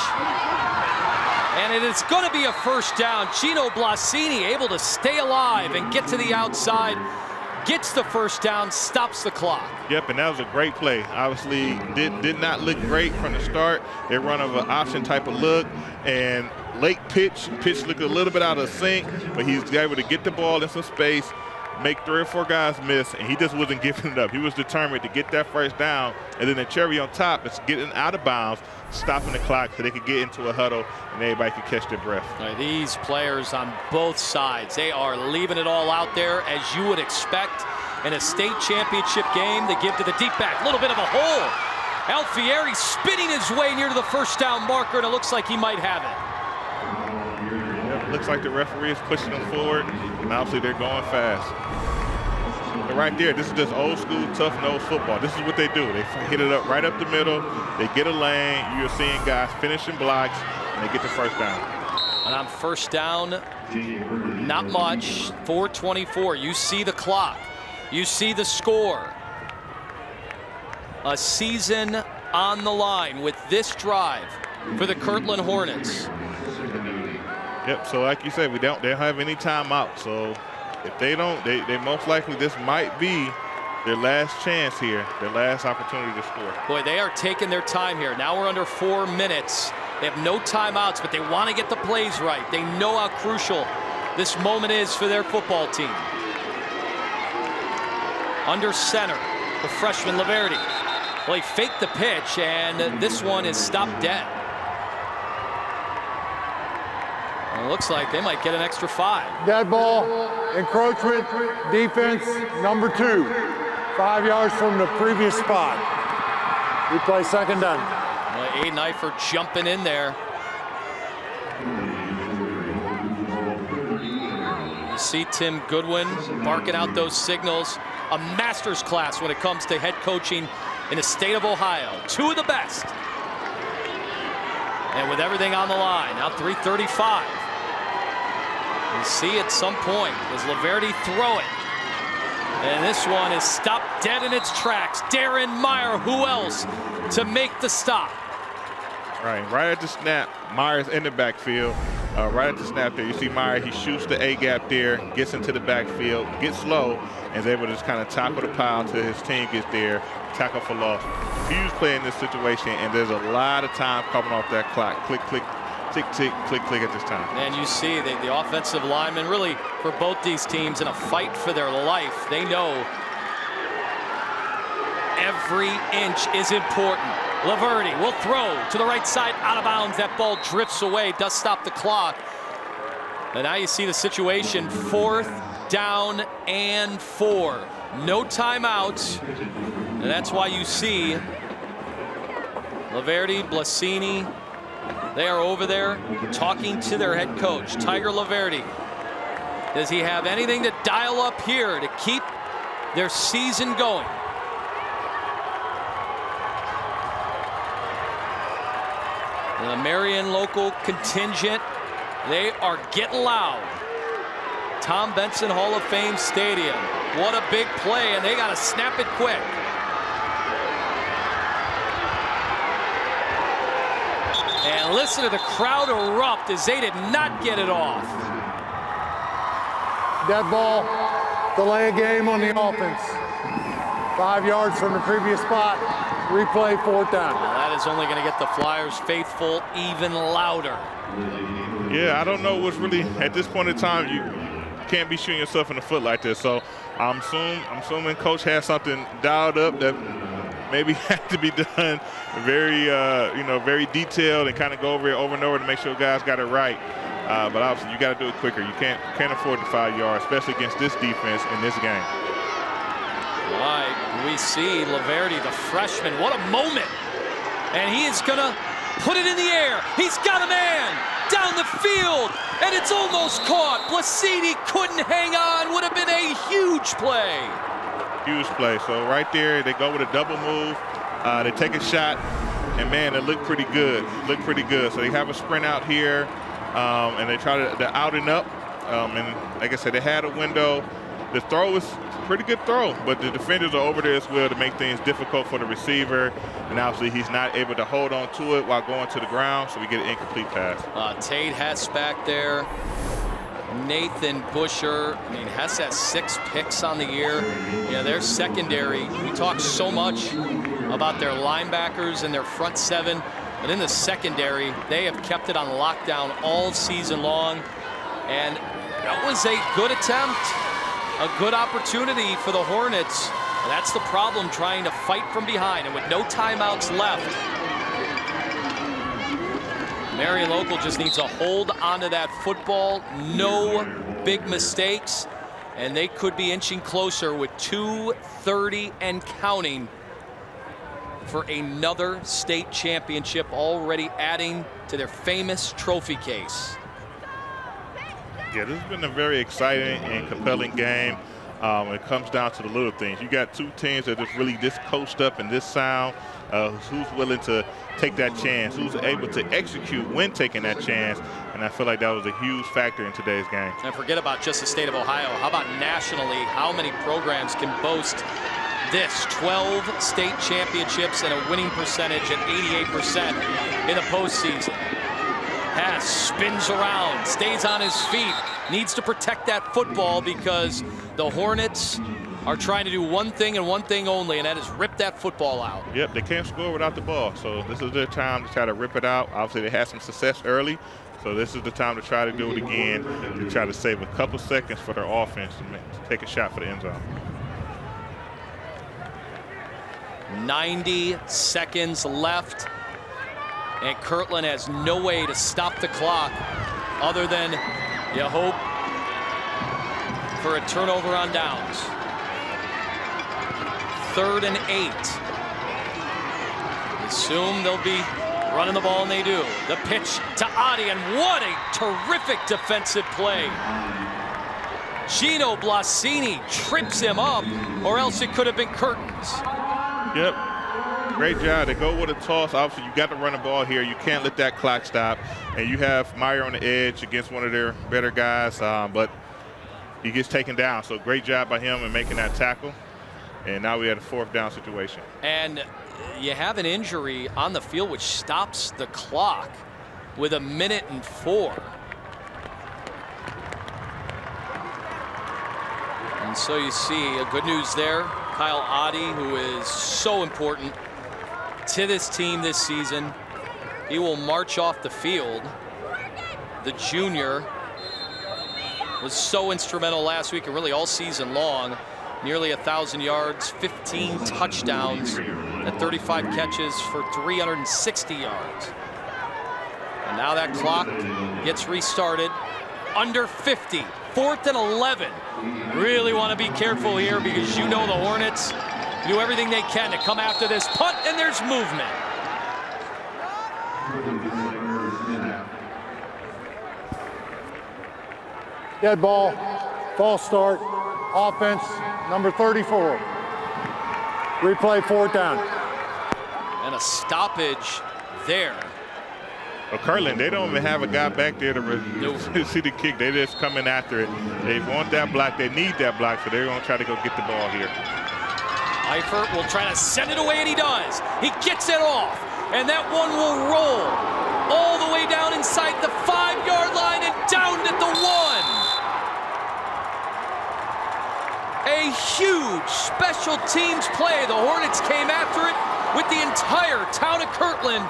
And it is going to be a first down. Gino Blasini able to stay alive and get to the outside. Gets the first down, stops the clock. Yep, and that was a great play. Obviously, did not look great from the start. They run of an option type of look, and late pitch looked a little bit out of sync, but he's able to get the ball in some space, make 3 or 4 guys miss, and he just wasn't giving it up. He was determined to get that first down, and then the cherry on top is getting out of bounds, stopping the clock so they could get into a huddle and everybody could catch their breath. Right, these players on both sides, they are leaving it all out there as you would expect in a state championship game. They give to the deep back, a little bit of a hole. Alfieri spinning his way near to the first down marker, and it looks like he might have it. Yep, looks like the referee is pushing them forward, and obviously they're going fast. But right there, this is just old school, tough nose football. This is what they do. They hit it up right up the middle. They get a lane. You're seeing guys finishing blocks, and they get the first down. And on first down, not much, 4:24. You see the clock. You see the score. A season on the line with this drive for the Kirtland Hornets. Yep, so like you said, they don't have any timeout. So if they don't, they most likely, this might be their last chance here, their last opportunity to score. Boy, they are taking their time here. Now we're under 4 minutes. They have no timeouts, but they want to get the plays right. They know how crucial this moment is for their football team. Under center, the freshman LaVerde. Well, he faked the pitch, and this one is stopped dead. It looks like they might get an extra 5. Dead ball, encroachment, defense, number 2. 5 yards from the previous spot. We play second down. Well, Aiden Eifert jumping in there. You see Tim Goodwin barking out those signals. A master's class when it comes to head coaching in the state of Ohio. 2 of the best. And with everything on the line, now 3:35. You see at some point, does LaVerde throw it? And this one is stopped dead in its tracks. Darren Meyer, who else to make the stop? Right at the snap, Meyer's in the backfield. Right at the snap there, you see Meyer, he shoots the A-gap there, gets into the backfield, gets low, and is able to just kind of tackle the pile until his team gets there, tackle for loss. Huge play in this situation, and there's a lot of time coming off that clock. Click, click, tick, tick, click, click at this time. And you see the offensive linemen, really for both these teams, in a fight for their life. They know every inch is important. LaVerde will throw to the right side, out of bounds. That ball drifts away, does stop the clock. And now you see the situation, 4th down and 4. No timeouts. And that's why you see LaVerde, Blasini, they are over there talking to their head coach, Tiger LaVerde. Does he have anything to dial up here to keep their season going? The Marion Local contingent, they are getting loud. Tom Benson Hall of Fame Stadium. What a big play, and they got to snap it quick. And listen to the crowd erupt as they did not get it off. Dead ball, delay a game on the offense. 5 yards from the previous spot. Replay, 4th down. Well, that is only going to get the Flyers faithful even louder. Yeah, I don't know what's really, at this point in time, you can't be shooting yourself in the foot like this. So I'm assuming Coach has something dialed up that maybe had to be done very, very detailed, and kind of go over it over and over to make sure guys got it right. But obviously, you got to do it quicker. You can't afford the 5 yards, especially against this defense in this game. All right, we see LaVerde, the freshman. What a moment. And he is going to put it in the air. He's got a man down the field, and it's almost caught. Blasini couldn't hang on. Would have been a huge play. Huge play. So right there, they go with a double move. They take a shot, and man, it looked pretty good. So they have a sprint out here, and they try to out and up. And like I said, they had a window. The throw was a pretty good throw, but the defenders are over there as well to make things difficult for the receiver. And obviously, he's not able to hold on to it while going to the ground, so we get an incomplete pass. Tate Hess back there. Nathan Busher. I mean, Hess has 6 picks on the year. Yeah, their secondary, we talk so much about their linebackers and their front 7, but in the secondary, they have kept it on lockdown all season long. And that was a good attempt, a good opportunity for the Hornets. And that's the problem, trying to fight from behind. And with no timeouts left, Marion Local just needs to hold onto that football. No big mistakes. And they could be inching closer with 2:30 and counting for another state championship, already adding to their famous trophy case. Yeah, this has been a very exciting and compelling game. It comes down to the little things. You got two teams that are just really this coached up and this sound. Who's willing to take that chance? Who's able to execute when taking that chance? And I feel like that was a huge factor in today's game. And forget about just the state of Ohio. How about nationally? How many programs can boast this? 12 state championships and a winning percentage at 88% in the postseason. Pass spins around, stays on his feet, needs to protect that football because the Hornets are trying to do one thing and one thing only, and that is rip that football out. Yep, they can't score without the ball, so this is their time to try to rip it out. Obviously, they had some success early, so this is the time to try to do it again, to try to save a couple seconds for their offense to take a shot for the end zone. 90 seconds left, and Kirtland has no way to stop the clock other than you hope for a turnover on downs. 3rd and 8. Assume they'll be running the ball, and they do. The pitch to Adi, and what a terrific defensive play. Gino Blasini trips him up, or else it could have been curtains. Yep, great job. They go with a toss. Obviously, you got to run the ball here. You can't let that clock stop. And you have Meyer on the edge against one of their better guys, but he gets taken down. So great job by him in making that tackle. And now we had a 4th down situation. And you have an injury on the field which stops the clock with 1:04. And so you see a good news there. Kyle Adi, who is so important to this team this season, he will march off the field. The junior was so instrumental last week and really all season long. Nearly 1,000 yards, 15 touchdowns, and 35 catches for 360 yards. And now that clock gets restarted. Under 50, 4th and 11. Really want to be careful here because you know the Hornets do everything they can to come after this punt, and there's movement. Dead ball, false start, offense, number 34. Replay, 4th down. And a stoppage there. Well, Kirtland, they don't even have a guy back there to see the kick. They're just coming after it. They want that block. They need that block, so they're going to try to go get the ball here. Eifert will try to send it away, and he does. He gets it off, and that one will roll all the way down inside the 5-yard line and down at the 1. A huge special teams play. The Hornets came after it with the entire town of Kirtland.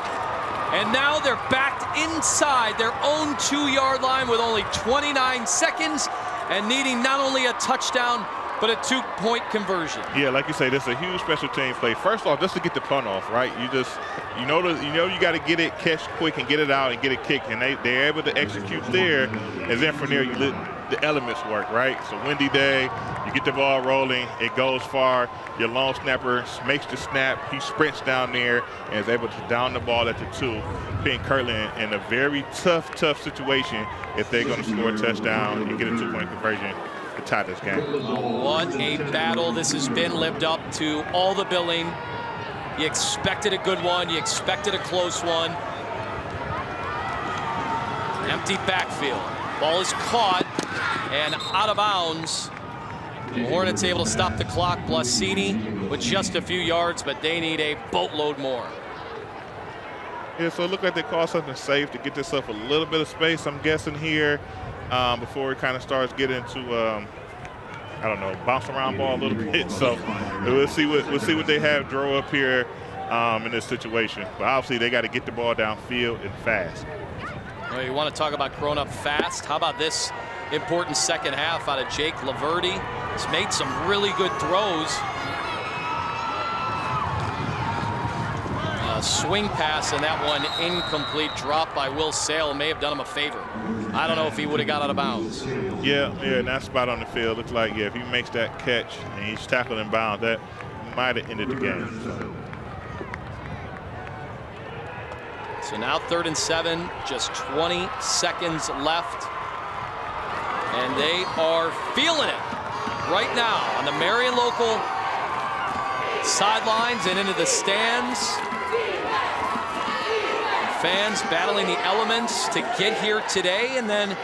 And now they're backed inside their own 2-yard line with only 29 seconds and needing not only a touchdown, but a 2-point conversion. Yeah, like you say, this is a huge special team play. First off, just to get the punt off, right? You know you got to get it, catch quick, and get it out and get it kicked. And they're able to execute there. And then from there, you let the elements work, right? So windy day, you get the ball rolling, it goes far. Your long snapper makes the snap. He sprints down there and is able to down the ball at the 2, putting Kirtland in a very tough situation if they're going to score a touchdown and get a 2-point conversion to tie this game. What a battle this has been, lived up to all the billing. You expected a good one. You expected a close one. Empty backfield. Ball is caught and out of bounds. The Hornets able to stop the clock. Blasini with just a few yards, but they need a boatload more. Yeah, so it looked like they called something safe to get this up a little bit of space, I'm guessing, here before it kind of starts getting into, I don't know, bounce around ball a little bit. So we'll see what they have draw up here in this situation. But obviously they got to get the ball downfield and fast. Well, you want to talk about growing up fast? How about this important second half out of Jake LaVerde? He's made some really good throws. A swing pass, and that one incomplete, drop by Will Sale. May have done him a favor. I don't know if he would have got out of bounds. Yeah, and that spot on the field looks like, if he makes that catch and he's tackled in bounds, that might have ended the game. So now 3rd and 7, just 20 seconds left. And they are feeling it. right now on the Marion Local sidelines and into the stands. Fans battling the elements to get here today, and then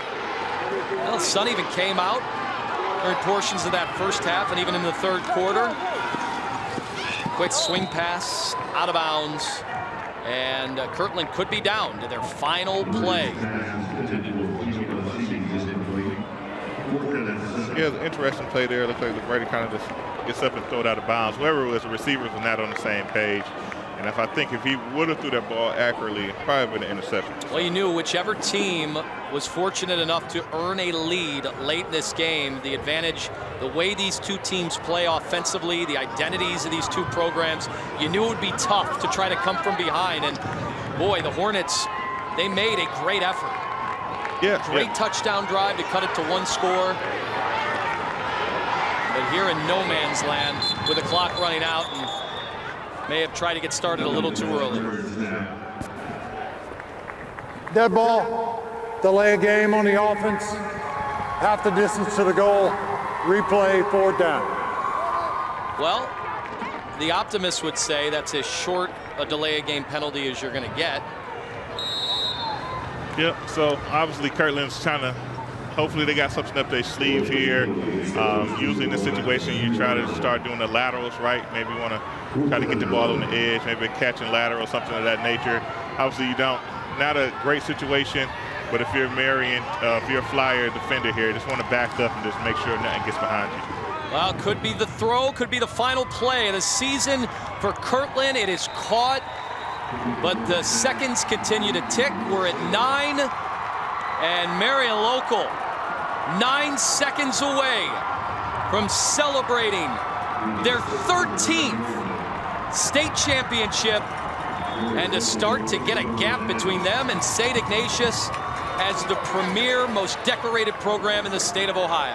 the sun even came out during portions of that first half and even in the third quarter. Quick swing pass out of bounds, and Kirtland could be down to their final play. Yeah, an interesting play there. Looks like LaVerde kind of just gets up and throw it out of bounds. Whoever it was, the receivers were not on the same page. And if he would have threw that ball accurately, probably been an interception. Well, you knew whichever team was fortunate enough to earn a lead late in this game, the advantage, the way these two teams play offensively, the identities of these two programs, you knew it would be tough to try to come from behind. And boy, the Hornets, they made a great effort. Yeah, great touchdown drive to cut it to one score. But here in no man's land with the clock running out, and may have tried to get started a little too early. Dead ball, delay a game on the offense, half the distance to the goal, replay, 4th down. Well, the optimist would say that's as short a delay a game penalty as you're going to get. Yep, so obviously Kirtland's trying to, hopefully they got something up their sleeve here. Usually in this situation, you try to start doing the laterals, right? Maybe you want to try to get the ball on the edge, maybe a catch and lateral, something of that nature. Obviously you don't, not a great situation, but if you're Marion, if you're a Flyer defender here, just want to back up and just make sure nothing gets behind you. Well, could be the throw, could be the final play of the season for Kirtland. It is caught, but the seconds continue to tick. We're at 9, and Marion Local 9 seconds away from celebrating their 13th state championship, and to start to get a gap between them and St. Ignatius as the premier, most decorated program in the state of Ohio.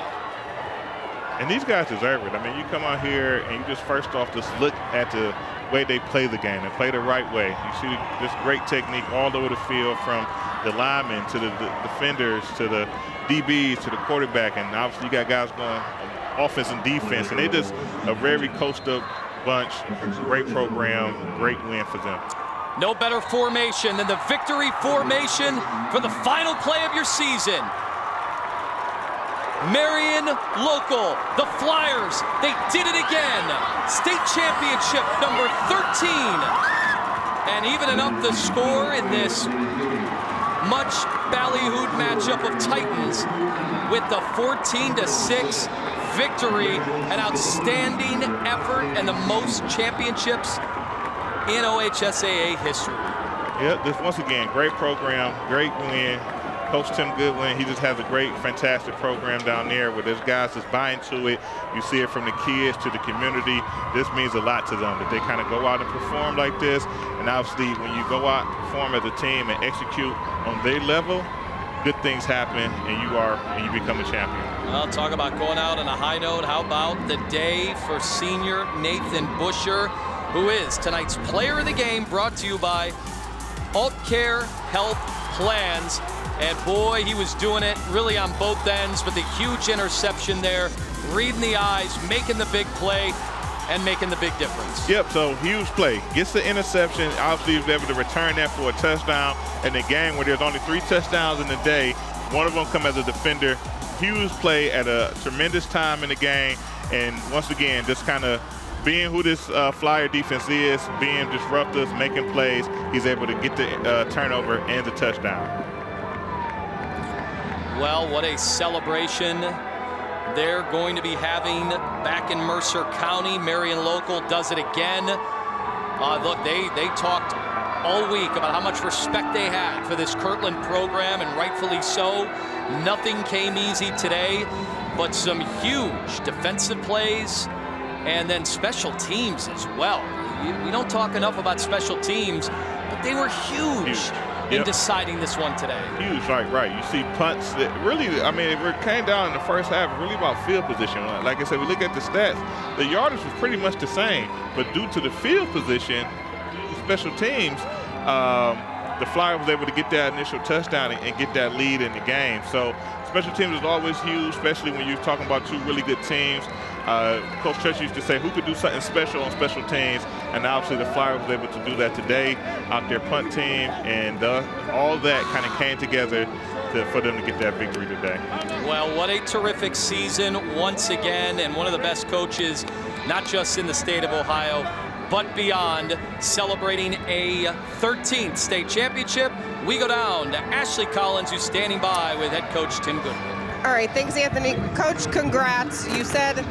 And these guys deserve it. I mean, you come out here and you just first off just look at the way they play the game. They play the right way. You see this great technique all over the field, from the linemen to the defenders to the DBs to the quarterback, and obviously you got guys going offense and defense, and they just a very coached up bunch. Great program, great win for them. No better formation than the victory formation for the final play of your season. Marion Local, the Flyers, they did it again. State championship number 13. And evening up the score in this much ballyhooed matchup of Titans with the 14-6 victory. An outstanding effort and the most championships in OHSAA history. Yeah, this once again, great program, great win. Coach Tim Goodwin, he just has a great, fantastic program down there where there's guys that's buying to it. You see it from the kids to the community. This means a lot to them that they kind of go out and perform like this. And obviously, when you go out and perform as a team and execute on their level, good things happen, and you become a champion. Well, talk about going out on a high note. How about the day for senior Nathan Busher, who is tonight's player of the game, brought to you by AltCare Health Plans. And boy, he was doing it really on both ends, but the huge interception there, reading the eyes, making the big play, and making the big difference. Yep, so huge play. Gets the interception. Obviously, he was able to return that for a touchdown. In a game where there's only 3 touchdowns in the day, one of them come as a defender. Huge play at a tremendous time in the game. And once again, just kind of being who this Flyer defense is, being disruptive, making plays, he's able to get the turnover and the touchdown. Well, what a celebration they're going to be having back in Mercer County. Marion Local does it again. Look, they talked all week about how much respect they had for this Kirtland program, and rightfully so. Nothing came easy today, but some huge defensive plays and then special teams as well. We don't talk enough about special teams, but they were huge. In deciding this one today. Huge, right. You see punts that really, I mean, it came down in the first half really about field position. Like I said, we look at the stats, the yardage was pretty much the same, but due to the field position, special teams, the Flyers was able to get that initial touchdown and get that lead in the game. So special teams is always huge, especially when you're talking about two really good teams. Coach Church used to say who could do something special on special teams, and obviously the Flyers was able to do that today out their punt team, and all that kind of came together for them to get that victory today. Well, what a terrific season once again, and one of the best coaches, not just in the state of Ohio, but beyond, celebrating a 13th state championship. We go down to Ashley Collins, who's standing by with head coach Tim Goodwin. All right, thanks, Anthony. Coach, congrats. You said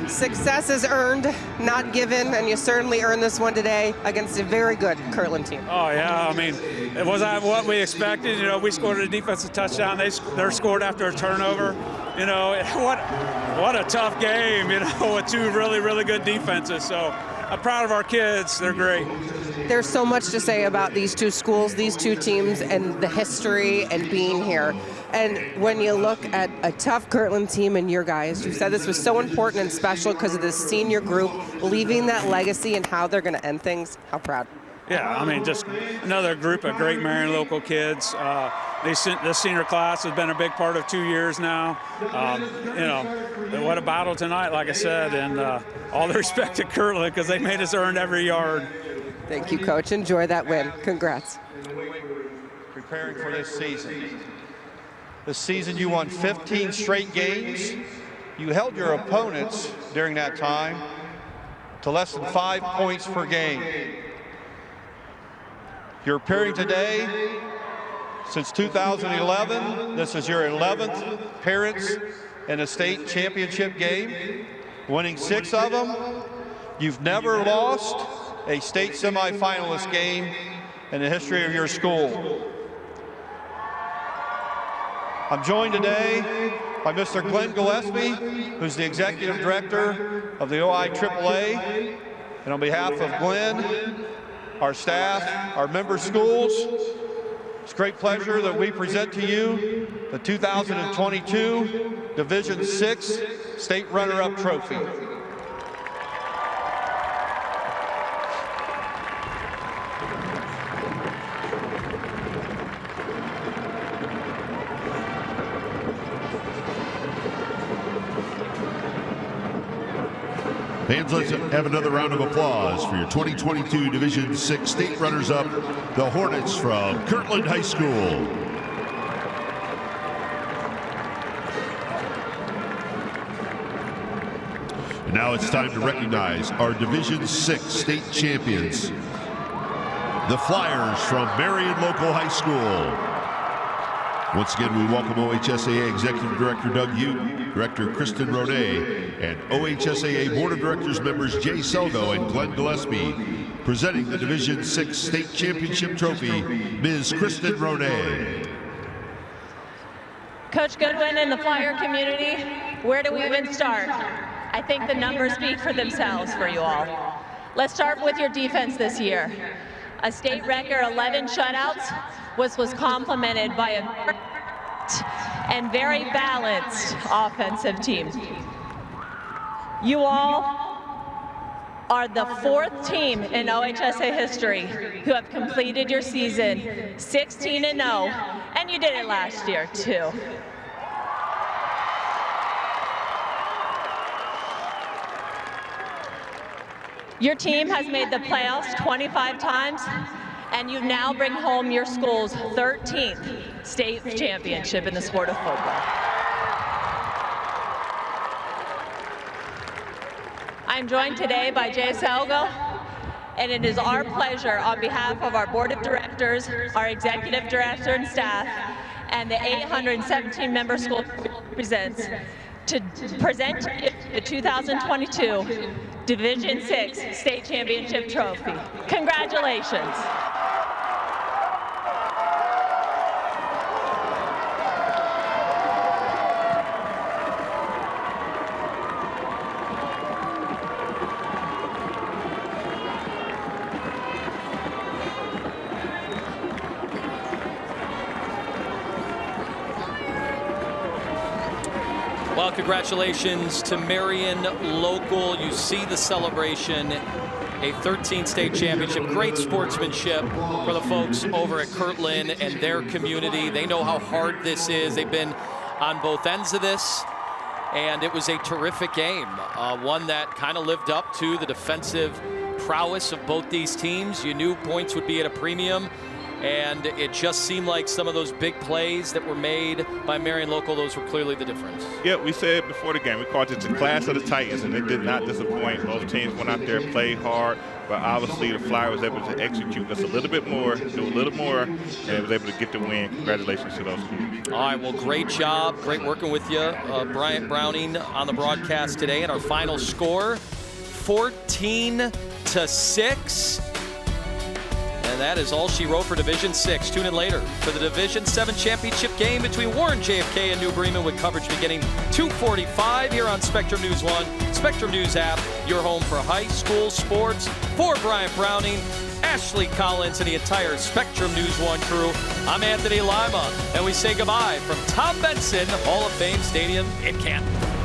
success is earned, not given, and you certainly earned this one today against a very good Kirtland team. Oh, yeah. I mean, it wasn't what we expected. You know, we scored a defensive touchdown. They're scored after a turnover. You know, what a tough game, you know, with two really, really good defenses. So I'm proud of our kids. They're great. There's so much to say about these two schools, these two teams, and the history and being here. And when you look at a tough Kirtland team and your guys, you said this was so important and special because of this senior group, leaving that legacy and how they're going to end things. How proud. Yeah, I mean, just another group of great Marion Local kids. The senior class has been a big part of 2 years now. You know, what a battle tonight, like I said, and all the respect to Kirtland because they made us earn every yard. Thank you, Coach. Enjoy that win. Congrats. Preparing for this season. This season you won 15 straight games. You held your opponents during that time to less than 5 points per game. You're appearing today since 2011. This is your 11th appearance in a state championship game, winning 6 of them. You've never lost a state semifinalist game in the history of your school. I'm joined today by Mr. Glenn Gillespie, who's the Executive Director of the OHSAA. And on behalf of Glenn, our staff, our member schools, it's a great pleasure that we present to you the 2022 Division VI State Runner-Up Trophy. Fans, let's have another round of applause for your 2022 Division VI state runners-up, the Hornets from Kirtland High School. And now it's time to recognize our Division VI state champions, the Flyers from Marion Local High School. Once again, we welcome OHSAA Executive Director Doug Ute, Director Kristen Rodet, and OHSAA Board of Directors members Jay Selgo and Glenn Gillespie. Presenting the Division VI State Championship Trophy, Ms. Kristen Rodet. Coach Goodwin and the Flyer community, where do we even start? I think the numbers speak for themselves for you all. Let's start with your defense this year. A state record 11 shutouts was complemented by a and very balanced offensive team. You all are the 4th team in OHSAA history who have completed your season 16-0, and you did it last year too. Your team has made the playoffs 25 times, and you now bring home your school's 13th state championship in the sport of football. I'm joined today by Jay Selgo, and it is our pleasure on behalf of our board of directors, our executive director and staff, and the 817-member school represents to present the 2022 Division VI State Championship Trophy. Congratulations. Well, congratulations to Marion Local. You see the celebration a 13-state championship. Great sportsmanship for the folks over at Kirtland and their community. They know how hard this is. They've been on both ends of this, and it was a terrific game. One that kind of lived up to the defensive prowess of both these teams. You knew points would be at a premium, and it just seemed like some of those big plays that were made by Marion Local, those were clearly the difference. Yeah, we said before the game, we called it the class of the Titans, and it did not disappoint. Both teams went out there, played hard, but obviously the Flyers was able to execute just a little bit more, do a little more, and was able to get the win. Congratulations to those schools. All right, well, great job. Great working with you, Bryant Browning, on the broadcast today. And our final score, 14-6. And that is all she wrote for Division VI. Tune in later for the Division VII championship game between Warren JFK and New Bremen, with coverage beginning 2:45 here on Spectrum News 1, Spectrum News app, your home for high school sports. For Bryant Browning, Ashley Collins, and the entire Spectrum News 1 crew, I'm Anthony Lima, and we say goodbye from Tom Benson Hall of Fame Stadium in Canton.